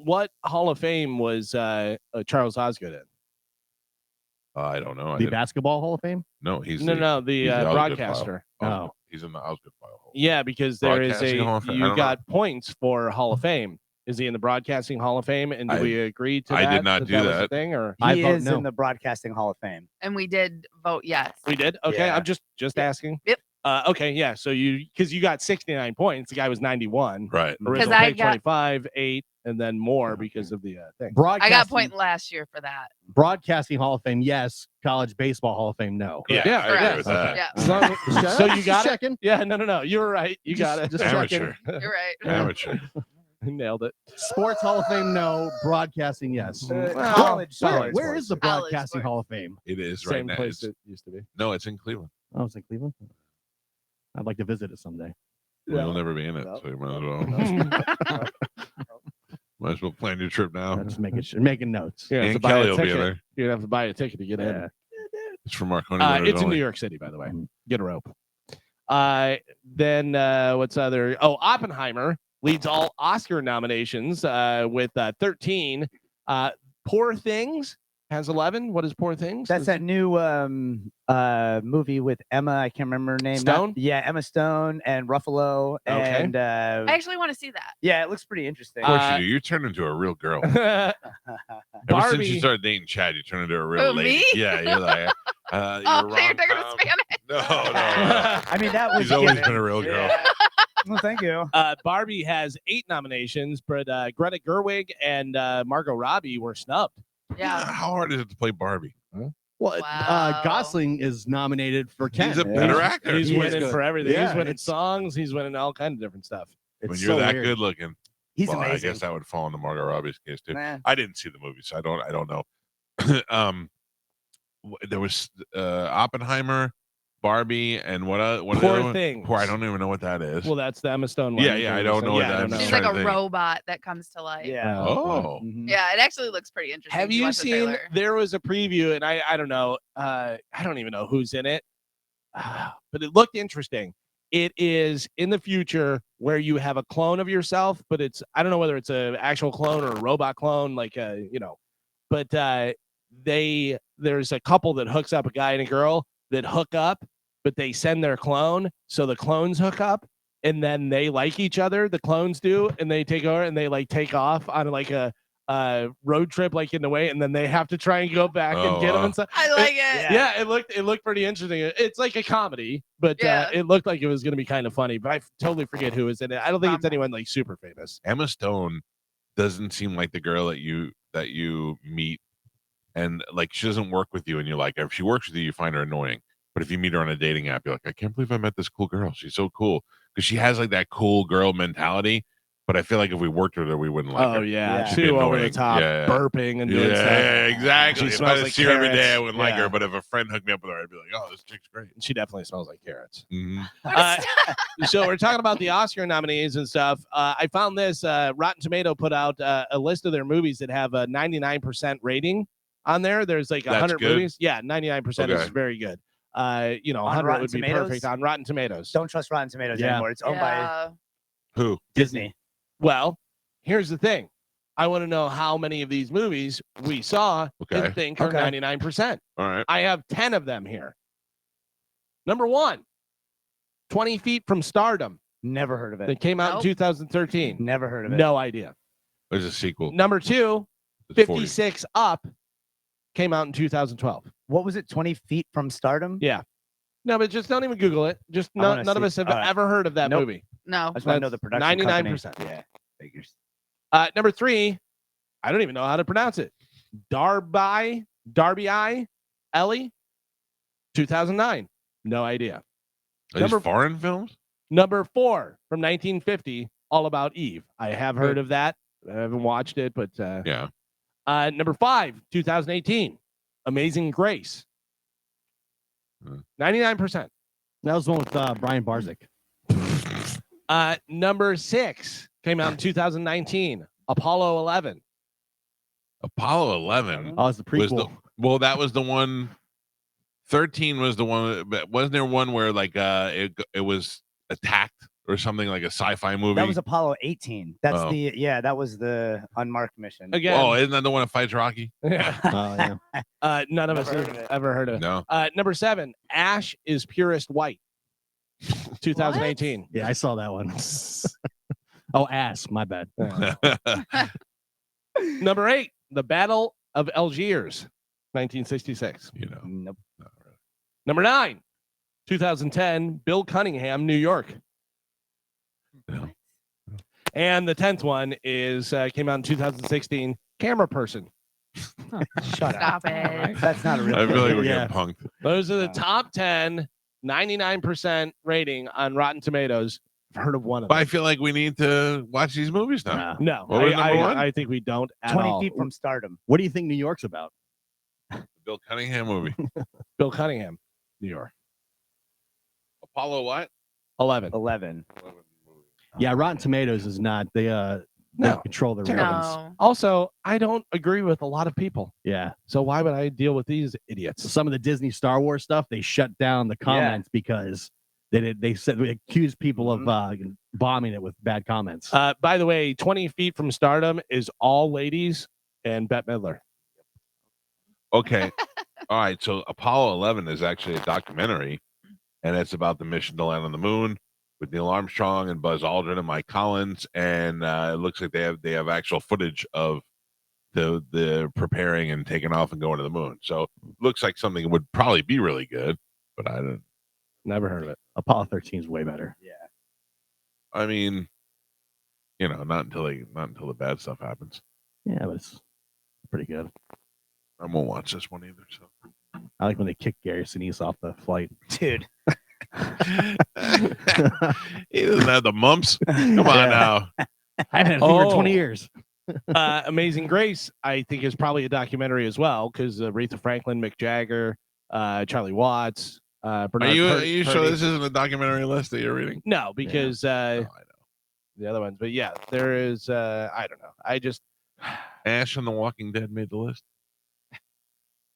S2: What Hall of Fame was Charles Osgood in?
S1: I don't know. I
S4: The
S1: didn't-
S4: Basketball Hall of Fame?
S1: no, he's
S2: No,
S1: the,
S2: no, the
S1: he's the Osgood
S2: broadcaster.
S1: file.
S4: Oh.
S1: He's in the Osgood file.
S2: Yeah, because there is
S1: Broadcasting Hall of Fame? I
S2: you
S1: don't
S2: got points for Hall of Fame. Is he in the Broadcasting Hall of Fame? And do
S1: I-
S2: we agree to
S1: I
S2: that?
S1: did not do
S2: was a
S1: that.
S2: thing, or
S4: I
S3: he
S4: vote
S3: is
S4: no.
S3: in the Broadcasting Hall of Fame.
S5: and we did vote yes.
S2: we did? Okay,
S3: Yeah.
S2: I'm just asking.
S5: Yep.
S2: Okay, yeah. So because you got 69 points, the guy was 91.
S1: Right.
S2: Original
S5: I
S2: pick
S5: got-
S2: 25, 8, and then more because of the thing.
S5: I
S4: Broadcasting,
S5: got point last year for that.
S4: Broadcasting Hall of Fame, yes. College Baseball Hall of Fame, no.
S1: Yeah,
S2: Yeah,
S1: I agree
S5: correct.
S1: with that.
S5: Yeah,
S2: As long as- so you
S4: Just
S2: got it?
S4: checking.
S2: Yeah, no. You were right. You got it.
S4: Just
S1: Amateur.
S5: you're right.
S1: Amateur.
S2: Nailed it.
S4: Sports Hall of Fame, no. Broadcasting, yes.
S2: Well,
S3: college.
S4: Where is the
S5: College
S4: Broadcasting
S5: sports.
S4: Hall of Fame?
S1: It is right
S2: Same
S1: now.
S2: place
S1: It's-
S2: it used to be.
S1: No, it's in Cleveland.
S4: Oh, it's in Cleveland? I'd like to visit it someday.
S1: We'll never be in it,
S3: No.
S1: so you might as well. Might as well plan your trip now.
S4: I'm just making notes.
S2: You have to
S1: And
S2: buy
S1: Kelly
S2: a
S1: will be
S2: ticket.
S1: there.
S2: You'd have to buy a ticket to get in.
S4: Yeah.
S1: It's from Marconi.
S2: It's in
S1: only.
S2: New York City, by the way.
S4: Mhm.
S2: Get a rope. Then what's other? Oh, Oppenheimer leads all Oscar nominations with 13. Poor Things has 11. What is Poor Things?
S3: That's that new movie with Emma. I can't remember her name.
S2: Stone?
S3: Yeah, Emma Stone and Ruffalo.
S2: Okay.
S3: And
S5: I actually want to see that.
S3: yeah, it looks pretty interesting.
S1: Of course you do. You turn into a real girl. Ever since you
S2: Barbie.
S1: started dating Chad, you turn into a real
S5: Oh,
S1: lady.
S5: me?
S1: Yeah, you're like,
S5: Oh,
S1: you're
S5: you're talking about
S1: rom-com.
S5: Spanish.
S1: No.
S3: I mean, that was
S1: He's always
S3: given.
S1: been a real girl.
S3: Yeah. Well, thank you.
S2: Barbie has 8 nominations, but Greta Gerwig and Margot Robbie were snubbed.
S5: Yeah.
S1: How hard is it to play Barbie?
S4: Well,
S5: Wow.
S4: Gosling is nominated for Ken.
S1: He's a better actor.
S2: He's
S3: He is
S2: winning
S3: good.
S2: for everything.
S4: Yeah,
S2: he's winning
S4: it's-
S2: songs. He's winning all kinds of different stuff.
S1: When
S4: It's
S1: you're
S4: so
S1: that
S4: weird.
S1: good looking.
S3: He's
S1: Well,
S3: amazing.
S1: I guess that would fall into Margot Robbie's case too.
S3: Nah.
S1: I didn't see the movie, so I don't know. There was Oppenheimer, Barbie, and what
S2: Poor
S1: other one?
S2: Things.
S1: Poor. I don't even know what that is.
S2: Well, that's the Emma Stone one.
S1: Yeah, I don't know what that is.
S5: She's
S1: trying
S5: like
S1: to
S5: a
S1: think.
S5: robot that comes to life.
S3: Yeah.
S1: Oh.
S3: Mhm.
S5: Yeah, it actually looks pretty interesting.
S2: Have
S5: if
S2: you
S5: watch the
S2: seen?
S5: trailer.
S2: There was a preview, and I don't know. I don't even know who's in it, but it looked interesting. It is in the future where you have a clone of yourself, but it's I don't know whether it's an actual clone or a robot clone, like but there's a couple that hooks up, a guy and a girl that hook up, but they send their clone, so the clones hook up, and then they like each other. The clones do, and they take over and they like take off on like a road trip, like in the way, and then they have to try and go back and get them and stuff.
S5: I like it.
S2: Yeah, it looked pretty interesting. It's like a comedy, but
S5: Yeah.
S2: it looked like it was going to be kind of funny. But I totally forget who is in it. I don't think it's anyone like super famous.
S1: Emma Stone doesn't seem like the girl that you meet, and like she doesn't work with you, and you like her. If she works with you, you find her annoying. But if you meet her on a dating app, you're like, I can't believe I met this cool girl. She's so cool because she has like that cool girl mentality. But I feel like if we worked with her, we wouldn't like her.
S2: Oh yeah,
S3: Yeah.
S1: She'd be
S2: too over the
S1: annoying.
S2: top,
S1: Yeah.
S2: burping and doing
S1: Yeah,
S2: stuff.
S1: exactly.
S2: She
S1: If
S2: smells
S1: I
S2: like
S1: see her every day, I
S2: carrots.
S1: wouldn't like
S2: Yeah.
S1: her. But if a friend hooked me up with her, I'd be like, oh, this chick's great.
S2: She definitely smells like carrots.
S1: Mhm.
S2: So we're talking about the Oscar nominees and stuff. I found this. Rotten Tomato put out a list of their movies that have a 99% rating on there. There's like
S1: That's
S2: 100
S1: good?
S2: movies. Yeah, 99% is
S1: Okay.
S2: very good. 100
S3: Rotten
S2: would be
S3: Tomatoes?
S2: perfect on Rotten Tomatoes.
S3: Don't trust Rotten Tomatoes
S2: Yeah.
S3: anymore. It's owned by
S5: Yeah.
S1: Who?
S3: Disney.
S2: Well, here's the thing. I want to know how many of these movies we saw
S1: Okay.
S2: and think are
S3: Okay.
S2: 99%.
S1: All right.
S2: I have 10 of them here. Number 1, 20 Feet from Stardom.
S3: Never heard of it.
S2: That came out
S5: Nope.
S2: in 2013.
S3: Never heard of it.
S2: No idea.
S1: There's a sequel.
S2: Number 2,
S1: It's 40.
S2: 56 Up, came out in 2012.
S3: What was it? 20 Feet from Stardom?
S2: Yeah. No, but just don't even Google it. Just
S3: I wanna
S2: none of
S3: see-
S2: us have
S3: all right.
S2: ever heard of that
S3: Nope.
S2: movie.
S5: No.
S3: I just want to know the
S2: That's
S3: production
S2: 99%.
S3: company. Yeah, figures.
S2: Number 3, I don't even know how to pronounce it. Darby Ellie, 2009. No idea.
S1: Are these
S2: number-
S1: foreign films?
S2: Number 4 from 1950, All About Eve. I have heard of that. I haven't watched it, but
S1: Yeah.
S2: number 5, 2018, Amazing Grace. 99%.
S4: That was the one with Brian Barzik.
S2: Number 6 came out in 2019, Apollo 11.
S1: Apollo 11
S4: Oh, it's the
S1: was
S4: prequel.
S1: well, that was the one. 13 was the one. But wasn't there one where like it was attacked or something, like a sci-fi movie?
S3: That was Apollo 18. That's
S1: Oh.
S3: that was the unmarked mission.
S2: Again,
S1: Oh, isn't that the one that fights Rocky?
S2: yeah.
S4: Oh, yeah.
S2: None of us
S3: Never heard
S2: have
S3: of it.
S2: ever heard of it.
S1: No.
S2: Number 7, Ash is Purest White. 2018.
S4: Yeah, I saw that one. Oh, ass. My bad.
S2: Number 8, The Battle of Algiers, 1966.
S1: You know.
S3: Nope.
S2: Number 9, 2010, Bill Cunningham, New York.
S1: Yeah.
S2: And the 10th one is came out in 2016, Camera Person.
S3: Shut up.
S5: Stop it.
S3: That's not a real
S1: I feel like we're
S4: Yeah.
S1: getting punked.
S2: Those are the
S3: Wow.
S2: top 10, 99% rating on Rotten Tomatoes. I've heard of one of
S1: But
S2: them.
S1: I feel like we need to watch these movies now.
S2: No,
S1: What was number one?
S2: I think we don't at
S3: 20
S2: all.
S3: Feet from Stardom.
S4: What do you think New York's about?
S1: Bill Cunningham movie.
S2: Bill Cunningham, New York.
S1: Apollo what?
S2: 11.
S3: 11.
S4: Yeah, Rotten Tomatoes is not. They
S2: No.
S4: control the ratings.
S5: No.
S2: Also, I don't agree with a lot of people.
S4: Yeah.
S2: So why would I deal with these idiots?
S4: Some of the Disney Star Wars stuff, they shut down the comments because they said they accused people of bombing it with bad comments.
S2: By the way, 20 Feet from Stardom is all ladies and Bette Midler.
S1: Okay. All right. So Apollo 11 is actually a documentary, and it's about the mission to land on the moon with Neil Armstrong and Buzz Aldrin and Mike Collins. And it looks like they have actual footage of the preparing and taking off and going to the moon. So looks like something that would probably be really good, but I don't.
S2: Never heard of it.
S4: Apollo 13 is way better.
S3: Yeah.
S1: I mean, not until the bad stuff happens.
S4: Yeah, but it's pretty good.
S1: I won't watch this one either. So
S4: I like when they kick Gary Sinise off the flight.
S3: Dude.
S1: he doesn't have the mumps. Come on now.
S4: I haven't had a finger in 20
S2: Oh.
S4: years.
S2: Amazing Grace, I think, is probably a documentary as well because Aretha Franklin, Mick Jagger, Charlie Watts, Bernard.
S1: Are you sure this isn't a documentary list that you're reading?
S2: No, because
S1: No, I know.
S2: the other ones. But yeah, there is. I don't know. I just
S1: Ash and the Walking Dead made the list.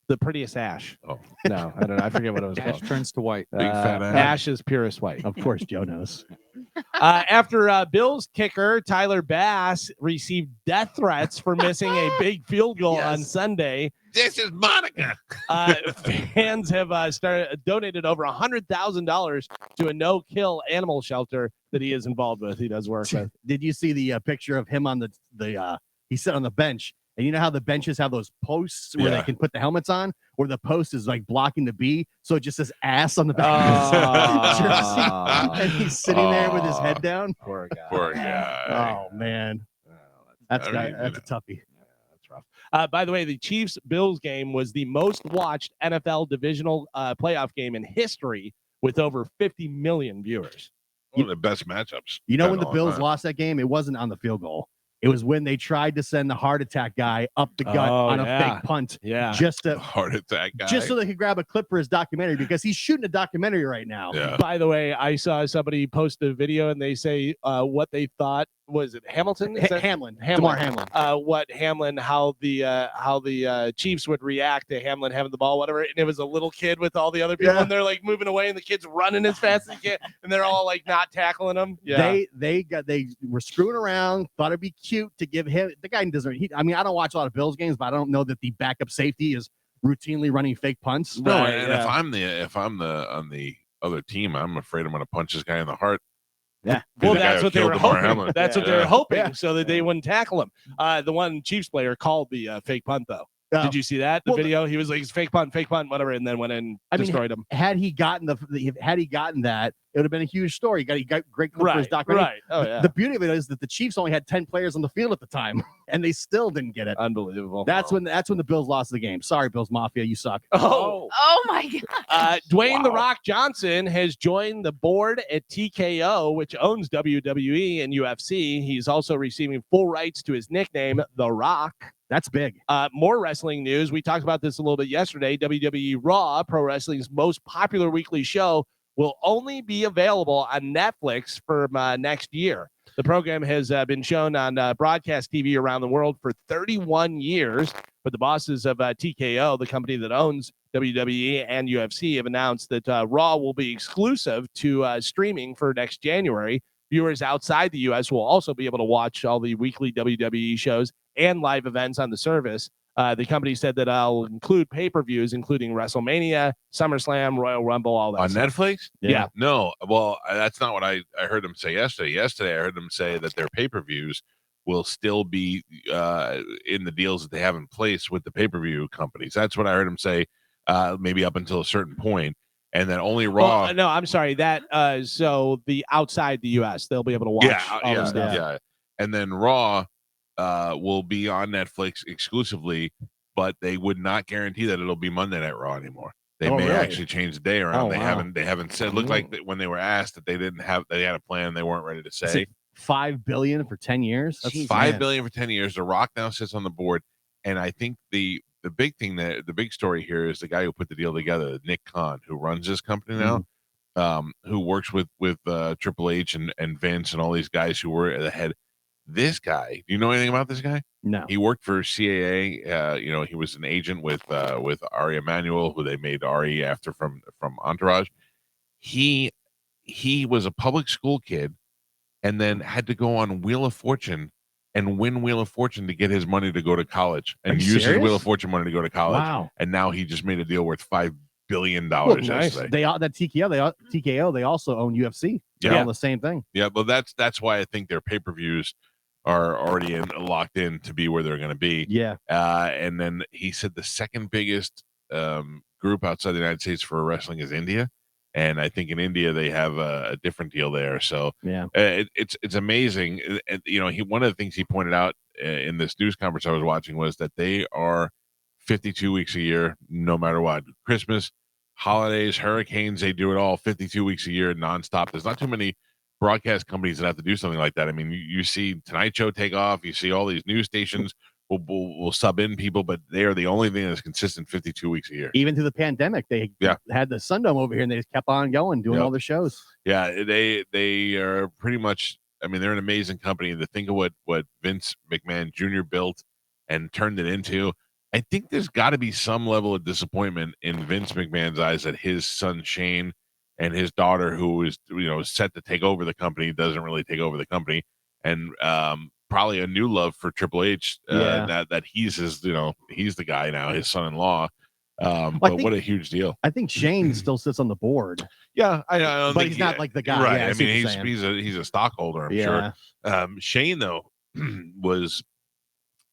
S2: the prettiest Ash.
S1: Oh,
S2: No, I don't know. I forget what it was
S6: Ash
S2: called.
S6: turns to white.
S1: Big fat Ash.
S2: Ash is purest white.
S4: Of course, Joe knows.
S2: After Bills kicker Tyler Bass received death threats for missing a big field goal on Sunday,
S1: this is Monica.
S2: fans have donated over $100,000 to a no-kill animal shelter that he is involved with. He does work with.
S4: Did you see the picture of him on the he sat on the bench, and you know how the benches have those posts where they
S1: Yeah.
S4: can put the helmets on, where the post is like blocking the B, so it just says ass on the back of his jersey, and he's sitting there with his head down.
S2: Poor guy.
S1: Poor guy.
S4: Oh man,
S1: that's
S4: that's a toughie.
S2: That's rough. By the way, the Chiefs-Bills game was the most watched NFL divisional playoff game in history with over 50 million viewers.
S1: One of the best matchups.
S4: You know
S1: in
S4: when
S1: a
S4: the
S1: long
S4: Bills
S1: time.
S4: lost that game, it wasn't on the field goal. It was when they tried to send the heart attack guy up the gut
S2: Oh,
S4: on a
S2: yeah.
S4: fake punt,
S2: Yeah.
S4: just to
S1: heart attack guy.
S4: just so they could grab a clip for his documentary because he's shooting a documentary right now.
S1: Yeah.
S2: By the way, I saw somebody post a video and they say what they thought was it Hamilton? Is that-
S4: Hamlin,
S2: Hamlin.
S4: DeMar Hamlin.
S2: What Hamlin, how the Chiefs would react to Hamlin having the ball, whatever. And it was a little kid with all the other people,
S4: Yeah.
S2: and they're like moving away, and the kid's running as fast as he can, and they're all like not tackling him. Yeah,
S4: They were screwing around, thought it'd be cute to give him the guy doesn't. I mean, I don't watch a lot of Bills games, but I don't know that the backup safety is routinely running fake punts.
S1: No,
S2: Right,
S1: and
S2: yeah.
S1: if I'm on the other team, I'm afraid I'm going to punch this guy in the heart.
S4: Yeah.
S1: Be
S2: well,
S1: the guy
S2: that's
S1: who
S2: what they
S1: killed
S2: were
S1: DeMar
S2: hoping.
S1: Hamlin.
S2: That's what they
S1: Yeah.
S2: were hoping,
S4: Yeah.
S2: so that they wouldn't tackle him. The one Chiefs player called the fake punt though.
S4: Oh.
S2: Did you see that? The
S4: Well,
S2: video? He was like, fake punt, whatever, and then went and destroyed him.
S4: Had he gotten that, it would have been a huge story. He got great clip for his documentary.
S2: right. Oh yeah,
S4: The beauty of it is that the Chiefs only had 10 players on the field at the time, and they still didn't get it.
S2: unbelievable.
S4: That's when the Bills lost the game. Sorry, Bills Mafia, you suck.
S2: Oh.
S5: Oh my god.
S2: Dwayne The Rock Johnson has joined the board at TKO, which owns WWE and UFC. He's also receiving full rights to his nickname, The Rock.
S4: That's big.
S2: More wrestling news. We talked about this a little bit yesterday. WWE Raw, Pro Wrestling's most popular weekly show, will only be available on Netflix for next year. The program has been shown on broadcast TV around the world for 31 years, but the bosses of TKO, the company that owns WWE and UFC, have announced that Raw will be exclusive to streaming for next January. Viewers outside the U.S. will also be able to watch all the weekly WWE shows and live events on the service. The company said that I'll include pay-per-views, including WrestleMania, SummerSlam, Royal Rumble, all that
S1: On
S2: stuff.
S1: Netflix?
S2: Yeah.
S1: No. Well, that's not what I heard him say yesterday. Yesterday, I heard him say that their pay-per-views will still be in the deals that they have in place with the pay-per-view companies. That's what I heard him say, maybe up until a certain point, and then only Raw.
S2: Oh, no, I'm sorry. That so the outside the U.S. they'll be able to watch all the stuff.
S1: yeah. And then Raw will be on Netflix exclusively, but they would not guarantee that it'll be Monday Night Raw anymore. They may
S4: really?
S1: actually change the day around.
S4: Oh,
S1: They
S4: wow.
S1: haven't said. Looked like that when they were asked that they had a plan. They weren't ready to say.
S4: Say $5 billion for 10 years. That's
S1: $5 billion for 10 years. The Rock now sits on the board, and I think the big thing the big story here is the guy who put the deal together, Nick Khan, who runs this company now, who works with Triple H and Vince and all these guys who were at the head. This guy, do you know anything about this guy?
S4: No.
S1: He worked for CAA. He was an agent with Ari Emanuel, who they made Ari after from Entourage. He was a public school kid, and then had to go on Wheel of Fortune and win Wheel of Fortune to get his money to go to college, and
S4: Are you
S1: use his
S4: serious?
S1: Wheel of Fortune money to go to college.
S4: Wow.
S1: And now he just made a deal worth $5 billion
S2: nice.
S1: yesterday.
S4: They that TKO they also own UFC. They
S1: Yeah.
S4: own the same thing.
S1: Yeah, but that's why I think their pay-per-views are already locked in to be where they're going to be.
S4: Yeah.
S1: And then he said the second biggest group outside the United States for wrestling is India, and I think in India they have a different deal there. So
S4: Yeah.
S1: it's amazing. One of the things he pointed out in this news conference I was watching was that they are 52 weeks a year, no matter what. Christmas, holidays, hurricanes, they do it all 52 weeks a year nonstop. There's not too many broadcast companies that have to do something like that. I mean, you see Tonight Show take off, you see all these news stations will sub in people, but they are the only thing that's consistent 52 weeks a year.
S4: Even through the pandemic, they had the Sundome over here, and they just kept on going, doing all the shows.
S1: Yeah, they are pretty much. I mean, they're an amazing company. To think of what Vince McMahon Jr. built and turned it into, I think there's got to be some level of disappointment in Vince McMahon's eyes that his son Shane and his daughter, who is set to take over the company, doesn't really take over the company, and probably a new love for Triple H. That he's he's the guy now, his son-in-law. But what a huge deal!
S4: I think Shane still sits on the board.
S1: Yeah, I don't
S4: but
S1: think
S4: he's not like the guy.
S1: Right.
S4: Yeah,
S1: I mean, he's a stockholder. I'm sure. Shane though was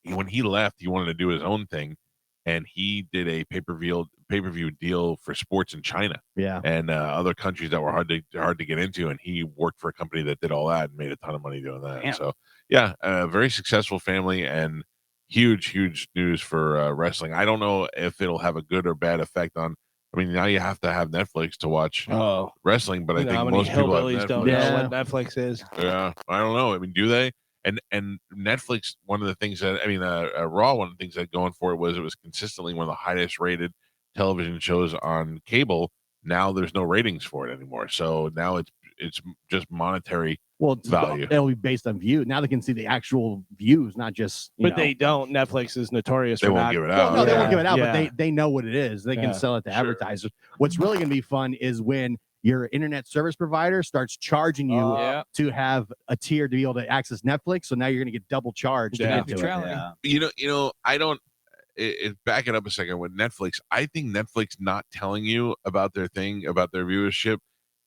S1: when he left, he wanted to do his own thing, and he did a pay-per-view deal for sports in China.
S4: Yeah,
S1: and other countries that were hard to get into, and he worked for a company that did all that and made a ton of money doing that.
S3: Damn.
S1: So yeah, a very successful family and huge news for wrestling. I don't know if it'll have a good or bad effect on. I mean, now you have to have Netflix to watch wrestling, but I think most people have Netflix.
S2: don't know what Netflix is.
S1: Yeah, I don't know. I mean, do they? And Netflix, one of the things that Raw, one of the things that going for it was consistently one of the highest rated television shows on cable. Now there's no ratings for it anymore, so now it's just monetary value.
S4: It'll be based on view. Now they can see the actual views, not just.
S2: But they don't. Netflix is notorious for
S1: won't
S2: not.
S1: give it out.
S4: No, they won't give it out, but they know what it is. They can sell it to
S1: Sure.
S4: advertisers. What's really going to be fun is when your internet service provider starts charging you to have a tier to be able to access Netflix. So now you're going to get double charged. To get to it.
S1: I don't. Back it up a second with Netflix. I think Netflix not telling you about their viewership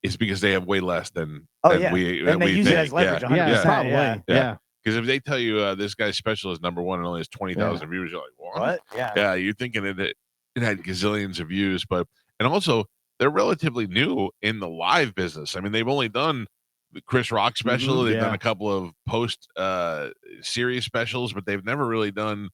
S1: is because they have way less than we.
S3: And they use it as leverage. 100%.
S4: Probably. Yeah.
S1: Because if they tell you this guy's special is number one and only has 20,000 viewers, you're like, what? Yeah, you're thinking it had gazillions of views, and also they're relatively new in the live business. I mean, they've only done the Chris Rock special. They've done a couple of post series specials, but they've never really done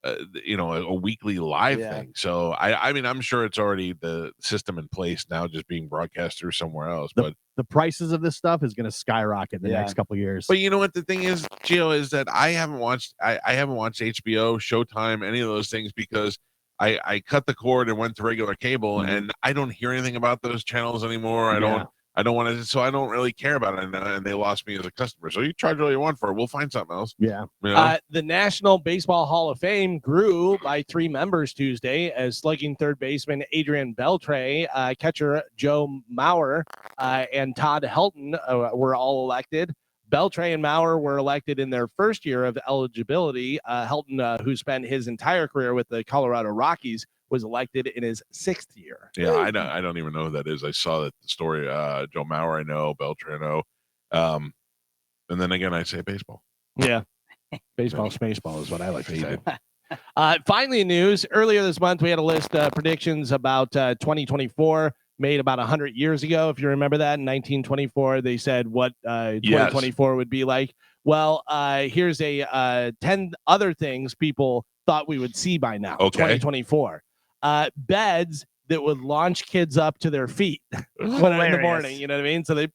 S1: a weekly live thing. So I mean, I'm sure it's already the system in place now, just being broadcast through somewhere else. But
S4: the prices of this stuff is going to skyrocket the next couple of years.
S1: But you know what the thing is, Gio, is that I haven't watched HBO, Showtime, any of those things because I cut the cord and went to regular cable, and I don't hear anything about those channels anymore. I don't want to, so I don't really care about it, and they lost me as a customer. So you charge all you want for it. We'll find something else.
S4: Yeah.
S2: The National Baseball Hall of Fame grew by 3 members Tuesday as slugging third baseman Adrian Beltre, catcher Joe Mauer, and Todd Helton were all elected. Beltre and Mauer were elected in their first year of eligibility. Helton, who spent his entire career with the Colorado Rockies, was elected in his 6th year.
S1: Yeah, I don't even know who that is. I saw that story. Joe Mauer, I know. Beltre, I know. And then again, I say baseball.
S2: Yeah. Baseball, spaceball is what I like to say. Finally, news. Earlier this month, we had a list of predictions about 2024 made about 100 years ago. If you remember that, in 1924, they said what 2024 would be like. Well, here's 10 other things people thought we would see by now. 2024. Beds that would launch kids up to their feet in the morning. You know what I mean? So they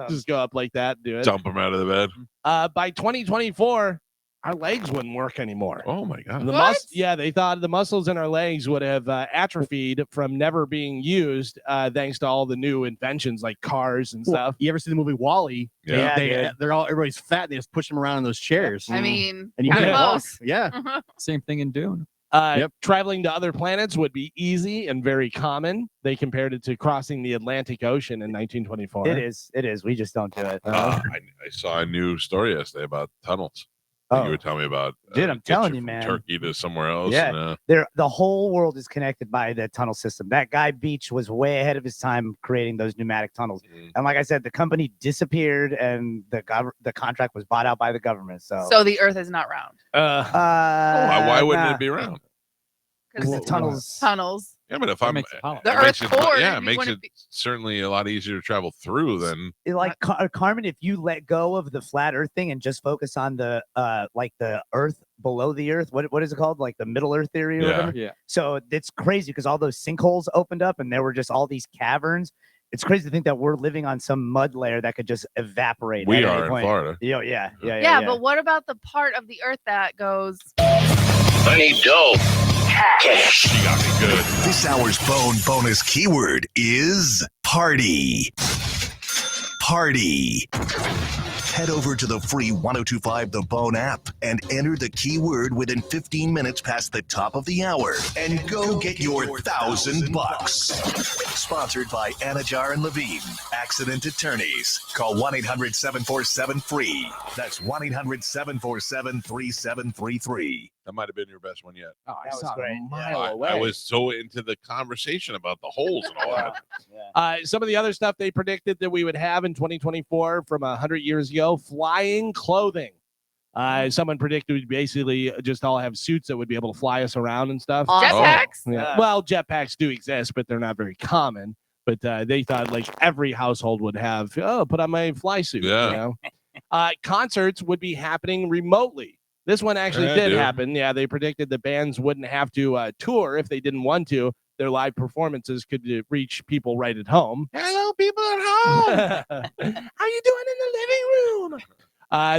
S2: just go up like that, do it.
S1: Dump them out of the bed.
S2: By 2024, our legs wouldn't work anymore.
S1: Oh my God.
S2: They thought the muscles in our legs would have atrophied from never being used thanks to all the new inventions like cars and stuff.
S4: You ever see the movie WALL-E?
S1: Yeah.
S4: Everybody's fat. They just push them around in those chairs.
S5: I mean,
S4: and you can't walk.
S5: close.
S4: Yeah.
S6: Same thing in Dune.
S2: Traveling to other planets would be easy and very common. They compared it to crossing the Atlantic Ocean in 1924.
S3: It is. We just don't do it.
S1: I saw a new story yesterday about tunnels. that
S3: Oh.
S1: you were telling me about.
S3: Dude, I'm
S1: Gets
S3: telling you,
S1: from
S3: man.
S1: Turkey to somewhere else.
S3: Yeah.
S1: And,
S3: The whole world is connected by the tunnel system. That guy Beach was way ahead of his time creating those pneumatic tunnels. And like I said, the company disappeared and the contract was bought out by the government. So
S5: the Earth is not round.
S1: why wouldn't
S3: nah,
S1: it be round?
S3: because the tunnels.
S5: Tunnels.
S1: Yeah, but if
S6: That
S1: I'm
S6: makes it hollow.
S5: The
S1: it makes
S5: Earth
S1: it,
S5: core,
S1: yeah, it
S5: you
S1: makes
S5: wouldn't
S1: it
S5: be-
S1: certainly a lot easier to travel through than
S3: Like Carmen, if you let go of the flat Earth thing and just focus on the like the Earth below the Earth, what is it called? Like the Middle Earth theory or
S1: Yeah.
S3: whatever.
S6: Yeah.
S3: So it's crazy because all those sinkholes opened up and there were just all these caverns. It's crazy to think that we're living on some mud layer that could just evaporate.
S1: we
S3: at
S1: are
S3: any
S1: in
S3: point.
S1: Florida.
S5: Yeah, but what about the part of the Earth that goes?
S9: I need dough.
S1: She got me good.
S9: This hour's phone bonus keyword is party. Party. Head over to the free 1025 The Bone app and enter the keyword within 15 minutes past the top of the hour and go get your $1,000. Sponsored by Anajar and Levine, Accident Attorneys. Call 1-800-747-FREE. That's 1-800-747-3733.
S1: That might have been your best one yet.
S4: Oh, I
S3: That was
S4: saw it
S3: great.
S4: a
S3: Yeah.
S4: mile
S1: I
S4: away.
S1: was so into the conversation about the holes and all that.
S2: Some of the other stuff they predicted that we would have in 2024 from 100 years ago, flying clothing. Someone predicted we'd basically just all have suits that would be able to fly us around and stuff.
S5: Jetpacks?
S2: Yeah. Well, jetpacks do exist, but they're not very common. But they thought like every household would have, put on my fly suit.
S1: Yeah.
S2: You know? Concerts would be happening remotely. This one actually
S1: Yeah,
S2: did
S1: dude.
S2: happen. Yeah, they predicted the bands wouldn't have to tour if they didn't want to. Their live performances could reach people right at home. Hello, people at home. How you doing in the living room?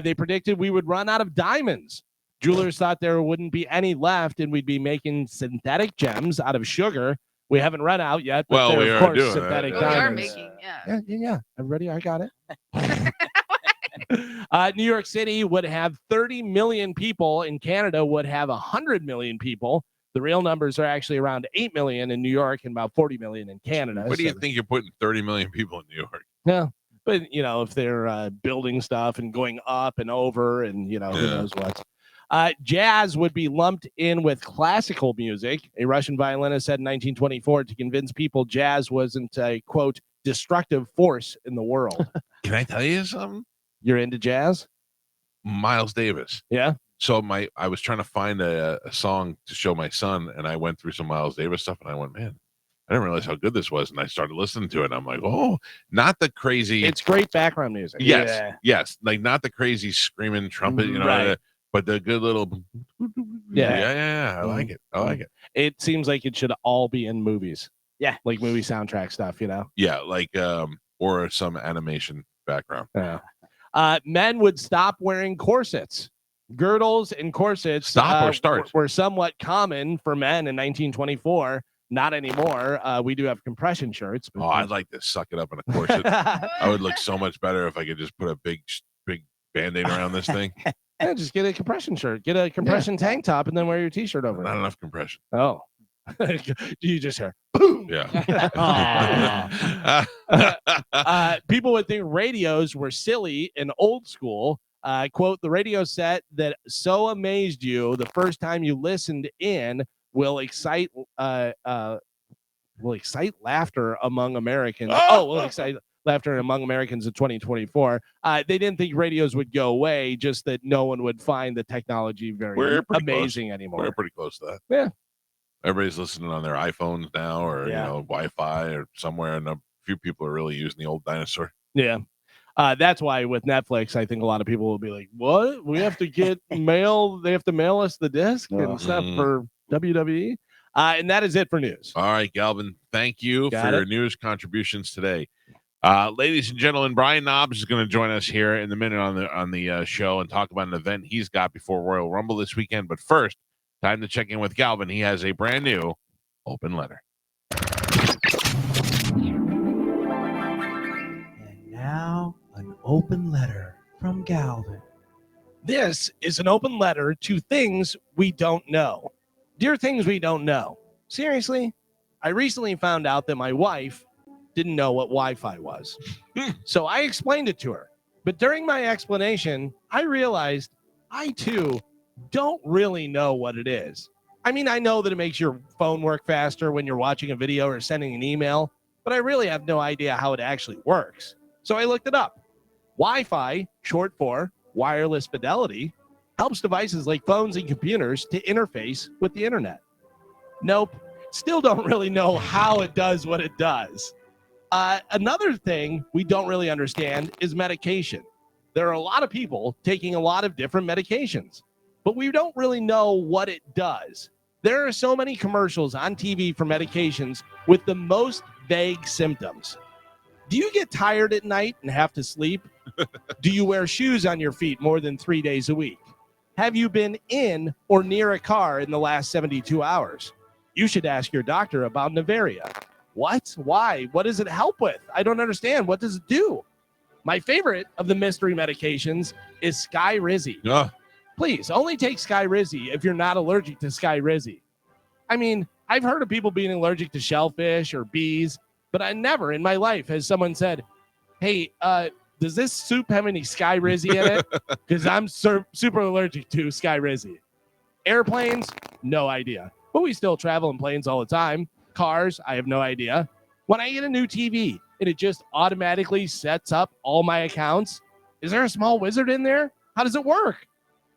S2: They predicted we would run out of diamonds. Jewelers thought there wouldn't be any left, and we'd be making synthetic gems out of sugar. We haven't run out yet, but
S1: Well,
S2: they're,
S1: we
S2: of
S1: are
S2: course
S1: doing that,
S2: synthetic
S1: yeah.
S5: We are
S2: diamonds.
S5: making,
S2: Yeah. Everybody, I got it. New York City would have 30 million people. In Canada would have 100 million people. The real numbers are actually around 8 million in New York and about 40 million in Canada.
S1: What do you
S2: So-
S1: think you're putting 30 million people in New York?
S2: Yeah. But, if they're building stuff and going up and over and, who knows what. Jazz would be lumped in with classical music. A Russian violinist said in 1924 to convince people jazz wasn't a, quote, destructive force in the world.
S1: Can I tell you something?
S2: You're into jazz?
S1: Miles Davis.
S2: Yeah.
S1: So I was trying to find a song to show my son, and I went through some Miles Davis stuff, and I went, man, I didn't realize how good this was. And I started listening to it, and I'm like, oh, not the crazy.
S2: It's great background music.
S1: Yes. Like not the crazy screaming trumpet,
S2: Right.
S1: but the good little. Yeah. I like it.
S2: It seems like it should all be in movies.
S3: Yeah.
S2: Like movie soundtrack stuff,
S1: Yeah, like or some animation background.
S2: Yeah. Men would stop wearing corsets. Girdles and corsets
S1: Stop or start?
S2: were somewhat common for men in 1924. Not anymore. We do have compression shirts.
S1: Oh, I'd like to suck it up in a corset. I would look so much better if I could just put a big Band-Aid around this thing.
S2: Yeah, just get a compression shirt, get a compression tank top, and then wear your t-shirt over
S1: Not
S2: it.
S1: enough compression.
S2: Oh. You just hear boom.
S1: Yeah.
S2: People would think radios were silly and old school. Quote, the radio set that so amazed you the first time you listened in will excite laughter among Americans. Will excite laughter among Americans in 2024. They didn't think radios would go away, just that no one would find the technology very amazing anymore.
S1: We're pretty close to that.
S2: Yeah.
S1: Everybody's listening on their iPhones now, or Wi-Fi or somewhere, and a few people are really using the old dinosaur.
S2: Yeah. That's why with Netflix, I think a lot of people will be like, what? We have to get mail. They have to mail us the disc and stuff for WWE. And that is it for news.
S1: All right, Galvin, thank you for your news contributions today. Ladies and gentlemen, Brian Knobs is going to join us here in a minute on the show and talk about an event he's got before Royal Rumble this weekend. But first, time to check in with Galvin. He has a brand new open letter.
S2: And now an open letter from Galvin. This is an open letter to things we don't know. Dear things we don't know. Seriously, I recently found out that my wife didn't know what Wi-Fi was. So I explained it to her. But during my explanation, I realized I too don't really know what it is. I mean, I know that it makes your phone work faster when you're watching a video or sending an email, but I really have no idea how it actually works. So I looked it up. Wi-Fi, short for wireless fidelity, helps devices like phones and computers to interface with the internet. Nope, still don't really know how it does what it does. Another thing we don't really understand is medication. There are a lot of people taking a lot of different medications, but we don't really know what it does. There are so many commercials on TV for medications with the most vague symptoms. Do you get tired at night and have to sleep? Do you wear shoes on your feet more than 3 days a week? Have you been in or near a car in the last 72 hours? You should ask your doctor about Navaria. What? Why? What does it help with? I don't understand. What does it do? My favorite of the mystery medications is Skyrizi. Please, only take Skyrizi if you're not allergic to Skyrizi. I mean, I've heard of people being allergic to shellfish or bees, but I never in my life has someone said, hey, does this soup have any Skyrizi in it? Because I'm super allergic to Skyrizi. Airplanes, no idea. But we still travel in planes all the time. Cars, I have no idea. When I get a new TV and it just automatically sets up all my accounts, is there a small wizard in there? How does it work?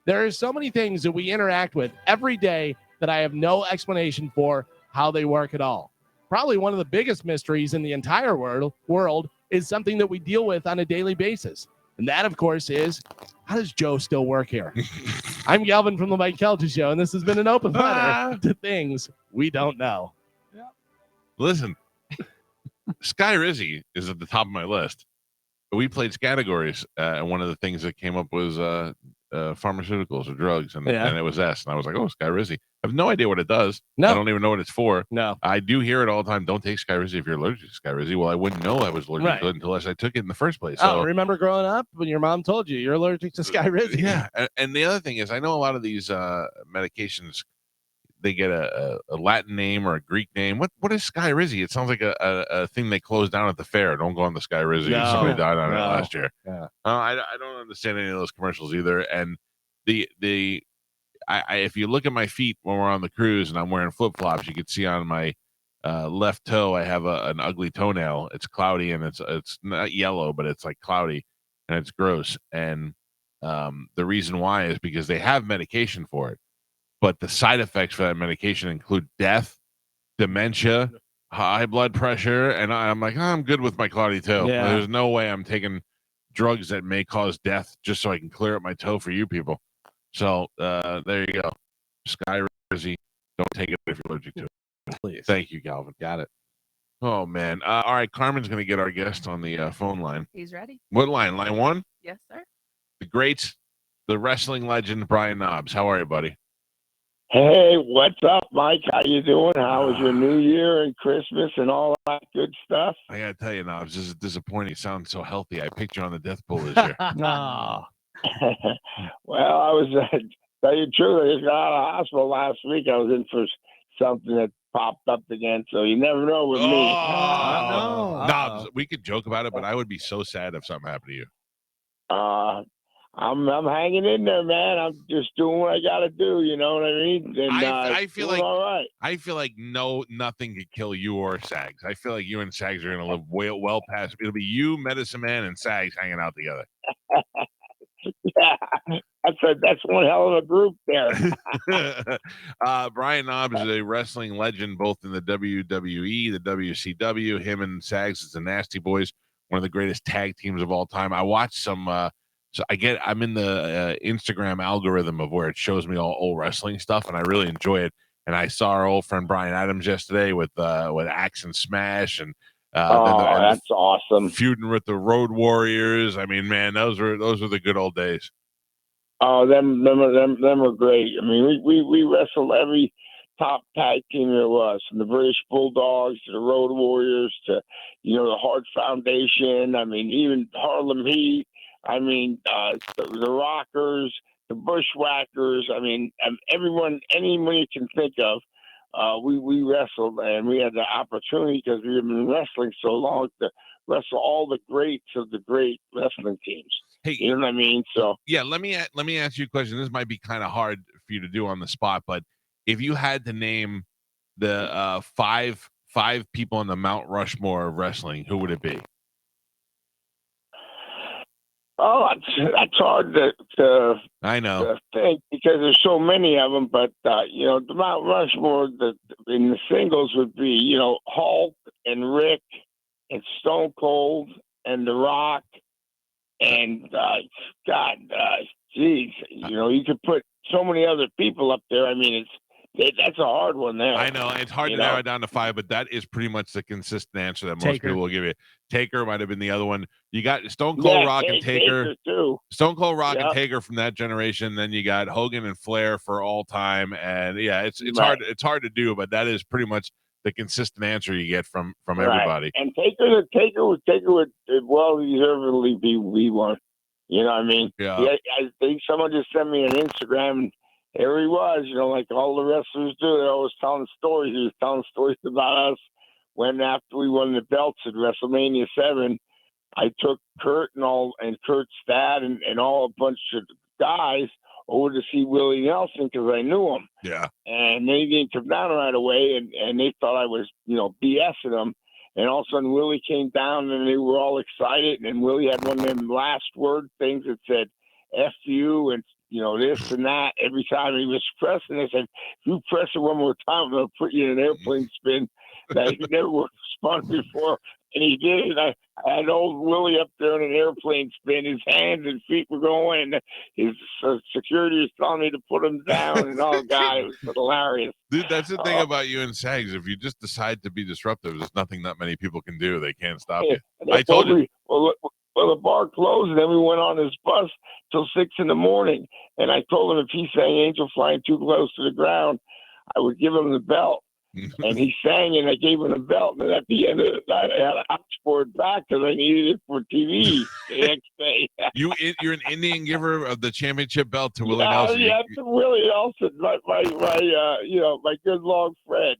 S2: There are so many things that we interact with every day that I have no explanation for how they work at all. Probably one of the biggest mysteries in the entire world is something that we deal with on a daily basis. And that, of course, is how does Joe still work here? I'm Galvin from the Mike Calta Show, and this has been an open letter to things we don't know.
S1: Listen, Skyrizi is at the top of my list. We played categories, and one of the things that came up was pharmaceuticals or drugs, and it was S. And I was like, oh, Skyrizi. I have no idea what it does.
S2: No.
S1: I don't even know what it's for.
S2: No.
S1: I do hear it all the time. Don't take Skyrizi if you're allergic to Skyrizi. Well, I wouldn't know I was allergic to it until I took it in the first place. So,
S2: remember growing up when your mom told you you're allergic to Skyrizi?
S1: Yeah. And the other thing is, I know a lot of these medications, they get a Latin name or a Greek name. What is Skyrizi? It sounds like a thing they closed down at the fair. Don't go on the Skyrizi.
S2: No,
S1: Somebody died on it last year.
S2: Yeah.
S1: I don't understand any of those commercials either. And if you look at my feet when we're on the cruise and I'm wearing flip flops, you can see on my left toe I have an ugly toenail. It's cloudy and it's not yellow, but it's like cloudy and it's gross. And the reason why is because they have medication for it. But the side effects for that medication include death, dementia, high blood pressure, and I'm like, I'm good with my cloudy toe.
S2: Yeah.
S1: There's no way I'm taking drugs that may cause death just so I can clear up my toe for you people. So there you go. Skyrizi, don't take it if you're allergic to it.
S2: Please.
S1: Thank you, Galvin.
S2: Got it.
S1: Oh, man. All right, Carmen's going to get our guest on the phone line.
S5: He's ready.
S1: What line? Line 1?
S5: Yes, sir.
S1: The great, the wrestling legend, Brian Knobs. How are you, buddy?
S10: Hey, what's up, Mike? How you doing? How was your New Year and Christmas and all that good stuff?
S1: I gotta tell you, Knobs, this is disappointing. You sound so healthy. I picked you on the death pool this year.
S2: No.
S10: Well, I was, tell you the truth, I just got out of the hospital last week. I was in for something that popped up again, so you never know with me.
S1: No. Knobs, we could joke about it, but I would be so sad if something happened to you.
S10: I'm hanging in there, man. I'm just doing what I got to do. You know what I mean? And
S1: I feel like
S10: all right.
S1: I feel like nothing could kill you or Sags. I feel like you and Sags are gonna live well past. It'll be you, Medicine Man, and Sags hanging out together.
S10: Yeah, that's one hell of a group there.
S1: Brian Knobs is a wrestling legend, both in the WWE, the WCW. Him and Sags is the Nasty Boys, one of the greatest tag teams of all time. I watched some. So I'm in the Instagram algorithm of where it shows me all old wrestling stuff, and I really enjoy it. And I saw our old friend Brian Adams yesterday with Axe and Smash, and
S10: that's awesome.
S1: Feuding with the Road Warriors. I mean, man, those were the good old days.
S10: Oh, them are great. I mean, we wrestled every top tag team there was, from the British Bulldogs to the Road Warriors to the Hart Foundation. I mean, even Harlem Heat. I mean, the Rockers, the Bushwhackers. I mean, anyone you can think of, we wrestled, and we had the opportunity because we had been wrestling so long to wrestle all the greats of the great wrestling teams.
S1: Hey,
S10: You know what I mean? So
S1: yeah, let me ask you a question. This might be kind of hard for you to do on the spot, but if you had to name the five people on the Mount Rushmore of wrestling, who would it be?
S10: that's hard to
S1: I know.
S10: think because there's so many of them. But the Mount Rushmore in the singles would be Hulk and Rick and Stone Cold and The Rock and geez, you could put so many other people up there. I mean, that's a hard one there.
S1: I know it's hard to narrow it down to 5, but that is pretty much the consistent answer that most people will give you. Taker might have been the other one. You got Stone Cold, Rock, and Taker.
S10: Too.
S1: Stone Cold, Rock, and Taker from that generation. Then you got Hogan and Flair for all time. And yeah, it's hard. It's hard to do, but that is pretty much the consistent answer you get from everybody.
S10: And Taker would well deservedly be one. You know what I mean?
S1: Yeah.
S10: I think someone just sent me an Instagram. And here he was, like all the wrestlers do. They're always telling stories. He was telling stories about us when after we won the belts at WrestleMania 7, I took Kurt and Kurt's dad and all a bunch of guys over to see Willie Nelson because I knew him.
S1: Yeah.
S10: And they didn't come down right away, and they thought I was, BSing them. And all of a sudden, Willie came down, and they were all excited. And Willie had one of them last word things that said, F you, and, this and that. Every time he was pressing, they said, if you press it one more time, they'll put you in an airplane spin that you never was spun before. And he did it. I had old Willie up there in an airplane spin. His hands and feet were going. His security was telling me to put him down. And oh, God, it was hilarious.
S1: Dude, that's the thing about you and Sags. If you just decide to be disruptive, there's nothing that many people can do. They can't stop you. I told you.
S10: Well, the bar closed, and then we went on this bus till 6 in the morning. And I told him if he sang Angel Flying Too Close to the Ground, I would give him the belt. And he sang, and I gave him the belt. And at the end of the night, I had to ask for it back because I needed it for TV the next day.
S1: You're an Indian giver of the championship belt to Willie Nelson.
S10: Yeah, to Willie Nelson, my good long friend.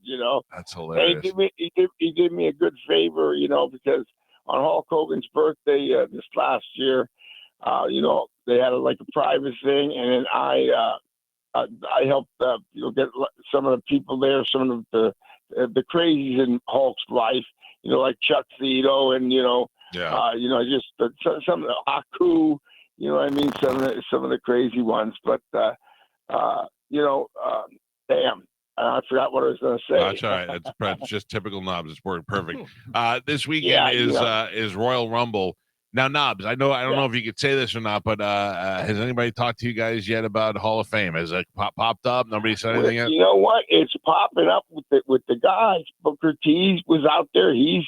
S1: That's hilarious.
S10: He did me a good favor, because on Hulk Hogan's birthday this last year, they had a private thing, and then I helped get some of the people there, some of the crazies in Hulk's life, like Chuck Zito and just some of the Haku, I mean, some of the crazy ones. But damn, I forgot what I was going to say.
S1: That's all right. That's just typical Knobs. It's worked perfect. This weekend is Royal Rumble. Now, Knobs, I don't know if you could say this or not, but has anybody talked to you guys yet about Hall of Fame? Has it popped up? Nobody said anything yet?
S10: You know what? It's popping up with the guys. Booker T was out there. He's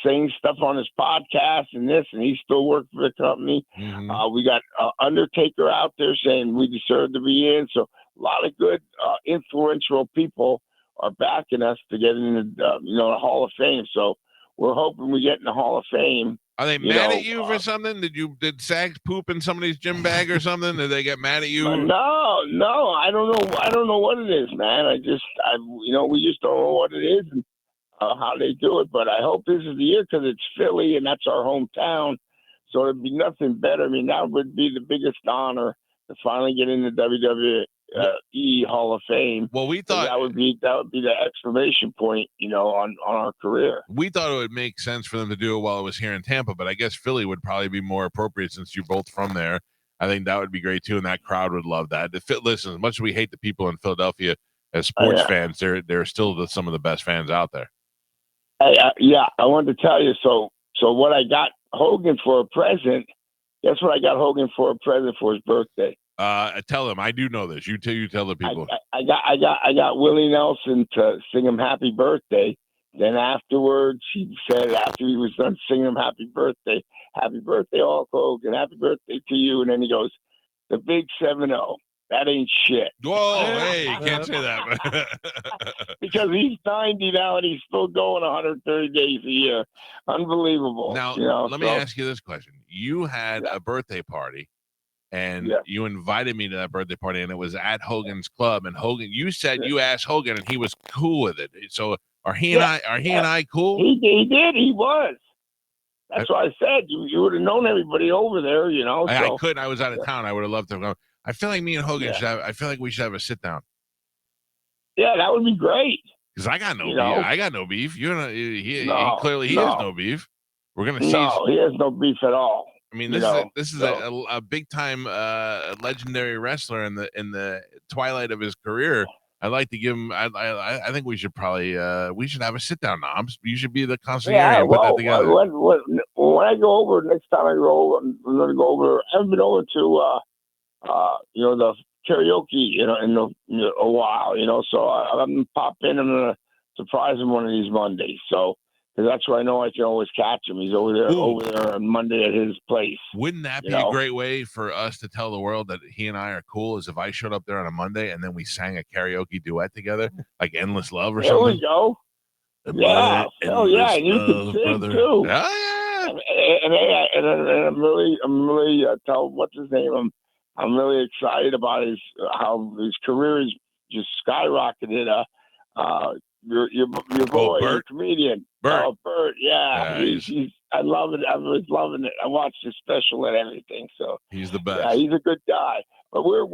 S10: saying stuff on his podcast and this, and he still works for the company.
S1: Mm-hmm.
S10: We got Undertaker out there saying we deserve to be in. So a lot of good influential people are backing us to get in the Hall of Fame. So we're hoping we get in the Hall of Fame.
S1: Are they mad at you for something? Did Sags poop in somebody's gym bag or something? Did they get mad at you?
S10: No, I don't know. I don't know what it is, man. We just don't know what it is and how they do it. But I hope this is the year because it's Philly and that's our hometown. So it'd be nothing better. I mean, that would be the biggest honor to finally get in the WWE Hall of Fame.
S1: Well, we thought
S10: that would be the exclamation point, on our career.
S1: We thought it would make sense for them to do it while it was here in Tampa, but I guess Philly would probably be more appropriate since you're both from there. I think that would be great too, and that crowd would love that. Listen, as much as we hate the people in Philadelphia as sports fans, they're still some of the best fans out there.
S10: I wanted to tell you. So what I got Hogan for a present. Guess what I got Hogan for a present for his birthday.
S1: Tell them. I do know this. You tell the people.
S10: I got Willie Nelson to sing him happy birthday. Then afterwards, he said after he was done singing him happy birthday, Hulk Hogan, happy birthday to you. And then he goes, the big 7-0. That ain't shit.
S1: Whoa, hey, you can't say that.
S10: Because he's 90 now and he's still going 130 days a year. Unbelievable.
S1: Now, let me ask you this question. You had a birthday party. And you invited me to that birthday party, and it was at Hogan's club. And Hogan, you said you asked Hogan, and he was cool with it. So are he and I cool?
S10: He did. He was. That's what I said. You would have known everybody over there, you know.
S1: I couldn't. I was out of town. I would have loved to go. I feel like me and Hogan should have. I feel like we should have a sit down.
S10: Yeah, that would be great.
S1: Because I got no beef. I got no beef. You know, he clearly has no beef. We're gonna see.
S10: No, he has no beef at all.
S1: I mean, this is a big time legendary wrestler in the twilight of his career. I'd like to give him. I think we should probably we should have a sit down, Knobs. You should be the concierge and put that together.
S10: When I go over next time I go over, I'm going to go over. I haven't been over to the karaoke in a while, so I'm gonna pop in. I'm gonna surprise him one of these Mondays. So. Because that's where I know I can always catch him. He's over there on Monday at his place.
S1: Wouldn't that be a great way for us to tell the world that he and I are cool? Is if I showed up there on a Monday and then we sang a karaoke duet together, like "Endless Love" or something.
S10: There we go. Yeah. Oh yeah, and you can sing
S1: brother.
S10: too.
S1: Oh
S10: yeah. And I'm really tell what's his name. I'm really excited about how his career is just skyrocketed. Your boy, your comedian.
S1: Bert.
S10: Oh, Bert, yeah. I love it. I was loving it. I watched his special and everything. So
S1: he's the best.
S10: Yeah, he's a good guy. But we're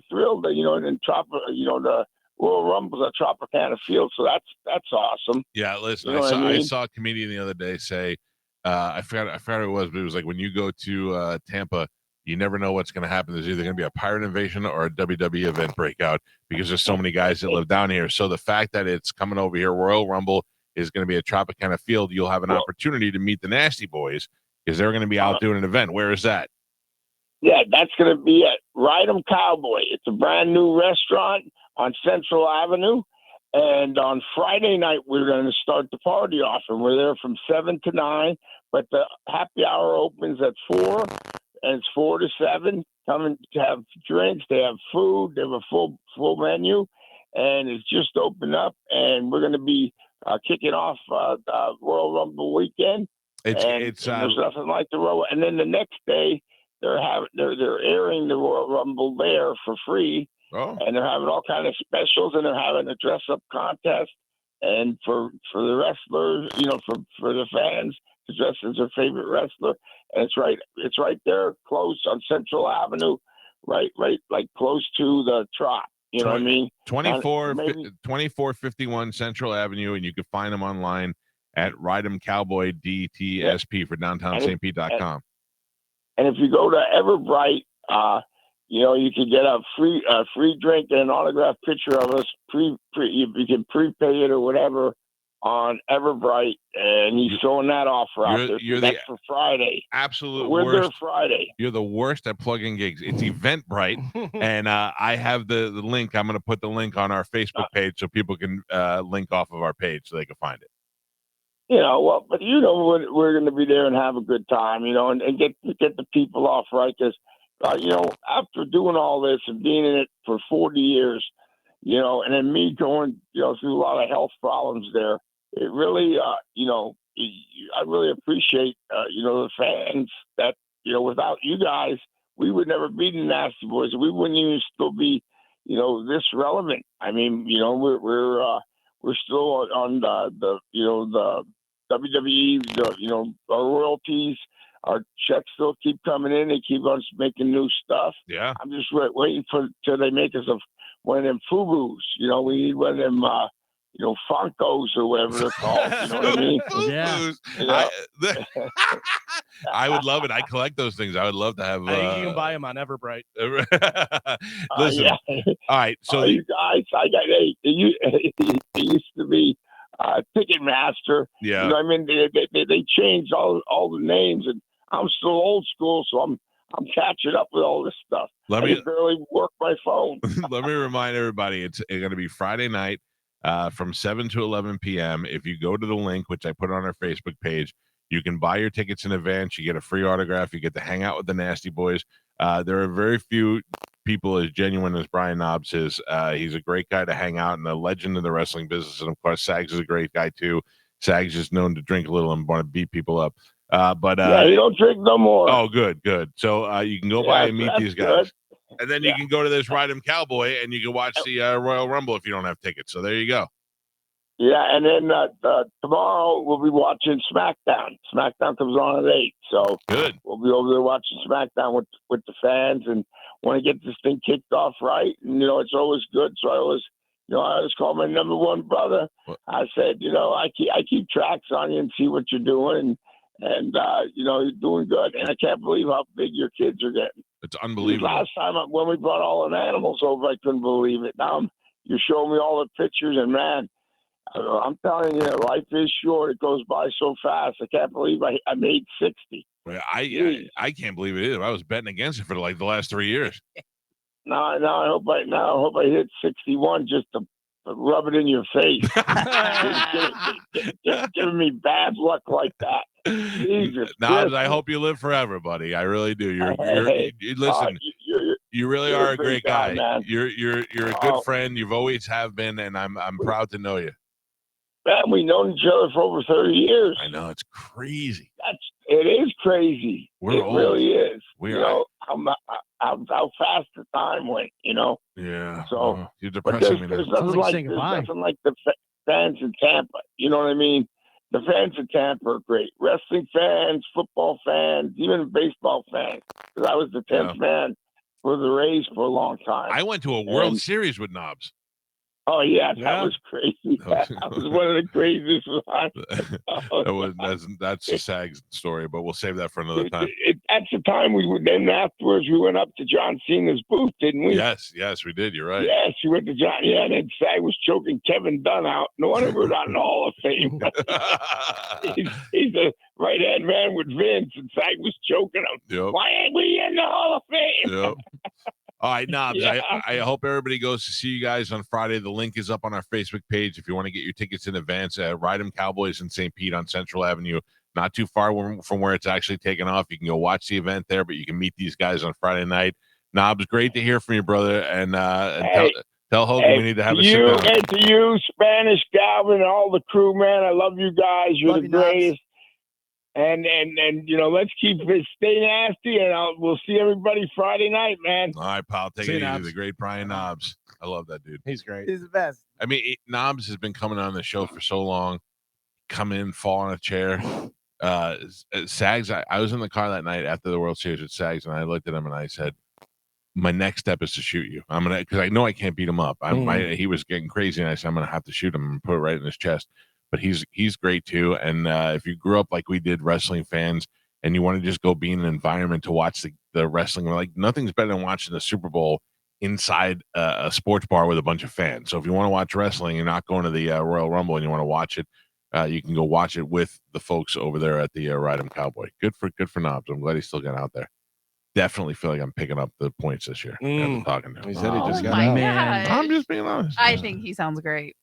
S10: thrilled that and the Royal Rumble's at Tropicana Field, so that's awesome.
S1: Yeah, listen, I saw a comedian the other day say, I forgot who it was, but it was like when you go to Tampa, you never know what's going to happen. There's either going to be a pirate invasion or a WWE event breakout because there's so many guys that live down here. So the fact that it's coming over here, Royal Rumble is going to be a Tropicana Field. You'll have an opportunity to meet the Nasty Boys because they're going to be out doing an event. Where is that?
S7: Yeah, that's going to be at Rydom Cowboy. It's a brand new restaurant on Central Avenue. And on Friday night, we're going to start the party off. And we're there from 7 to 9. But the happy hour opens at 4. And it's 4 to 7. Coming to have drinks. They have food. They have a full menu. And it's just opened up. And we're going to be kicking off Royal Rumble weekend. There's nothing like the Royal. And then the next day, they're airing the Royal Rumble there for free.
S1: Oh.
S7: And they're having all kind of specials, and they're having a dress up contest. And for the wrestlers, for the fans to dress as their favorite wrestler. And it's right there close on Central Avenue, right, like close to the Trop. You know what I mean?
S1: 2451 Central Avenue, and you can find them online at Rydom Cowboy DTSP for downtownstpete.com.
S7: And if you go to Everbright, you can get a free drink and an autographed picture of us. You can prepay it or whatever on Everbright, and he's throwing that offer out there. That's for Friday.
S1: Absolute
S7: We're
S1: worst.
S7: there Friday.
S1: You're the worst at plugging gigs. It's Eventbrite, and I have the link. I'm going to put the link on our Facebook page so people can link off of our page so they can find it.
S7: But we're going to be there and have a good time, and get the people off right. Because, after doing all this and being in it for 40 years, and then me going, through a lot of health problems there, it really, I really appreciate, the fans that, without you guys, we would never be the Nasty Boys. We wouldn't even still be, this relevant. I mean, we're still on the WWE, our royalties, our checks still keep coming in. They keep on making new stuff.
S1: Yeah.
S7: I'm just waiting till they make us one of them FUBUs. We need one of them, Funkos or whatever they're called. You know what I mean?
S1: Yeah. I would love it. I collect those things. I would love to have.
S2: I think you can buy them on Everbright.
S1: Listen. All right. So
S7: you guys, it used to be Ticketmaster.
S1: Yeah.
S7: I mean, they changed all the names, and I'm still old school, so I'm catching up with all this stuff. I can barely work my phone.
S1: Let me remind everybody, it's going to be Friday night from 7 to 11 p.m. If you go to the link, which I put on our Facebook page, you can buy your tickets in advance. You get a free autograph. You get to hang out with the Nasty Boys. There are very few people as genuine as Brian Knobs is. He's a great guy to hang out and a legend in the wrestling business. And, of course, Sags is a great guy, too. Sags is known to drink a little and want to beat people up.
S7: You don't drink no more.
S1: Oh, good. So you can go by and meet these guys. Good. And then you can go to this Rydom Cowboy and you can watch the Royal Rumble if you don't have tickets. So there you go.
S10: Yeah, and then tomorrow we'll be watching SmackDown. SmackDown comes on at 8, so
S1: Good.
S10: we'll be over there watching SmackDown with the fans, and want to get this thing kicked off right. And it's always good. So I always call my number one brother.
S1: What?
S10: I said, I keep tracks on you and see what you're doing, and you're doing good. And I can't believe how big your kids are getting.
S1: It's unbelievable.
S10: Last time when we brought all the animals over, I couldn't believe it. Now you're showing me all the pictures, and man, I'm telling you, life is short. It goes by so fast. I can't believe I made 60.
S1: I can't believe it either. I was betting against it for like the last 3 years.
S10: No, I hope I hit 61 just to rub it in your face. Just giving me bad luck like that. Jesus,
S1: Knobs, I hope you live forever, buddy. I really do. Listen. You really are a great guy.
S10: Man.
S1: You're a good friend. You've always have been, and I'm proud to know you.
S10: Man, we've known each other for over 30 years.
S1: I know, it's crazy.
S10: It is crazy.
S1: We're old.
S10: Really is.
S1: We are.
S10: How fast the time went.
S1: Yeah.
S10: So
S1: you're depressing me.
S10: There's nothing like the fans in Tampa. You know what I mean? The fans in Tampa are great. Wrestling fans, football fans, even baseball fans. Because I was the 10th man for the Rays for a long time.
S1: I went to a World Series with Knobs.
S10: Oh yeah, that was crazy. That was one of the craziest ones.
S1: That's the Sags story, but we'll save that for another time.
S10: That's the time then afterwards we went up to John Cena's booth, didn't we?
S1: Yes, we did. You're right.
S10: Yes, we went to John. Yeah, and then Sag was choking Kevin Dunn out. No wonder we're not in the Hall of Fame. he's a right-hand man with Vince, and Sag was choking him.
S1: Yep.
S10: Why ain't we in the Hall of Fame?
S1: Yep. All right, Knobs, I hope everybody goes to see you guys on Friday. The link is up on our Facebook page if you want to get your tickets in advance. Ride 'em Cowboys in St. Pete on Central Avenue, not too far from where it's actually taken off. You can go watch the event there, but you can meet these guys on Friday night. Knobs, great to hear from you, brother. And tell Hogan we need to have a sit down.
S10: And to you, Spanish, Galvin, and all the crew, man. I love you guys. You're the greatest. And let's stay nasty, and we'll see everybody Friday night, man.
S1: All right, pal. Take it easy. The great Brian Knobs. I love that dude.
S2: He's great.
S3: He's the best.
S1: I mean, Knobs has been coming on the show for so long. Come in, fall on a chair. Sags, I was in the car that night after the World Series with Sags, and I looked at him and I said, my next step is to shoot you. I'm gonna, because I know I can't beat him up. He was getting crazy, and I said I'm gonna have to shoot him and put it right in his chest. But he's great too. And if you grew up like we did, wrestling fans, and you want to just go be in an environment to watch the wrestling, like nothing's better than watching the Super Bowl inside a sports bar with a bunch of fans. So if you want to watch wrestling, you're not going to the Royal Rumble and you want to watch it, you can go watch it with the folks over there at the Ride 'em Cowboy. Good for Knobs. I'm glad he still got out there. Definitely feel like I'm picking up the points this year. I'm talking to him.
S2: He said he just got
S5: my
S2: out.
S5: gosh.
S1: I'm just being honest.
S5: I think he sounds great.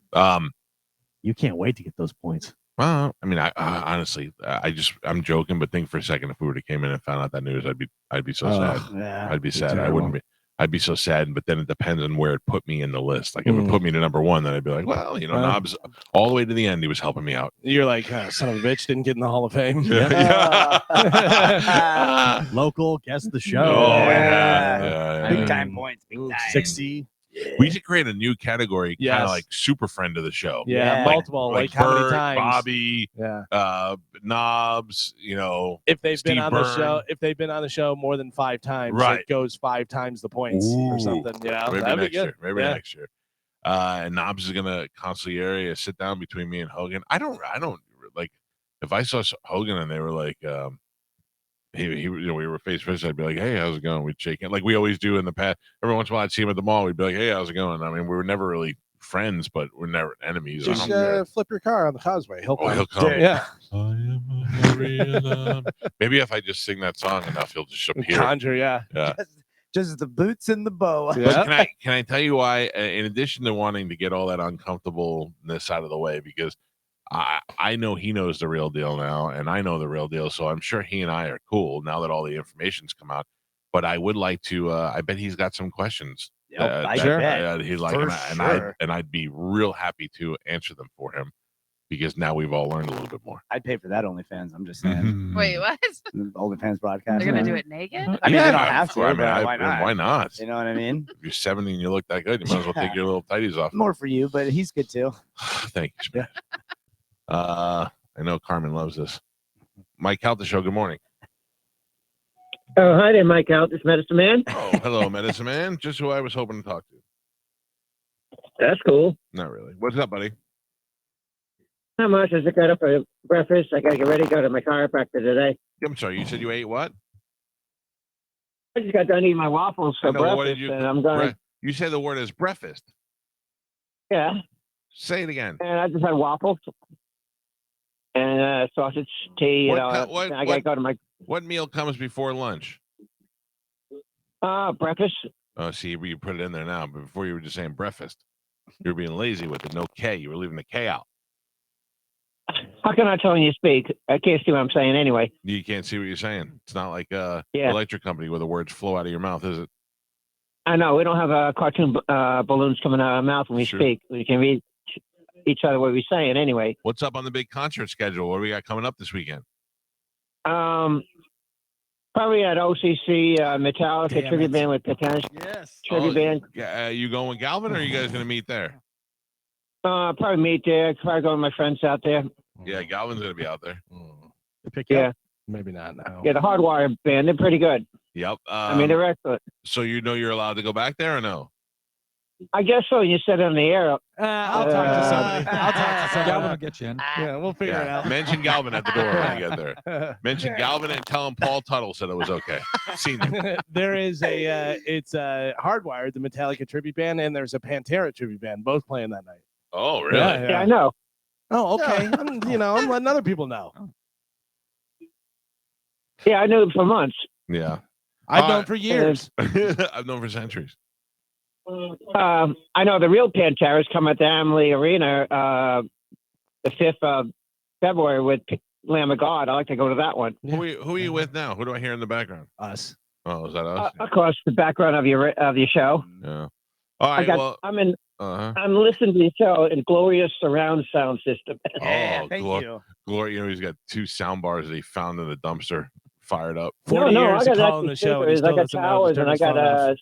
S4: You can't wait to get those points.
S1: Well, I mean, I honestly, I'm joking, but think for a second, if we would have came in and found out that news, I'd be so sad.
S3: Yeah,
S1: I'd be sad. I wouldn't be. I'd be so sad, but then it depends on where it put me in the list. Like if it put me to number one, then I'd be like, well, Knobs all the way to the end, he was helping me out.
S2: You're like, son of a bitch, didn't get in the Hall of Fame.
S4: Local, guest the show.
S1: Oh, yeah.
S3: Big time points. Big time.
S4: 60.
S1: We should create a new category, kind of like super friend of the show.
S2: Yeah, multiple. Like how many
S1: Bert,
S2: times?
S1: Bobby, Knobs.
S2: If they've
S1: Steve
S2: been on
S1: Byrne.
S2: the show, if they've been on the show more than 5 times,
S1: Right.
S2: it goes 5 times the points or something. Yeah,
S1: maybe
S2: that'd
S1: next
S2: be good.
S1: year. Maybe next year. And Knobs is gonna consigliere sit down between me and Hogan. I don't like if I saw Hogan and they were like, we were face to face. I'd be like, "Hey, how's it going?" We'd shake it like we always do in the past. Every once in a while, I'd see him at the mall. We'd be like, "Hey, how's it going?" I mean, we were never really friends, but we're never enemies.
S2: Just flip your car on the causeway. He'll come.
S1: He'll come.
S2: Yeah.
S1: I am a marina. Maybe if I just sing that song enough, he'll just appear.
S2: Conjure, yeah.
S3: Just the boots and the bow.
S1: But can I tell you why? In addition to wanting to get all that uncomfortableness out of the way, because I know he knows the real deal now, and I know the real deal, so I'm sure he and I are cool now that all the information's come out. But I would like to. I bet he's got some questions.
S3: He'd like,
S1: he'd like, and I'd be real happy to answer them for him. because now we've all learned a little bit more.
S3: I'd pay for that OnlyFans. I'm just saying.
S5: Wait, what?
S3: The OnlyFans broadcast.
S5: They're gonna do it naked?
S3: I mean, they don't have to.
S1: I
S3: but
S1: mean,
S3: why not?
S1: Why not?
S3: You know what I mean?
S1: If you're 70 and you look that good, you might as well take your little tighties off.
S3: More for you, but he's good too.
S1: Thank you, Smith. I know Carmen loves this. Mike Calta Show, good morning.
S11: Oh, hi there, Mike Calta, this Medicine Man.
S1: Oh, hello, Medicine Man. Just who I was hoping to talk to.
S11: That's cool.
S1: Not really. What's up, buddy?
S11: Not much. I just got up for breakfast. I got to get ready to go to my chiropractor today.
S1: I'm sorry, you said you ate what?
S11: I just got done eating my waffles for breakfast, and I'm going.
S1: You say the word as breakfast.
S11: Yeah.
S1: Say it again.
S11: And I just had waffles and sausage, tea. I got to go to my.
S1: What meal comes before lunch?
S11: Breakfast.
S1: Oh, see, you put it in there now, but before you were just saying breakfast. You were being lazy with it. No K. You were leaving the K out.
S11: How can I tell when you speak? I can't see what I'm saying anyway.
S1: You can't see what you're saying. It's not like electric company where the words flow out of your mouth, is it?
S11: I know. We don't have cartoon balloons coming out of our mouth when we speak. We can read each other what we're saying anyway.
S1: What's up on the big concert schedule? What do we got coming up this weekend?
S11: Probably at OCC, Metallica tribute band with Potential.
S4: Yes.
S11: Tribute band.
S1: You going with Galvin, or are you guys going to meet there?
S11: Probably meet there. Probably go with my friends out there.
S1: Yeah, Galvin's going to be out there.
S11: Yeah.
S2: Maybe not now.
S11: Yeah, the Hardwire band. They're pretty good.
S1: Yep.
S11: I mean, they're excellent.
S1: So you know you're allowed to go back there or no?
S11: I guess so. You said it on the air.
S2: I'll talk to somebody. I'll talk to somebody.
S6: Galvin will get you in.
S2: Yeah, we'll figure it out.
S1: Mention Galvin at the door when you get there. Mention Galvin and tell him Paul Tuttle said it was okay. Senior.
S2: There is it's Hardwired, the Metallica tribute band, and there's a Pantera tribute band, both playing that night.
S1: Oh, really?
S11: Yeah, I know.
S2: Oh, okay. I'm letting other people know.
S11: Yeah, I knew it for months.
S1: Yeah.
S2: I've known for years.
S1: I've known for centuries.
S11: I know the real Panteras come at the Amalie Arena the 5th of February with Lamb of God. I like to go to that one.
S1: Who are you with now? Who do I hear in the background?
S2: Us.
S1: Oh, is that us?
S11: Of course, the background of your show.
S1: Yeah. All right.
S11: I'm listening to the show in glorious surround sound system.
S3: Yeah, thank you.
S1: Glory, he's got 2 sound bars that he found in the dumpster, fired up.
S2: 40 years
S11: I
S2: of
S11: got
S2: calling the show. And he
S11: I
S2: still
S11: got
S2: doesn't know
S11: towers
S2: to turn
S11: and I
S2: his phone
S11: got
S2: off.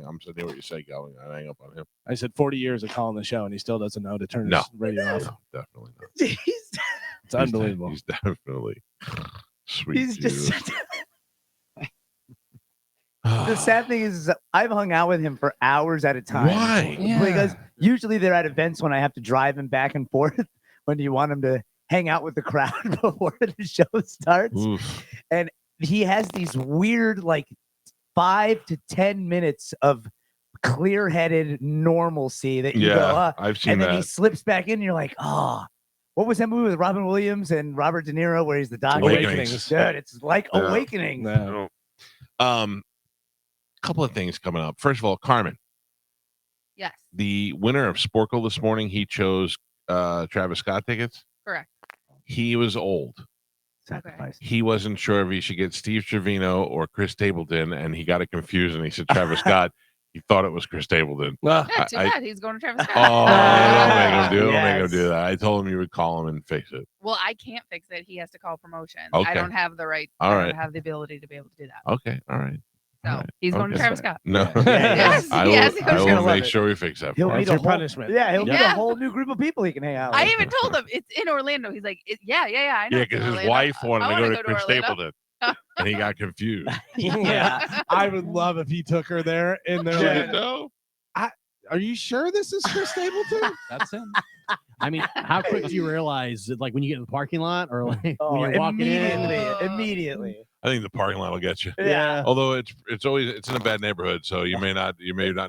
S1: I'm so near what you say, Galvin. I hang up on him.
S2: I said 40 years of calling the show, and he still doesn't know to turn his radio off.
S1: No, definitely not.
S2: It's unbelievable.
S1: He's definitely sweet.
S3: He's just. The sad thing is, I've hung out with him for hours at a time.
S1: Why?
S3: Yeah. Because usually they're at events when I have to drive him back and forth when you want him to hang out with the crowd before the show starts.
S1: Oof.
S3: And he has these weird, 5 to 10 minutes of clear-headed normalcy that you go,
S1: I've seen
S3: and then
S1: that.
S3: he slips back in, and you're like, what was that movie with Robin Williams and Robert De Niro where he's the doctor?
S1: Awakenings.
S3: Dude, it's like Awakening.
S2: No.
S1: Couple of things coming up. First of all, Carmen.
S5: Yes.
S1: The winner of Sporkle this morning, he chose Travis Scott tickets.
S5: Correct.
S1: He was old.
S3: Sacrifice.
S1: He wasn't sure if he should get Steve Trevino or Chris Stapleton, and he got it confused, and he said Travis Scott. He thought it was Chris Stapleton.
S5: Yeah, too bad. He's going to Travis Scott.
S1: Oh, don't make him do that. I told him you would call him and fix it.
S5: Well, I can't fix it. He has to call promotion.
S1: Okay.
S5: I don't have the right.
S1: All
S5: I
S1: right.
S5: don't have the ability to be able to do that.
S1: Okay. All right.
S5: So he's going to Travis Scott.
S1: No.
S5: Yes.
S1: I will make sure we fix that.
S3: He'll
S1: for
S3: meet
S1: him.
S3: a punishment. Yeah, he'll meet a whole new group of people he can hang out with.
S5: I even told him it's in Orlando. He's like, I know.
S1: Yeah,
S5: it's in
S1: because his
S5: Orlando.
S1: wife wanted
S5: I
S1: to
S5: wanna
S1: go to Chris
S5: Orlando.
S1: Stapleton, and he got confused.
S2: Yeah. I would love if he took her there and they're like,
S1: No.
S2: are you sure this is Chris Stapleton?
S6: That's him.
S4: I mean, how quick do you realize that, when you get in the parking lot or when you're walking
S3: Immediately.
S1: I think the parking lot will get you.
S3: Yeah.
S1: Although it's in a bad neighborhood, so you may not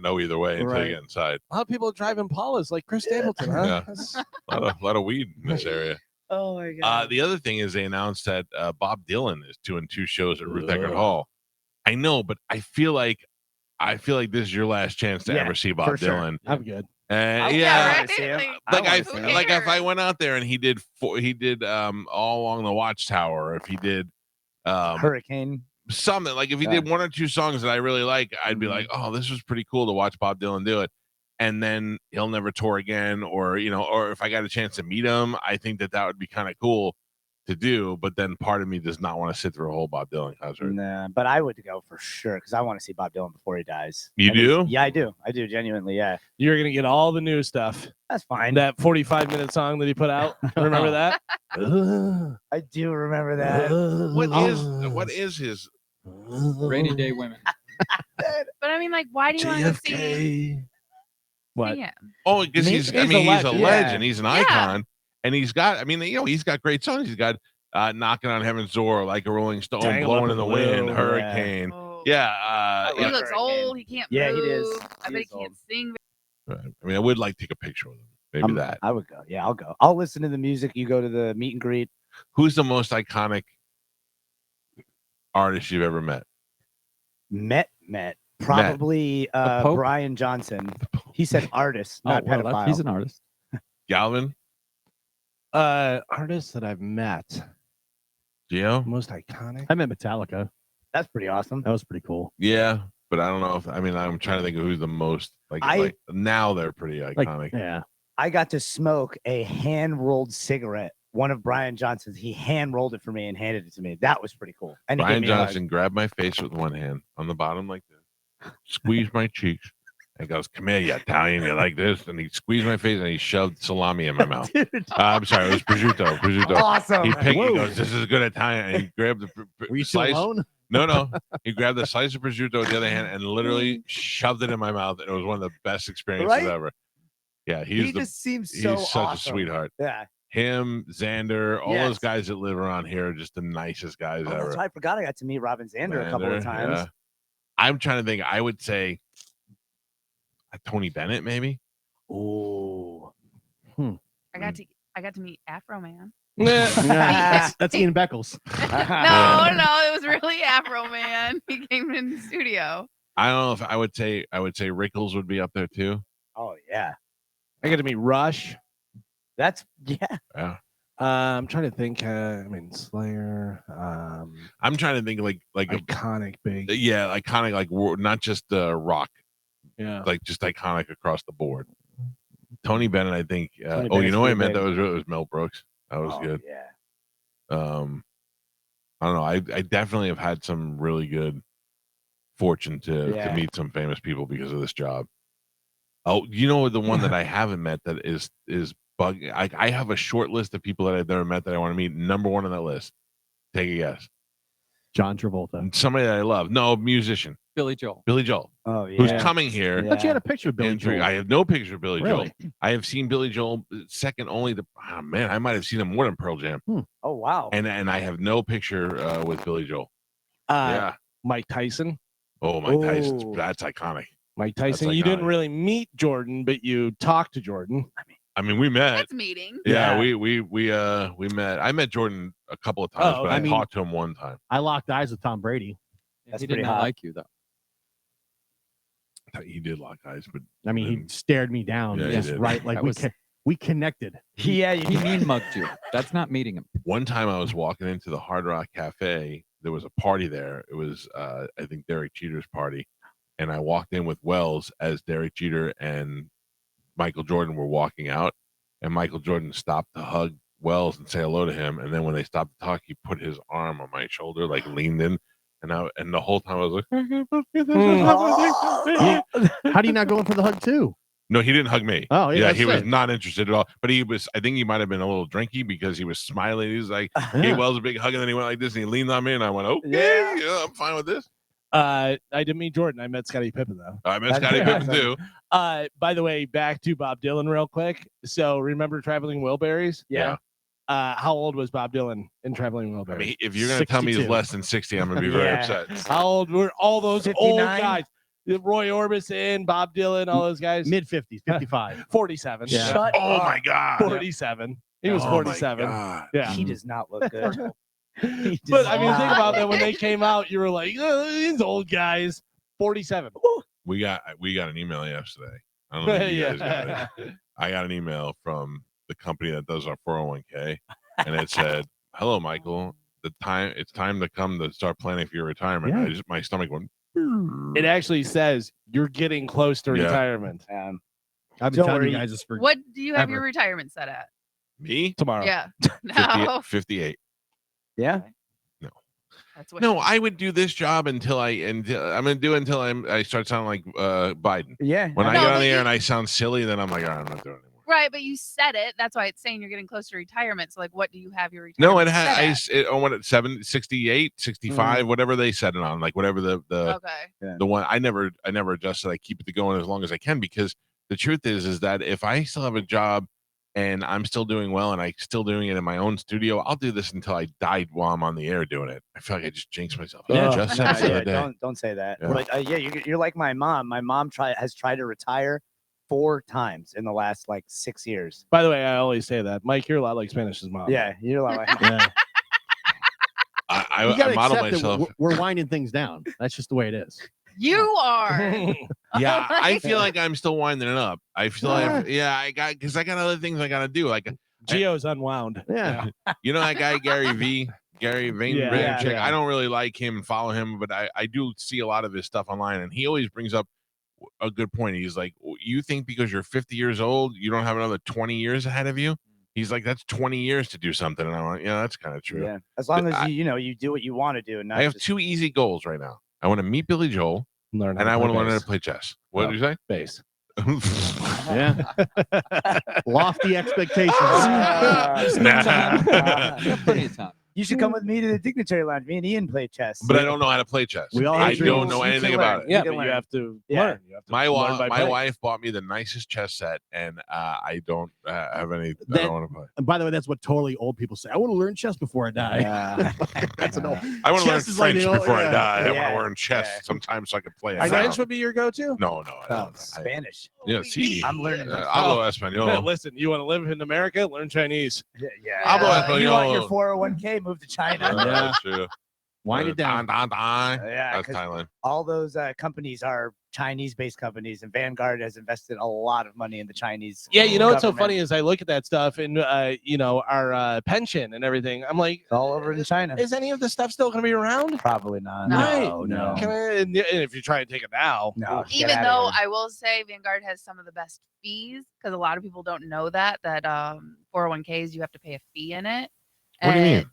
S1: know either way until you get inside.
S2: A lot of people drive Impalas like Chris Stapleton, huh?
S1: Yeah. A lot of weed in this area.
S3: Oh my god.
S1: The other thing is they announced that Bob Dylan is doing 2 shows at Ruth Eckerd Hall. I know, but I feel like this is your last chance to ever see Bob Dylan.
S2: I'm good.
S1: Right? If I went out there and he did all along the Watchtower, if he did
S3: Hurricane,
S1: something like if he did 1 or 2 songs that I really like, I'd be like, oh, this was pretty cool to watch Bob Dylan do it. and then he'll never tour again, or or if I got a chance to meet him, I think that would be kind of cool to do. But then part of me does not want to sit through a whole Bob Dylan concert.
S3: Nah, but I would go for sure because I want to see Bob Dylan before he dies.
S1: You do?
S3: Yeah, I do. I do genuinely. Yeah,
S2: You're gonna get all the new stuff.
S3: that's fine.
S2: That 45-minute song that he put out. Remember that?
S3: I do remember that.
S1: What is his
S6: Rainy Day Women.
S5: But I mean, like, why do you want to see
S2: What?
S5: him?
S1: Oh, because he's a
S2: legend.
S1: legend. He's an
S5: Yeah.
S1: icon, and he's got. He's got great songs. He's got "Knocking on Heaven's Door," "Like a Rolling Stone,"
S2: Tangled
S1: "Blowing
S2: Up
S1: in the
S2: in
S1: Wind,"
S2: Blue.
S1: "Hurricane."
S5: Oh.
S1: Yeah,
S5: He looks old. He can't
S3: Yeah,
S5: move.
S3: he is.
S5: I
S3: He
S5: bet
S3: is
S5: he can't
S3: old.
S5: sing.
S1: I would like to take a picture with him. Maybe that.
S3: I would go. Yeah, I'll go. I'll listen to the music. You go to the meet and greet.
S1: Who's the most iconic artist you've ever met?
S3: Met. Probably
S6: Pope?
S3: Brian Johnson. He said artist, not pedophile.
S6: He's an artist.
S1: Galvin?
S2: Artists that I've met.
S1: Gio?
S2: Most iconic.
S4: I met Metallica.
S3: That's pretty awesome.
S4: That was pretty cool.
S1: Yeah, but I don't know if I'm trying to think of who's the most like now they're pretty iconic.
S4: Yeah.
S3: I got to smoke a hand-rolled cigarette. One of Brian Johnson's. He hand-rolled it for me and handed it to me. That was pretty cool. And he
S1: Brian
S3: gave me a hug.
S1: Johnson grabbed my face with one hand on the bottom like this, squeezed my cheeks, and goes, "Come here, you Italian, you like this?" And he squeezed my face and he shoved salami in my mouth. I'm sorry, it was prosciutto.
S3: Awesome.
S1: He picked. He goes, "This is good Italian." And he grabbed the
S4: Were you still
S1: slice.
S4: alone?
S1: No. He grabbed the slice of prosciutto with the other hand and literally shoved it in my mouth. And it was one of the best experiences
S3: Right?
S1: ever. Yeah,
S3: He just seems so
S1: he's such a
S3: awesome.
S1: sweetheart.
S3: Yeah.
S1: Him, Xander, all those
S3: Yes.
S1: guys that live around here are just the nicest guys
S3: Oh,
S1: ever.
S3: that's right. I forgot I got to meet Robin Zander a couple of
S1: Xander,
S3: times.
S1: yeah. I'm trying to think. I would say Tony Bennett, maybe.
S3: Oh.
S5: I got to meet Afro Man.
S4: That's Ian Beckles.
S5: No, it was really Afro Man. He came in the studio.
S1: I don't know if I would say Rickles would be up there too.
S3: Oh yeah.
S2: I got to meet Rush.
S3: That's
S1: Yeah.
S2: I'm trying to think. Slayer.
S1: I'm trying to think like
S2: iconic big.
S1: iconic not just rock,
S2: Yeah.
S1: like just iconic across the board. Tony Bennett, I think.
S3: Tony
S1: You
S3: Bennett's
S1: know what I
S3: pretty
S1: meant?
S3: big.
S1: That was Mel Brooks. That was good.
S3: Yeah.
S1: I don't know. I definitely have had some really good fortune to meet some famous people because of this job. Oh, you know the one that I haven't met that is bug. I have a short list of people that I've never met that I want to meet. Number one on that list. Take a guess.
S4: John Travolta.
S1: Somebody that I love. No, musician.
S6: Billy Joel.
S1: Billy Joel.
S3: Oh yeah.
S1: Who's coming here?
S4: I thought you had a picture of Billy
S1: in three-
S4: Joel.
S1: I have no picture of Billy
S4: Really?
S1: Joel. I have seen Billy Joel second only to. Oh, man, I might have seen him more than Pearl Jam.
S3: Oh wow.
S1: And I have no picture with Billy Joel. Yeah.
S2: Mike Tyson.
S1: Oh, Mike Tyson.
S3: Ooh.
S1: That's iconic.
S2: Mike Tyson.
S1: That's
S2: You didn't
S1: iconic.
S2: really meet Jordan, but you talked to Jordan.
S1: I mean, we met.
S5: That's meeting.
S1: Yeah,
S3: Yeah.
S1: we met. I met Jordan a couple of times,
S2: Oh,
S1: but
S2: I
S1: I
S4: mean-
S1: talked to him one time.
S4: I locked eyes with Tom Brady.
S3: That's
S6: He did
S3: pretty
S6: not
S3: hot.
S6: like you though.
S1: He did lock eyes, but
S4: I mean, he stared me down.
S1: Yeah, he
S4: just
S1: did.
S4: right. Like
S6: That
S4: we
S6: was-
S4: we connected.
S3: Yeah.
S6: He mean mugged you. That's not meeting him.
S1: one time I was walking into the Hard Rock Cafe. There was a party there. It was, I think, Derek Jeter's party. And I walked in with Wells as Derek Jeter and Michael Jordan were walking out. And Michael Jordan stopped to hug Wells and say hello to him. And then when they stopped to talk, he put his arm on my shoulder, like leaned in. And the whole time I was like,
S4: How do you not go in for the hug too?
S1: no, he didn't hug me.
S4: Oh, yeah,
S1: yeah,
S4: that's
S1: he was
S4: it.
S1: not interested at all. But he was, I think he might have been a little drinky because he was smiling. He was like, gave Wells a big hug, and then he went like this and he leaned on me, and I went, okay, yeah, I'm fine with this.
S2: I didn't meet Jordan. I met Scottie Pippen though.
S1: I met
S3: That's
S1: Scottie Pippen
S3: awesome.
S1: too.
S2: By the way, back to Bob Dylan real quick. So remember Traveling Wilburys?
S1: Yeah.
S2: How old was Bob Dylan in Traveling Wilburys?
S1: I mean, if you're going to tell me he's
S2: 62.
S1: less than 60, I'm going to be very
S3: Yeah.
S1: upset.
S2: How old were all those old
S3: 59?
S2: guys? Roy Orbison, Bob Dylan, all those guys.
S4: Mid 50s, 55.
S2: 47.
S4: Yeah.
S3: Shut
S1: Oh
S3: up.
S1: my God.
S2: 47. He was
S1: Oh my
S2: 47.
S1: God.
S2: Yeah.
S3: He does not look good. He does
S2: But I mean, think
S3: not.
S2: about that. When they came out, you were like, these old guys. 47.
S1: We got an email yesterday. I don't know if you guys got it. I got an email from the company that does our 401k, and it said, "Hello, Michael. It's time to come to start planning for your retirement."
S4: Yeah.
S1: I just my stomach went.
S2: It actually says you're getting close to
S1: Yeah.
S2: retirement.
S4: I've been telling you guys this for
S5: What do you have
S4: ever.
S5: your retirement set at?
S1: Me?
S2: Tomorrow.
S5: Yeah. No.
S1: 58.
S3: Yeah.
S5: That's what
S1: No, I would do this job until I'm gonna do it until I start sounding like Biden.
S3: Yeah.
S1: When I
S5: No,
S1: get on
S5: but
S1: the air
S5: you-
S1: and I sound silly, then I'm like, all right, I'm not doing it anymore.
S5: Right, but you said it. That's why it's saying you're getting close to retirement. So, like, what do you have your retirement
S1: No, it
S5: set
S1: had
S5: at?
S1: it went at 68, 65, whatever they set it on, like whatever the
S5: Okay.
S1: the one. I never adjusted. I keep it going as long as I can because the truth is that if I still have a job and I'm still doing well and I'm still doing it in my own studio, I'll do this until I died while I'm on the air doing it. I feel like I just jinxed myself.
S3: Yeah,
S1: I just said it the other day.
S3: don't say that.
S1: Yeah.
S3: But you're like my mom. My mom has tried to retire 4 times in the last like 6 years.
S2: By the way, I always say that. Mike, you're a lot like Spanish's mom.
S3: Yeah, you're like
S2: Yeah.
S1: I
S4: You gotta
S1: model
S4: accept that
S1: myself.
S4: we're winding things down. That's just the way it is.
S5: You are.
S1: Yeah, I
S5: Like-
S1: feel like I'm still winding it up. I feel like I got other things I gotta do. Like
S2: Gio's unwound.
S4: Yeah.
S1: you know that guy Gary
S2: Yeah.
S1: Vaynerchuk.
S3: Yeah.
S1: I don't really like him and follow him, but I do see a lot of his stuff online, and he always brings up a good point. He's like, you think because you're 50 years old, you don't have another 20 years ahead of you? He's like, that's 20 years to do something, and I'm like, yeah, that's kind of true.
S3: Yeah. As long
S1: But
S3: as you do what you want to do, and not
S1: I have
S3: just,
S1: 2 easy goals right now. I want to meet Billy Joel,
S2: Learn
S1: and I want to learn how to play chess. What did you say?
S2: bass.
S4: Yeah. Lofty expectations.
S6: There's no time. You have plenty of time.
S3: You should come with me to the dignitary lounge. Me and Ian play chess.
S1: But I don't know how to play chess.
S4: We all have
S1: I
S4: dreams.
S1: don't know
S3: You
S1: anything
S3: can
S1: about
S3: learn.
S1: it.
S2: Yeah,
S3: can
S2: but
S3: learn.
S2: you have to
S3: Yeah.
S2: learn. You have to learn by
S1: My
S2: play.
S1: wife bought me the nicest chess set, and I don't have any. I
S4: That-
S1: don't want to play.
S4: And by the way, that's what totally old people say. I want to learn chess before I die.
S3: Yeah.
S4: That's an old.
S1: I want to learn
S4: Chess is like
S1: French
S4: the old-
S1: before I
S4: yeah.
S1: die. I want
S3: Yeah.
S1: to learn chess
S3: Yeah.
S1: sometimes so I can play it.
S2: French
S1: now.
S2: would be your go-to.
S1: No, I
S3: Oh,
S1: don't.
S3: Spanish.
S1: Yeah, see,
S3: I'm learning.
S1: hablo español.
S2: Listen, you want to live in America? Learn Chinese.
S3: Yeah.
S1: Hablo
S3: You want your
S1: español.
S3: 401k? Move to China.
S1: That's true.
S4: Wind it down.
S3: Yeah,
S1: That's
S3: 'cause
S1: Thailand.
S3: all those companies are Chinese-based companies, and Vanguard has invested a lot of money in the Chinese.
S2: Yeah, you know what's so
S3: government.
S2: funny is I look at that stuff and our pension and everything. I'm like,
S3: It's all over in China.
S2: is any of this stuff still going to be around?
S3: Probably not.
S5: No.
S3: No.
S2: Can I- and if you try to take it now,
S3: No. get
S5: Even
S3: outta
S5: though
S3: here.
S5: I will say Vanguard has some of the best fees because a lot of people don't know that 401ks you have to pay a fee in it.
S1: What do you mean?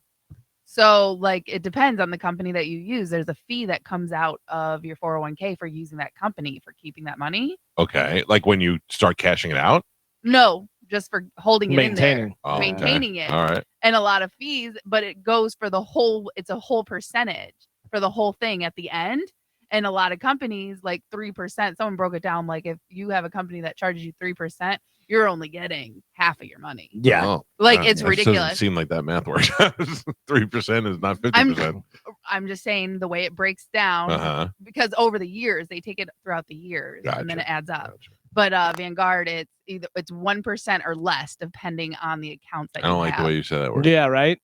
S5: So like it depends on the company that you use. There's a fee that comes out of your 401k for using that company for keeping that money.
S1: Okay, like when you start cashing it out.
S5: No, just for holding it in there,
S2: maintaining.
S1: Oh, okay.
S5: maintaining it,
S1: All right.
S5: and a lot of fees. But it goes for the whole. It's a whole percentage for the whole thing at the end. And a lot of companies like 3%. Someone broke it down. Like if you have a company that charges you 3%, you're only getting half of your money.
S3: Yeah.
S1: Oh,
S5: Like
S1: that
S5: it's
S1: doesn't
S5: ridiculous.
S1: seem like that math works. 3% is not 50%.
S5: I'm just saying the way it breaks down
S1: Uh-huh.
S5: because over the years they take it throughout the years and then
S1: Gotcha.
S5: it adds up.
S1: Gotcha.
S5: But Vanguard, it's 1% or less depending on the accounts that
S1: I don't
S5: you
S1: like
S5: have.
S1: the way you said that word.
S2: Yeah, right.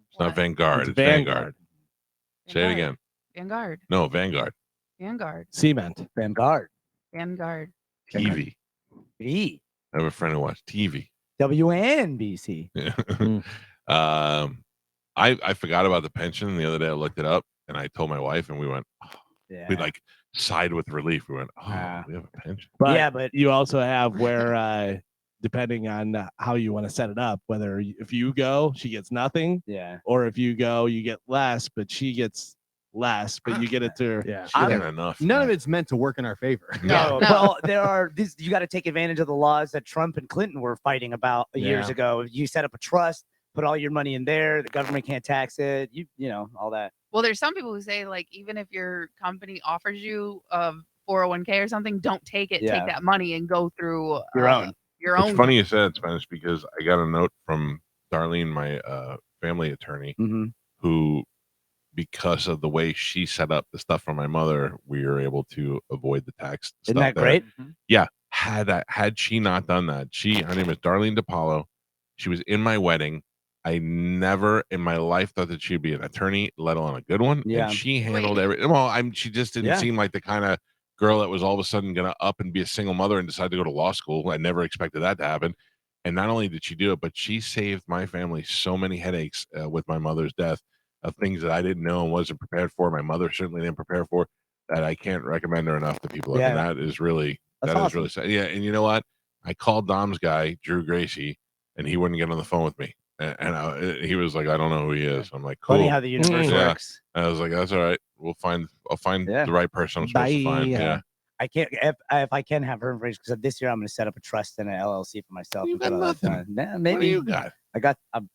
S1: It's not
S5: What?
S1: Vanguard.
S2: It's
S1: It's Vanguard. Say it
S5: Vanguard.
S1: again.
S5: Vanguard.
S1: No, Vanguard.
S5: Vanguard.
S2: Cement.
S3: Vanguard.
S5: Vanguard.
S1: TV.
S3: B.
S1: I have a friend who watched TV.
S3: WNBC.
S1: I forgot about the pension the other day. I looked it up and I told my wife, and we went.
S3: Yeah.
S1: We like sighed with relief. We went, oh,
S3: Ah.
S1: we have a pension.
S2: But
S3: Yeah, but
S2: you also have where, depending on how you want to set it up, whether if you go, she gets nothing,
S3: yeah.
S2: or if you go, you get less, but she gets less, but you get it to.
S4: Yeah.
S1: She didn't enough.
S4: None of it's meant to work in our favor.
S3: No,
S5: No.
S3: well, there are these. You got to take advantage of the laws that Trump and Clinton were fighting about years
S4: Yeah.
S3: ago. You set up a trust, put all your money in there. The government can't tax it. You know all that.
S5: Well, there's some people who say like even if your company offers you a 401k or something, don't take it.
S3: Yeah.
S5: Take that money and go through
S3: Your own.
S5: Your
S1: It's
S5: own.
S1: funny you said Spanish because I got a note from Darlene, my family attorney,
S3: Mm-hmm.
S1: who, because of the way she set up the stuff for my mother, we were able to avoid the tax.
S3: Isn't
S1: stuff
S3: that
S1: there.
S3: great?
S1: Yeah. Had she not done that, her name is Darlene DePaulo. She was in my wedding. I never in my life thought that she'd be an attorney, let alone a good one.
S3: Yeah.
S1: And she handled everything. Well, she just didn't
S3: Yeah.
S1: seem like the kind of girl that was all of a sudden gonna up and be a single mother and decide to go to law school. I never expected that to happen. And not only did she do it, but she saved my family so many headaches with my mother's death of things that I didn't know and wasn't prepared for. My mother certainly didn't prepare for. That I can't recommend her enough to people.
S3: Yeah.
S1: I mean, that is really
S3: That's
S1: that is
S3: awesome.
S1: really sad. Yeah, and you know what? I called Dom's guy, Drew Gracie, and he wouldn't get on the phone with me. And he was like, I don't know who he is. I'm like, cool.
S3: Funny how the universe works.
S1: I was like, that's all right. I'll find the right person I'm supposed to find. Yeah.
S3: I can't if I can have her information because this year I'm going to set up a trust and an LLC for myself.
S1: You got nothing.
S3: Maybe.
S1: What do you got?
S3: I've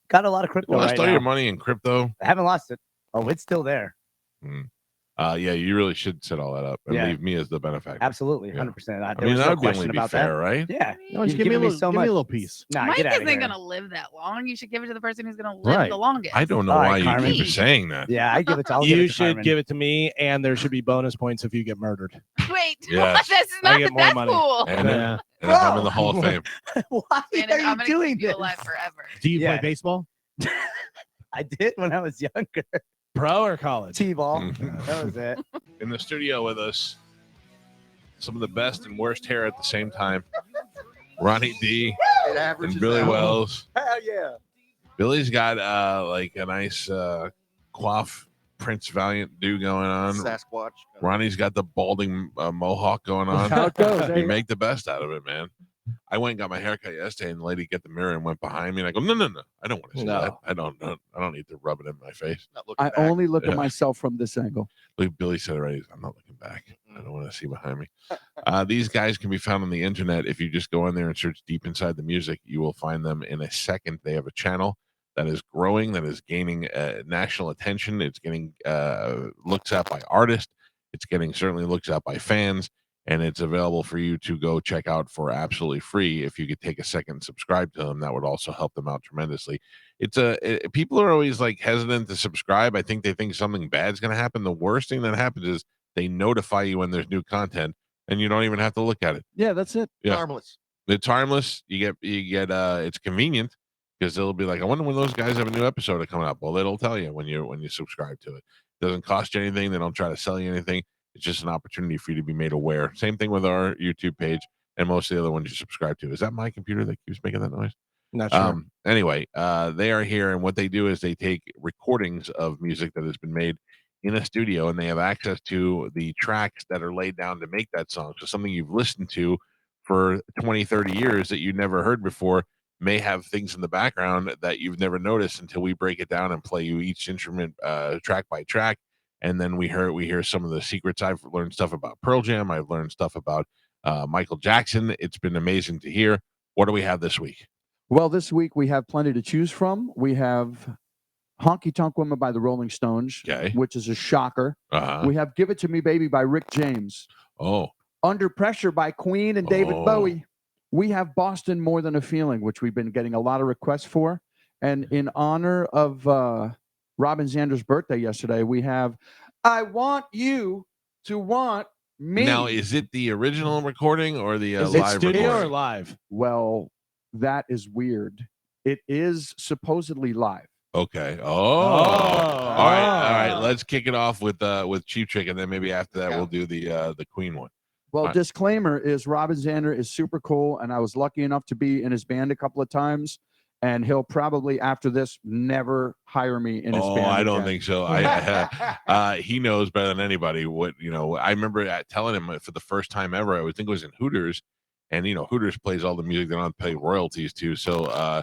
S3: got a lot of crypto.
S1: You lost
S3: right
S1: all
S3: now.
S1: your money in crypto?
S3: I haven't lost it. Oh, it's still there.
S1: Yeah, you really should set all that up and leave me as the benefactor.
S3: Absolutely, 100%.
S1: I mean, that would be only be fair, right?
S3: Yeah.
S4: No, just give me a little piece.
S3: Nah,
S5: Mike
S3: get out of
S5: isn't
S3: here.
S5: gonna live that long. You should give it to the person who's gonna live the longest.
S1: I don't know
S3: All
S1: why
S3: right,
S1: you
S3: Carmen.
S1: keep saying that.
S3: Yeah, I give it to. I'll
S2: You
S3: give it to
S2: should
S3: Carmen.
S2: give it to me, and there should be bonus points if you get murdered.
S5: Wait,
S1: Yes.
S5: that's
S2: I
S5: not
S2: get more
S5: that's
S2: money.
S5: cool.
S1: And if I'm in the Hall of Fame.
S3: Why
S5: And
S3: are
S5: I'm
S3: you
S5: gonna
S3: doing
S5: keep you
S3: this?
S5: alive forever.
S4: Do you play
S3: Yeah.
S4: baseball?
S3: I did when I was younger.
S2: Pro or college?
S3: T-ball.
S1: Mhm.
S3: That was it.
S1: In the studio with us, some of the best and worst hair at the same time. Ronnie D and Billy Wells.
S3: Hell yeah.
S1: Billy's got like a nice coif Prince Valiant do going on.
S12: Sasquatch.
S1: Ronnie's got the balding mohawk going on.
S6: How it goes. There
S1: You
S6: you
S1: make the best out of it, man. I went and got my haircut yesterday, and the lady got the mirror and went behind me, and I go, no, I don't want to see that. I don't need to rub it in my face.
S12: Not looking
S6: I
S12: back.
S6: only look
S1: Yeah.
S6: at myself from this angle.
S1: Like Billy said already, I'm not looking back. I don't want to see behind me. These guys can be found on the internet. If you just go in there and search deep inside the music, you will find them in a second. They have a channel that is growing, that is gaining national attention. It's getting looked at by artists. It's getting certainly looked at by fans. And it's available for you to go check out for absolutely free. If you could take a second and subscribe to them, that would also help them out tremendously. People are always like hesitant to subscribe. I think they think something bad's going to happen. The worst thing that happens is they notify you when there's new content, and you don't even have to look at it.
S6: Yeah, that's it.
S1: Yeah.
S12: Harmless.
S1: It's harmless. You get it's convenient because they'll be like, I wonder when those guys have a new episode coming up. Well, they'll tell you when you subscribe to it. It doesn't cost you anything. They don't try to sell you anything. It's just an opportunity for you to be made aware. Same thing with our YouTube page and most of the other ones you subscribe to. Is that my computer that keeps making that noise?
S2: Not sure.
S1: Anyway, they are here, and what they do is they take recordings of music that has been made in a studio, and they have access to the tracks that are laid down to make that song. So something you've listened to for 20, 30 years that you never heard before may have things in the background that you've never noticed until we break it down and play you each instrument track by track. And then we hear some of the secrets. I've learned stuff about Pearl Jam. I've learned stuff about Michael Jackson. It's been amazing to hear. What do we have this week?
S6: Well, this week we have plenty to choose from. We have Honky Tonk Woman by the Rolling Stones, which is a shocker. We have Give It To Me Baby by Rick James.
S1: Oh.
S6: Under Pressure by Queen and David Bowie. We have Boston More Than a Feeling, which we've been getting a lot of requests for. And in honor of Robin Zander's birthday yesterday, we have I Want You to Want Me.
S1: Now, is it the original recording or the
S2: Is
S1: live
S2: it studio
S1: recording?
S2: or live?
S6: Well, that is weird. It is supposedly live.
S1: Okay. All right. Let's kick it off with Cheap Trick, and then maybe after that we'll do the Queen one.
S6: Well, disclaimer is Robin Zander is super cool, and I was lucky enough to be in his band a couple of times. And he'll probably, after this, never hire me in his band.
S1: I don't
S6: again.
S1: think so. He knows better than anybody what, I remember telling him for the first time ever, I think it was in Hooters, and, Hooters plays all the music they don't pay royalties to. So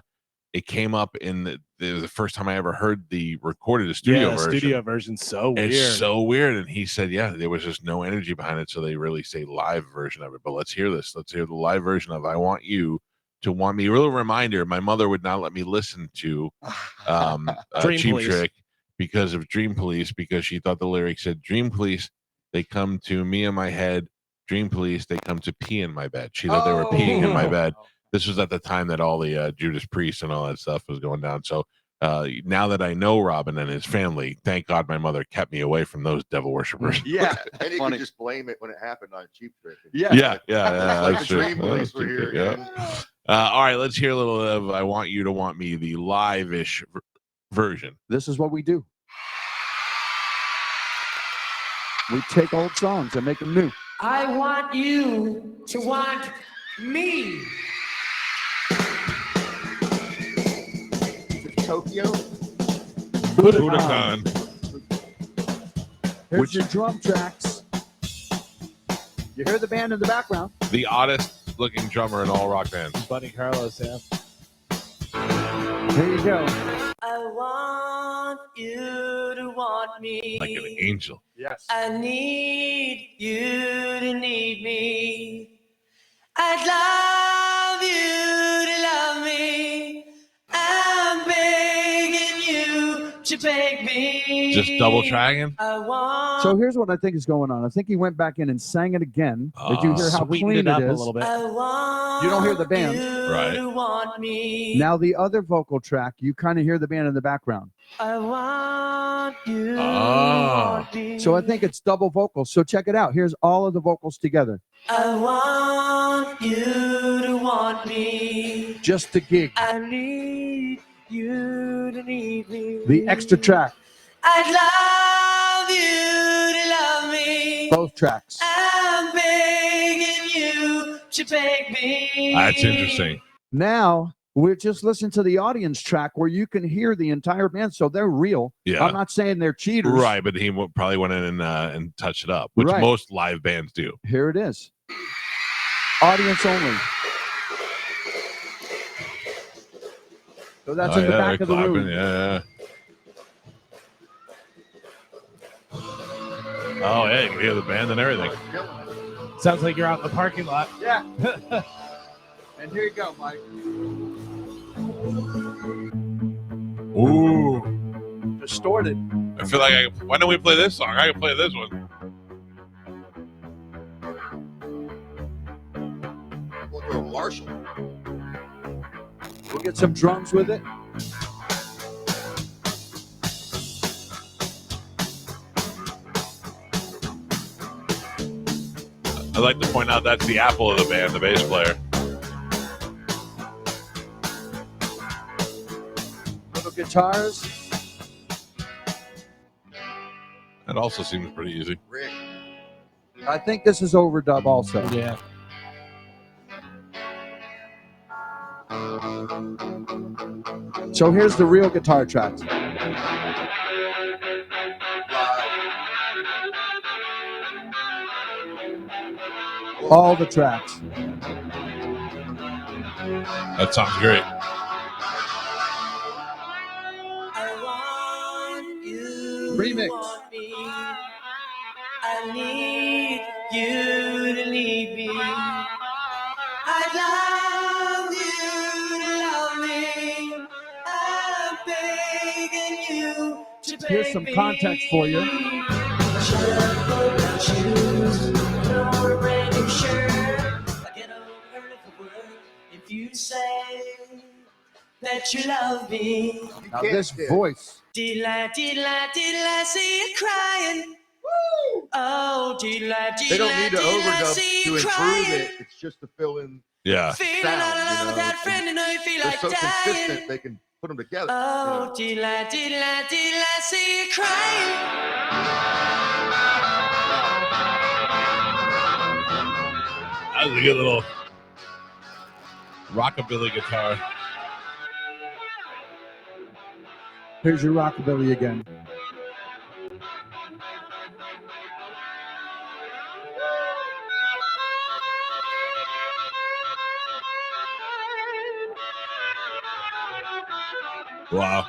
S1: it came up in the first time I ever heard the recorded studio version.
S2: Studio version's so weird.
S1: It's so weird. And he said, yeah, there was just no energy behind it. So they released a live version of it. But let's hear this. Let's hear the live version of I Want You to Want Me. A little reminder, my mother would not let me listen to Cheap Trick because of Dream Police, because she thought the lyrics said, Dream Police, they come to me in my head. Dream Police, they come to pee in my bed. She thought they were peeing in my bed. This was at the time that all the Judas Priest and all that stuff was going down. So now that I know Robin and his family, thank God my mother kept me away from those devil worshippers.
S12: Yeah, and you could just blame it when it happened on Cheap Trick.
S1: Yeah.
S12: Like
S1: That's
S12: the
S1: true.
S12: Dream Police were here again.
S1: All right, let's hear a little of I Want You to Want Me, the live-ish version.
S6: This is what we do. We take old songs and make them new.
S13: I want you to want me.
S12: Tokyo.
S1: Budokan.
S6: Here's your drum tracks. You hear the band in the background.
S1: The oddest looking drummer in all rock bands.
S2: Buddy Carlos, yeah.
S3: Here you go.
S13: I want you to want me.
S1: Like an angel.
S4: Yes.
S13: I need you to need me. I'd love you to love me. I'm begging you to beg me.
S1: Just double tracking?
S13: I want.
S6: So here's what I think is going on. I think he went back in and sang it again. Did you hear how
S2: Sweetened
S6: clean
S2: it up
S6: it
S2: a
S6: is?
S2: little bit.
S13: I want
S6: You don't hear the band.
S1: Right.
S13: to want me.
S6: Now the other vocal track, you kind of hear the band in the background.
S13: I want you to
S1: Oh.
S13: want me.
S6: So I think it's double vocals. So check it out. Here's all of the vocals together.
S13: I want you to want me.
S6: Just the gig.
S13: I need you to need me.
S6: The extra track.
S13: I'd love you to love me.
S6: Both tracks.
S13: I'm begging you to beg me.
S1: That's interesting.
S6: Now we're just listening to the audience track where you can hear the entire band. So they're real.
S1: Yeah.
S6: I'm not saying they're cheaters.
S1: Right, but he probably went in and touched it up, which
S6: Right.
S1: most live bands do.
S6: Here it is. Audience only. So that's in the back of the room.
S1: Yeah. Oh, yeah, you can hear the band and everything.
S2: Sounds like you're out in the parking lot.
S6: Yeah. And here you go, Mike.
S1: Ooh.
S6: Distorted.
S1: I feel like why don't we play this song? I can play this one.
S12: We'll do a Marshall.
S6: We'll get some drums with it.
S1: I'd like to point out that's the apple of the band, the bass player.
S6: Little guitars.
S1: That also seems pretty easy.
S12: Rick.
S6: I think this is overdub also.
S2: Yeah.
S6: So here's the real guitar tracks. All the tracks.
S1: That sounds great.
S6: Remix.
S13: I need you to need me. I'd love you to love me. I'm begging you to beg
S6: Here's some context for you.
S13: If you say that you love me.
S6: Now this voice.
S13: Did I see you crying? Woo! Oh, did
S12: They don't need to overdub
S13: see
S12: to
S13: you
S12: improve
S13: crying?
S12: it. It's just to fill in
S1: Yeah.
S13: Feeling
S12: sound.
S13: all alone
S12: You know?
S13: without a friend, and know you feel
S12: They're
S13: like
S12: so
S13: dying.
S12: consistent they can put them together.
S13: Oh, did I see you crying?
S1: That was a good little rockabilly guitar.
S6: Here's your rockabilly again.
S1: Wow.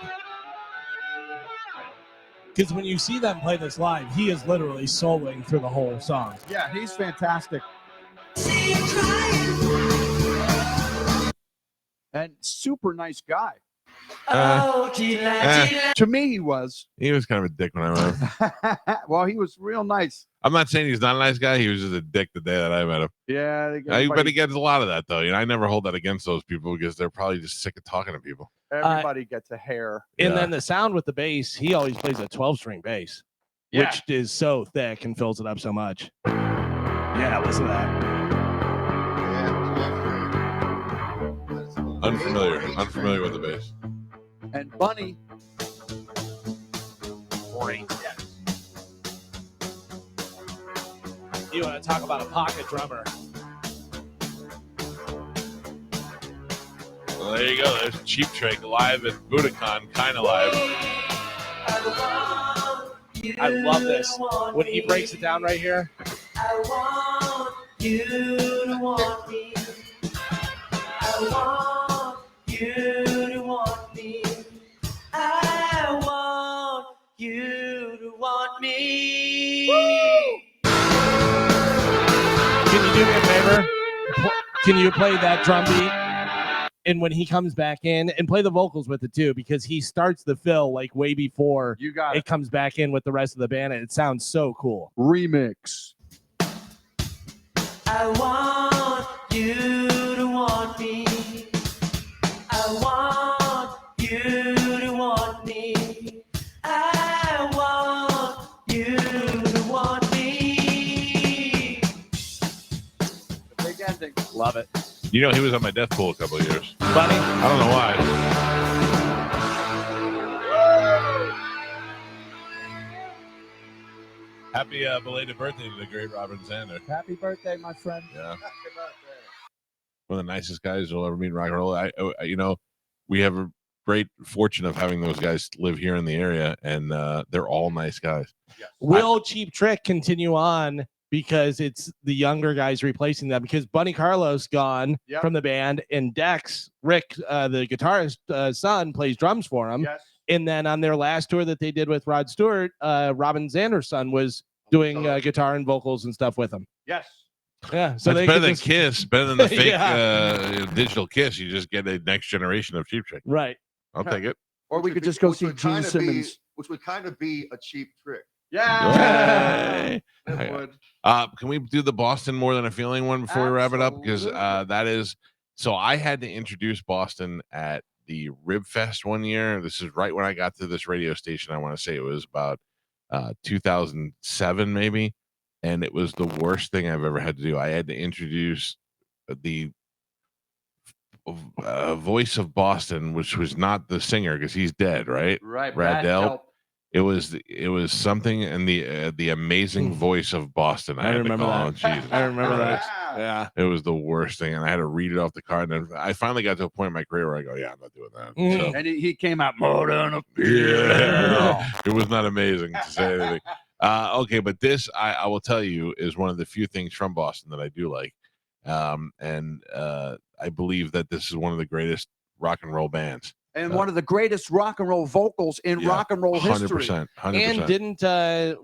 S2: Because when you see them play this live, he is literally soloing through the whole song.
S6: Yeah, he's fantastic. And super nice guy.
S13: Oh,
S6: To me, he was.
S1: He was kind of a dick when I met him.
S6: Well, he was real nice.
S1: I'm not saying he's not a nice guy. He was just a dick the day that I met him.
S6: Yeah.
S1: But he gets a lot of that, though. You know, I never hold that against those people because they're probably just sick of talking to people.
S6: Everybody gets a hair.
S2: And
S1: Yeah.
S2: then the sound with the bass, he always plays a 12-string bass,
S6: Yeah.
S2: which is so thick and fills it up so much. Yeah, listen to that.
S1: Unfamiliar with the bass.
S6: And Bunny.
S2: Great. You want to talk about a pocket drummer?
S1: Well, there you go. There's Cheap Trick live at Budokan, kind of live.
S2: I love this. When he breaks it down right here.
S13: I want you to want me. I want you to want me. I want you to want me.
S2: Can you do me a favor? Can you play that drum beat? And when he comes back in, and play the vocals with it too, because he starts the fill like way before it comes back in with the rest of the band, and it sounds so cool.
S6: Remix.
S13: I want you to want me. I want you to want me. I want you to want me.
S6: Big ending.
S2: Love it.
S1: You know, he was on my death pool a couple of years.
S2: Funny.
S1: I don't know why. Happy belated birthday to the great Robin Zander.
S6: Happy birthday, my friend.
S1: Yeah. One of the nicest guys you'll ever meet in rock and roll. You know, we have a great fortune of having those guys live here in the area, and they're all nice guys.
S2: Will Cheap Trick continue on because it's the younger guys replacing them? Because Bunny Carlos gone from the band, and Dex, Rick, the guitarist son, plays drums for him.
S6: Yes.
S2: And then on their last tour that they did with Rod Stewart, Robin Zander's son was doing guitar and vocals and stuff with him.
S6: Yes.
S2: Yeah, so
S1: That's
S2: they
S1: better
S2: could
S1: than
S2: just-
S1: Kiss, better than the fake
S2: Yeah.
S1: digital Kiss. You just get a next generation of Cheap Trick.
S2: Right.
S1: I'll take it.
S6: Or we could just go
S12: Which
S6: see
S12: would
S6: Gene
S12: kinda
S6: Simmons.
S12: which would kind of be a cheap trick.
S1: Hey.
S12: It would.
S1: Can we do the Boston More Than a Feeling one before we wrap it up? Because that is so I had to introduce Boston at the Rib Fest one year. This is right when I got to this radio station. I want to say it was about 2007 maybe, and it was the worst thing I've ever had to do. I had to introduce the voice of Boston, which was not the singer because he's dead, right?
S6: Right,
S1: Brad
S6: Brad
S1: Delp.
S6: Delp.
S1: It was something in the amazing voice of Boston.
S2: I remember that.
S1: Jesus
S2: I remember that.
S1: Christ.
S2: Yeah.
S1: It was the worst thing, and I had to read it off the card. And then I finally got to a point in my career where I go, "Yeah, I'm not doing that." So,
S6: And he came out more than a
S1: yeah, it was not amazing to say anything. Okay, but this I will tell you is one of the few things from Boston that I do like, and I believe that this is one of the greatest rock and roll bands.
S6: And one of the greatest rock and roll vocals in rock and roll history.
S1: 100%.
S2: And didn't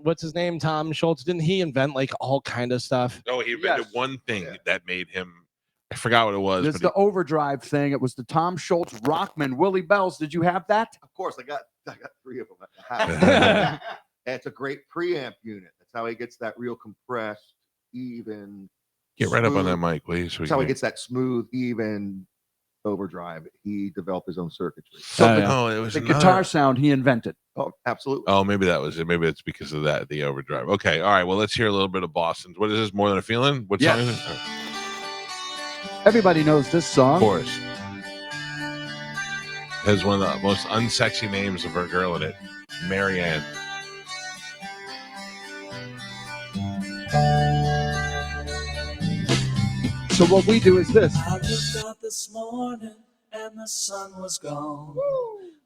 S2: what's his name, Tom Schultz? Didn't he invent like all kind of stuff?
S1: No, he invented one thing that made him. I forgot what it was.
S6: It's the overdrive thing. It was the Tom Schultz Rockman. Willie Bells. Did you have that?
S12: Of course, I got 3 of them at the house. And it's a great preamp unit. That's how he gets that real compressed, even.
S1: Get right up on that
S12: smooth-
S1: mic, please.
S12: That's how he gets that smooth, even overdrive. He developed his own circuitry.
S6: So
S1: it was
S6: the
S1: another-
S6: guitar sound he invented.
S12: Oh, absolutely.
S1: Oh, maybe that was it. Maybe it's because of that, the overdrive. Okay, all right. Well, let's hear a little bit of Boston's. What is this? More Than a Feeling? What song is it?
S6: Everybody knows this song.
S1: Of course. Has one of the most unsexy names of her girl in it, Marianne.
S6: So what we do is this.
S13: I looked out this morning and the sun was gone.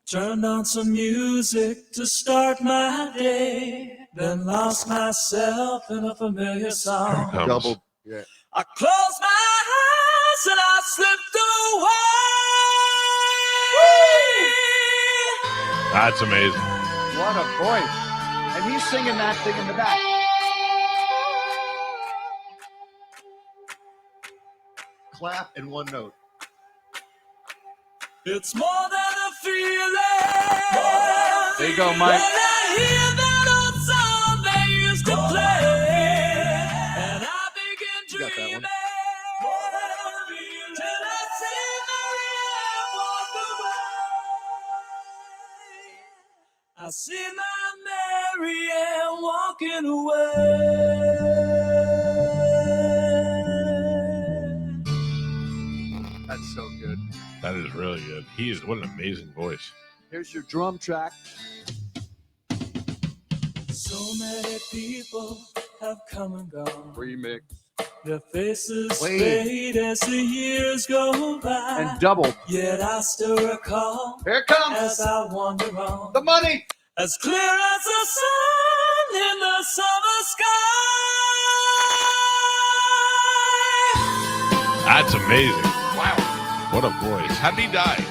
S13: Turned on some music to start my day. Then lost myself in a familiar song.
S12: Double. Yeah.
S13: I closed my eyes and I slipped away.
S1: That's amazing.
S6: What a voice. And he's singing that thing in the back.
S12: Clap in one note.
S13: It's more than a feeling.
S6: There you go, Mike.
S13: When I hear that old song they used to play, and I begin dreaming. Till I see Marianne walk away. I see my Marianne walking away.
S6: That's so good.
S1: That is really good. What an amazing voice.
S6: Here's your drum track.
S13: So many people have come and gone.
S6: Remix.
S13: Their faces
S6: Wait.
S13: fade as the years go by.
S6: And double.
S13: Yet I still recall.
S6: Here it comes.
S13: As I wander on.
S6: The money.
S13: As clear as the sun in the summer sky.
S1: That's amazing.
S6: Wow.
S1: What a voice. How did he die?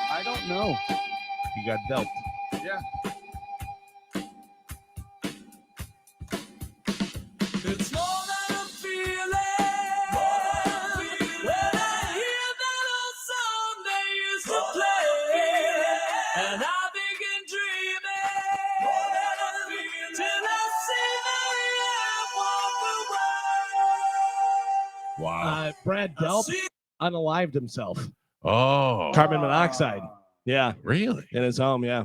S6: I don't know.
S2: He got dealt.
S6: Yeah.
S13: It's more than a feeling. When I hear that old song they used to play, and I begin dreaming till I see Marianne walk away.
S1: Wow.
S2: Brad Delp unalived himself.
S1: Oh.
S2: Carbon monoxide. Yeah.
S1: Really?
S2: In his home. Yeah.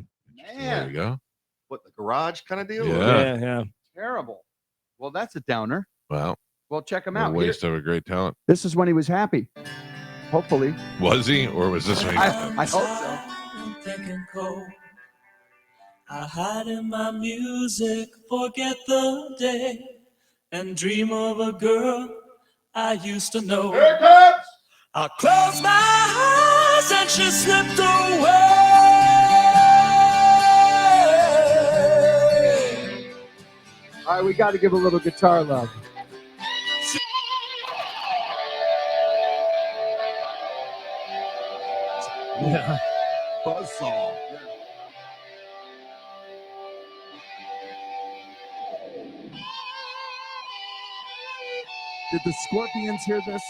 S1: There you go.
S12: What, the garage kind of deal?
S1: Yeah.
S2: Yeah.
S6: Terrible. Well, that's a downer.
S1: Well,
S6: Well, check him
S1: a
S6: out. Here-
S1: waste of a great talent.
S6: this is when he was happy. Hopefully.
S1: Was he, or was this when he?
S6: I hope so.
S13: I'm thinking cold. I hide in my music, forget the day, and dream of a girl I used to know.
S12: Here it comes!
S13: I closed my eyes and she slipped away.
S6: All right, we got to give a little guitar love.
S2: Yeah.
S6: Buzzsaw. Did the Scorpions hear this?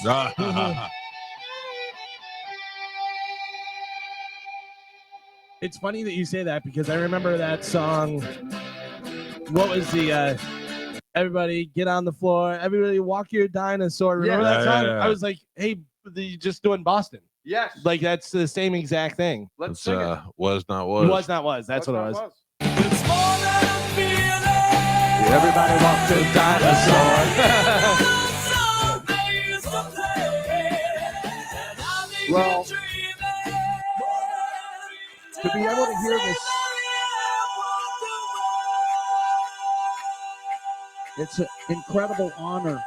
S2: It's funny that you say that because I remember that song. What was the everybody get on the floor, everybody walk your dinosaur. Remember that song? I was like, hey, you just doing Boston.
S6: Yes.
S2: Like that's the same exact thing.
S6: Let's
S1: It's,
S6: sing it.
S1: was not was.
S2: Was not was. That's what it was.
S13: It's more than a feeling.
S2: Everybody walk your dinosaur.
S13: Song they used to play, and I begin
S6: Well,
S13: dreaming
S6: to be able to hear this, it's an incredible honor.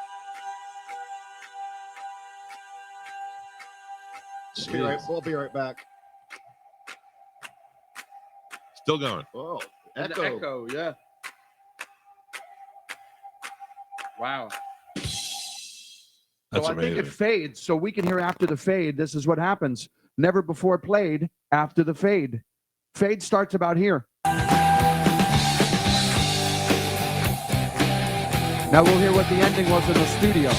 S12: We'll be right back.
S1: Still going.
S12: Oh,
S6: An
S12: echo.
S6: echo, yeah. Wow.
S1: That's
S6: so I
S1: amazing.
S6: think it fades, so we can hear after the fade. This is what happens. Never before played after the fade. Fade starts about here. Now we'll hear what the ending was in the studio.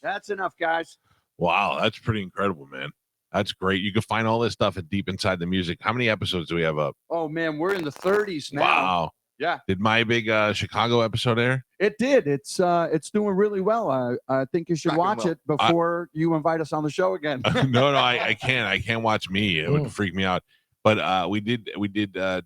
S6: That's enough, guys.
S1: Wow, that's pretty incredible, man. That's great. You can find all this stuff at Deep Inside the Music. How many episodes do we have up?
S6: Oh man, we're in the 30s now.
S1: Wow.
S6: Yeah.
S1: Did my big Chicago episode air?
S6: It did. It's doing really well. I think you should
S12: Tracking
S6: watch
S12: well.
S6: it before you invite us on the show again.
S1: No, I can't. I can't watch me. It would freak me out. But we did
S6: 25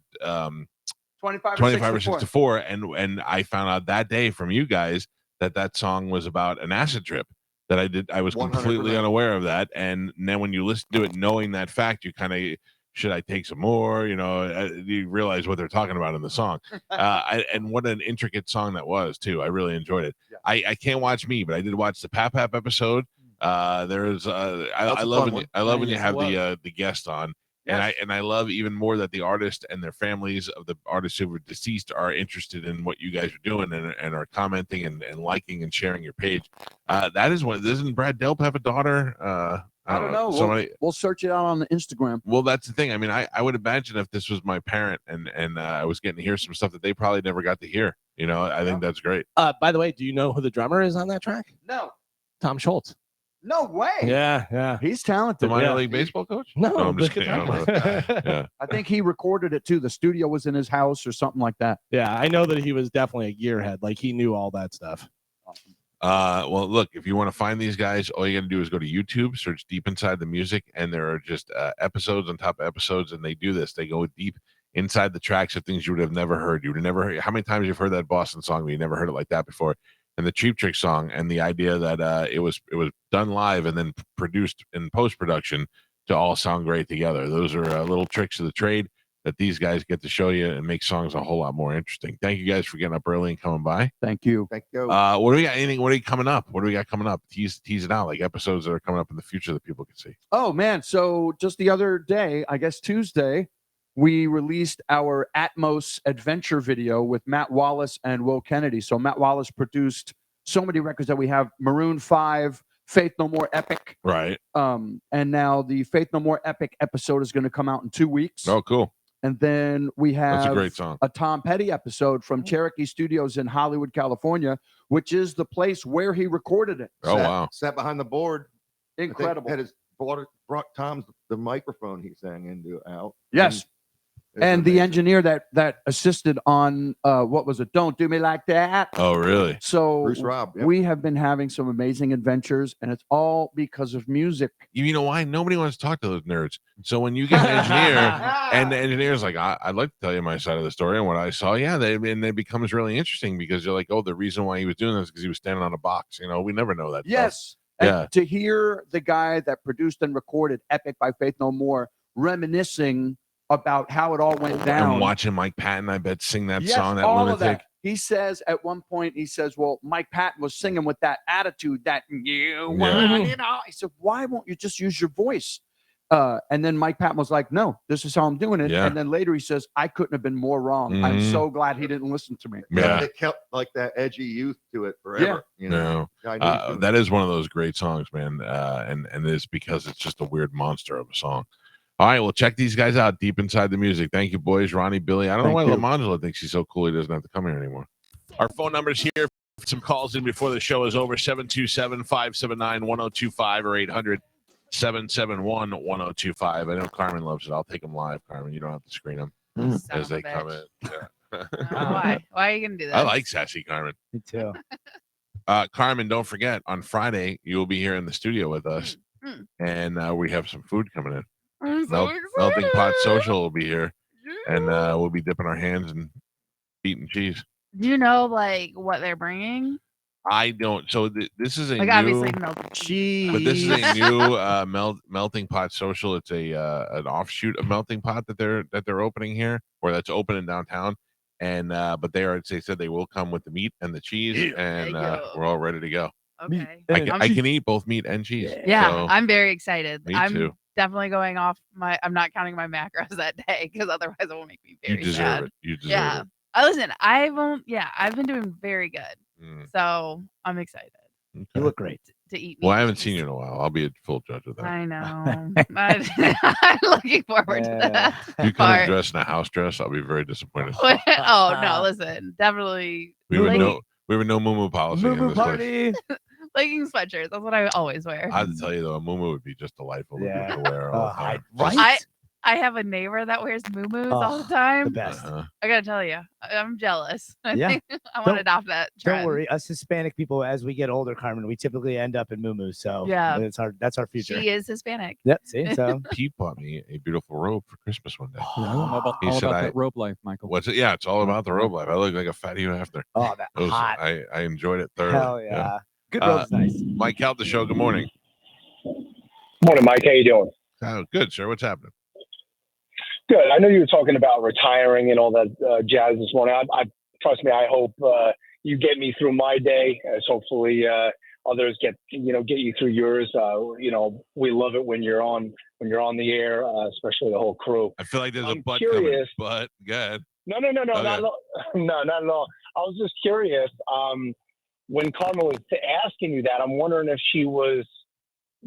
S1: 25 or 64, and I found out that day from you guys that song was about an acid trip that I was completely
S12: 100%.
S1: unaware of that. And then when you listen to it, knowing that fact, you kind of, should I take some more? You know, you realize what they're talking about in the song. And what an intricate song that was too. I really enjoyed it.
S6: Yeah.
S1: I can't watch me, but I did watch the Pap episode. There's I love when when you have the guest on.
S6: Yes.
S1: And I love even more that the artist and their families of the artists who were deceased are interested in what you guys are doing and are commenting and liking and sharing your page. That is what, doesn't Brad Delp have a daughter?
S6: I don't know. We'll search it out on the Instagram.
S1: Well, that's the thing. I mean, I would imagine if this was my parent and I was getting to hear some stuff that they probably never got to hear. You know, I think that's great.
S2: By the way, do you know who the drummer is on that track?
S6: No.
S2: Tom Schultz.
S6: No way.
S2: Yeah.
S6: He's
S1: The
S6: talented.
S1: minor league baseball coach?
S2: No,
S1: I'm just
S2: the
S1: kidding. I don't
S2: guitar
S1: know. Yeah.
S6: I think he recorded it too. The studio was in his house or something like that.
S2: Yeah, I know that he was definitely a gearhead. Like he knew all that stuff.
S1: Well, look, if you want to find these guys, all you got to do is go to YouTube, search Deep Inside the Music, and there are just episodes on top of episodes, and they do this. They go deep inside the tracks of things you would have never heard. You would have never heard. How many times you've heard that Boston song, but you never heard it like that before? And the Cheap Trick song, and the idea that it was done live and then produced in post production to all sound great together. Those are little tricks of the trade that these guys get to show you and make songs a whole lot more interesting. Thank you guys for getting up early and coming by.
S6: Thank you.
S12: Thank you.
S1: What do we got? Anything? What are you coming up? What do we got coming up? Tease it out, like episodes that are coming up in the future that people can see.
S6: Oh man. So just the other day, I guess Tuesday, we released our Atmos adventure video with Matt Wallace and Will Kennedy. So Matt Wallace produced so many records that we have. Maroon 5, Faith No More Epic.
S1: Right.
S6: And now the Faith No More Epic episode is going to come out in 2 weeks.
S1: Oh, cool.
S6: And then we have
S1: That's a great song.
S6: a Tom Petty episode from Cherokee Studios in Hollywood, California, which is the place where he recorded it.
S1: Oh, wow.
S12: Sat behind the board.
S6: Incredible.
S12: Had his brought Tom's the microphone he sang into out.
S6: Yes. And the engineer that assisted on what was it? Don't Do Me Like That.
S1: Oh, really?
S6: So
S12: Bruce Robb, yep.
S6: we have been having some amazing adventures, and it's all because of music.
S1: You know why? Nobody wants to talk to those nerds. So when you get an engineer and the engineer's like, I'd like to tell you my side of the story and what I saw. Yeah, and it becomes really interesting because you're like, oh, the reason why he was doing this is because he was standing on a box. You know, we never know that.
S6: Yes.
S1: Stuff.
S6: And
S1: Yeah.
S6: to hear the guy that produced and recorded Epic by Faith No More reminiscing about how it all went down.
S1: And watching Mike Patton, I bet, sing that
S6: Yes,
S1: song, that
S6: all
S1: lunatic.
S6: of that. He says at one point, well, Mike Patton was singing with that attitude that you want it all. He said, why won't you just use your voice? And then Mike Patton was like, no, this is how I'm doing it.
S1: Yeah.
S6: And then later he says, I couldn't have been more wrong. I'm so glad he didn't listen to me.
S1: Yeah.
S12: It kept like that edgy youth to it forever. You know?
S1: No. That is one of those great songs, man. And it's because it's just a weird monster of a song. All right, well, check these guys out deep inside the music. Thank you, boys. Ronnie, Billy. I don't know why Lamangelo thinks he's so cool he doesn't have to come here anymore. Our phone number's here. Some calls in before the show is over. 727-579-1025 or 800-771-1025. I know Carmen loves it. I'll take them live, Carmen. You don't have to screen them as they come in. Yeah.
S5: Why? Why are you gonna do that?
S1: I like sassy Carmen.
S3: Me too.
S1: Carmen, don't forget, on Friday, you will be here in the studio with us. And we have some food coming in.
S5: I'm so
S1: Melting Pot Social will be here. And we'll be dipping our hands in beaten cheese.
S5: Do you know like what they're bringing?
S1: I don't. So this is a
S5: Like
S1: new,
S5: obviously melted cheese.
S1: but this is a new Melting Pot Social. It's a an offshoot of Melting Pot that they're opening here, or that's open in downtown. And but they said they will come with the meat and the cheese, and we're all ready to go.
S5: Okay.
S1: I can eat both meat and cheese.
S5: Yeah,
S1: so
S5: I'm very excited.
S1: me
S5: I'm
S1: too.
S5: definitely going off I'm not counting my macros that day because otherwise it will make me
S1: You
S5: very
S1: deserve
S5: sad.
S1: it. You deserve
S5: Yeah.
S1: it.
S5: Listen, I've been doing very good. So I'm excited
S1: Okay.
S3: You look great.
S5: to eat meat.
S1: Well, I haven't seen you in a while. I'll be a full judge of that.
S5: I know. I'm looking forward to that.
S1: If you come
S5: part.
S1: and dress in a house dress, I'll be very disappointed.
S5: Oh no, listen, definitely
S1: We have no moo policy in this place.
S5: leggings, sweatshirts. That's what I always wear.
S1: I have to tell you though, a moo would be just delightful to wear all the time.
S5: I have a neighbor that wears muumuus all the time.
S3: The best.
S5: I gotta tell you, I'm jealous. I
S3: Yeah.
S5: think I want to adopt that trend.
S3: Don't worry, us Hispanic people, as we get older, Carmen, we typically end up in muumuus. So
S5: Yeah.
S3: that's our future.
S5: She is Hispanic.
S3: Yep. See, so
S1: Pete bought me a beautiful robe for Christmas one day.
S14: All about that robe life, Michael.
S1: What's it? Yeah, it's all about the robe life. I look like a fatty after.
S3: Oh, that hot.
S1: I enjoyed it thoroughly.
S3: Hell yeah. Good robe's nice.
S1: Mike Calta Show. Good morning.
S15: Morning, Mike. How you doing?
S1: Oh, good, sir. What's happening?
S15: Good. I know you were talking about retiring and all that jazz this morning. I trust me. I hope you get me through my day, as hopefully others get you through yours. We love it when you're on the air, especially the whole crew.
S1: I feel like there's a butt
S15: curious.
S1: coming. But good.
S15: No,
S1: Okay.
S15: not at all. No, not at all. I was just curious. When Carmen was asking you that, I'm wondering if she was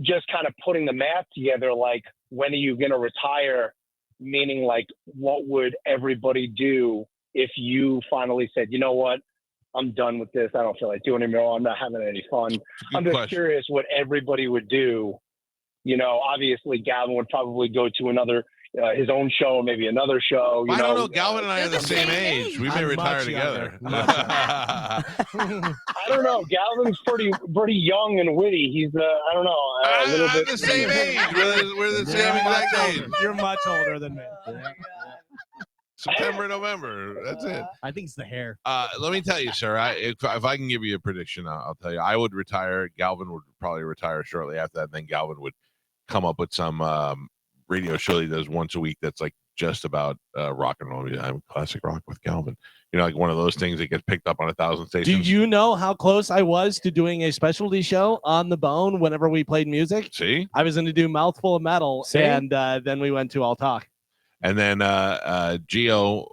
S15: just kind of putting the math together, like, when are you going to retire? Meaning, like, what would everybody do if you finally said, you know what, I'm done with this. I don't feel like doing it anymore. I'm not having any fun. I'm just curious what everybody would do. Obviously, Gavin would probably go to another his own show, maybe another show.
S1: I don't know. Galvin and I are the same age. We may retire together.
S15: I don't know. Galvin's pretty young and witty. He's I don't know, a little bit
S1: the same age. We're the same exact age.
S2: You're much older than me.
S1: September, November. That's it.
S4: I think it's the hair.
S1: Let me tell you, sir. If I can give you a prediction, I'll tell you. I would retire. Galvin would probably retire shortly after that. And then Galvin would come up with some radio show he does once a week that's like just about rock and roll. I'm classic rock with Galvin. Like one of those things that gets picked up on 1,000 stations.
S2: Do you know how close I was to doing a specialty show on the Bone whenever we played music?
S1: See?
S2: I was going to do Mouthful of Metal, and then we went to All Talk.
S1: And then Geo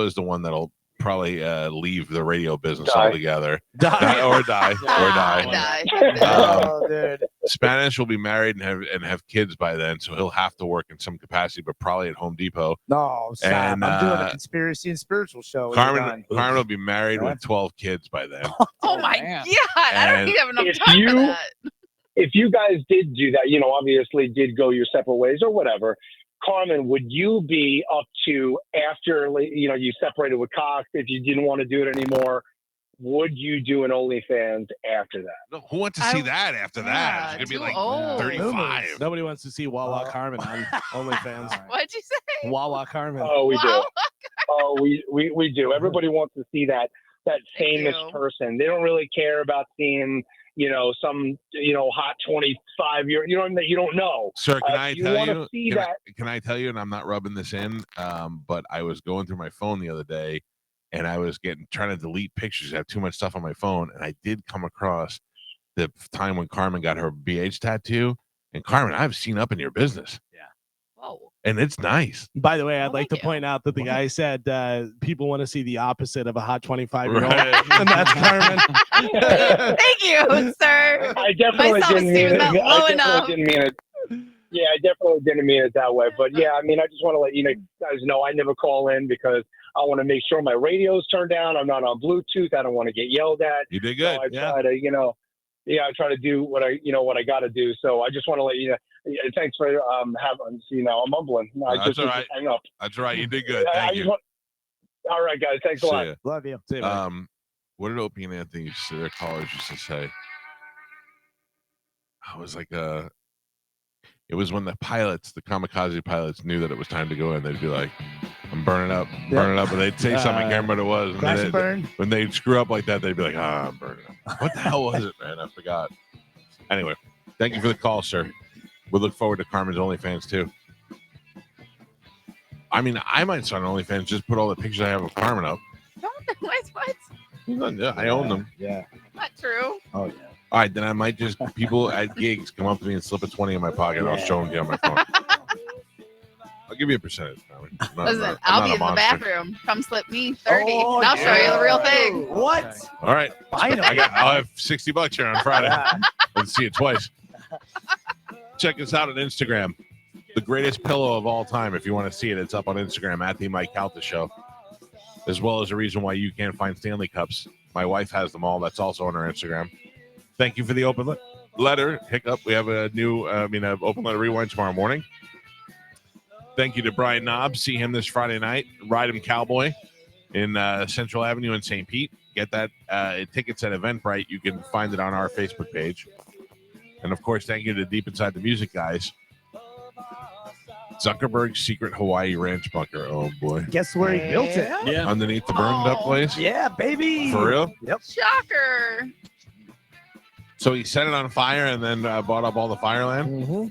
S1: is the one that'll probably leave the radio business
S2: Die.
S1: altogether.
S2: Die.
S1: Or die. Or die.
S3: Oh, dude.
S1: Spanish will be married and have kids by then, so he'll have to work in some capacity, but probably at Home Depot.
S3: No, stop.
S1: And,
S3: I'm doing a conspiracy and spiritual show. when you're
S1: Carmen
S3: done.
S1: will be married with 12 kids by then.
S5: Oh my God! I don't
S1: And-
S5: even have enough
S15: If
S5: time
S15: you-
S5: for that.
S15: If you guys did do that, obviously did go your separate ways or whatever, Carmen, would you be up to after, you separated with Cox, if you didn't want to do it anymore, would you do an OnlyFans after that?
S1: No, who wants to see that after that? It's
S5: too
S1: going to be like
S5: old.
S1: 35.
S2: Nobody wants to see Wawa Carmen on OnlyFans.
S5: What'd you say?
S2: Wawa Carmen.
S15: Oh, we do.
S5: Wow.
S15: Oh, we do. Everybody wants to see that famous person. They don't really care about seeing, some, hot 25-year, that you don't know.
S1: Sir, can I tell
S15: wanna
S1: you?
S15: See
S1: Can
S15: that?
S1: can I tell you? And I'm not rubbing this in, but I was going through my phone the other day, and I was trying to delete pictures. I have too much stuff on my phone, and I did come across the time when Carmen got her BH tattoo. And Carmen, I've seen up in your business.
S5: Whoa.
S1: And it's nice.
S2: By the way, I'd like to point out that the guy said people want to see the opposite of a hot 25-year-old,
S1: Right.
S2: and that's Carmen.
S5: Thank you, sir.
S15: I definitely
S5: My
S15: didn't mean
S5: self-esteem
S15: it.
S5: is not
S15: I
S5: low
S15: definitely
S5: enough.
S15: didn't mean it. Yeah, I definitely didn't mean it that way. But yeah, I just want to let you guys know I never call in because I want to make sure my radio's turned down. I'm not on Bluetooth. I don't want to get yelled at.
S1: You did good.
S15: So I try to, I try to do what I got to do. So I just want to let you know. Thanks for having. I'm mumbling. I
S1: That's
S15: just
S1: all right.
S15: hang up.
S1: That's right. You did good.
S15: I
S1: Thank
S15: just
S1: you.
S15: want- all right, guys. Thanks a
S1: See
S15: lot.
S1: ya.
S3: Love you.
S1: What did Opie and Anthony, their callers, used to say? I was like, it was when the kamikaze pilots knew that it was time to go in. They'd be like, I'm burning up, and they'd say something. I can't remember what it was.
S3: Crash
S1: And
S3: and burn.
S1: when they'd screw up like that, they'd be like, I'm burning up. What the hell was it, man? I forgot. Anyway, thank you for the call, sir. We look forward to Carmen's OnlyFans too. I might start an OnlyFans. Just put all the pictures I have of Carmen up.
S5: What?
S1: Yeah, I own them.
S3: Yeah.
S5: Not true.
S3: Oh yeah.
S1: All right, then I might just people at gigs come up to me and slip a 20 in my pocket. And I'll show them to you on my phone. I'll give you a percentage. Carmen.
S5: Listen, I'll be in the
S1: monster.
S5: bathroom. Come slip me 30,
S3: Oh,
S5: and I'll show you the real thing.
S3: What?
S1: All right, I'll have $60 here on Friday. Let's see it twice. Check us out on Instagram. The greatest pillow of all time. If you want to see it, it's up on Instagram at the Mike Calta Show. As well as the reason why you can't find Stanley Cups. My wife has them all. That's also on her Instagram. Thank you for the open letter. Hiccup. We have a new, open letter rewind tomorrow morning. Thank you to Brian Knobs. See him this Friday night. Ride him Cowboy in Central Avenue in St. Pete. Get that tickets at Eventbrite. You can find it on our Facebook page. And, of course, thank you to Deep Inside the Music guys. Zuckerberg's secret Hawaii ranch bunker. Oh, boy.
S3: Guess where he built it?
S4: Yeah.
S1: Underneath the burned up place?
S3: Yeah, baby.
S1: For real?
S3: Yep.
S5: Shocker.
S1: So he set it on fire and then bought up all the fire land?
S2: Mm-hmm.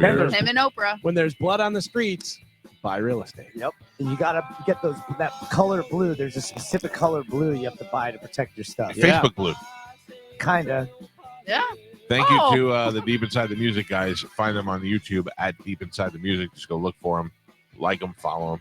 S1: Weird.
S5: Him and Oprah.
S2: When there's blood on the streets, buy real estate.
S3: Yep. And you gotta get that color blue. There's a specific color blue you have to buy to protect your stuff.
S1: Facebook Blue.
S3: Kinda.
S5: Yeah.
S1: Thank you to the Deep Inside the Music guys. Find them on YouTube at Deep Inside the Music. Just go look for them, like them, follow them.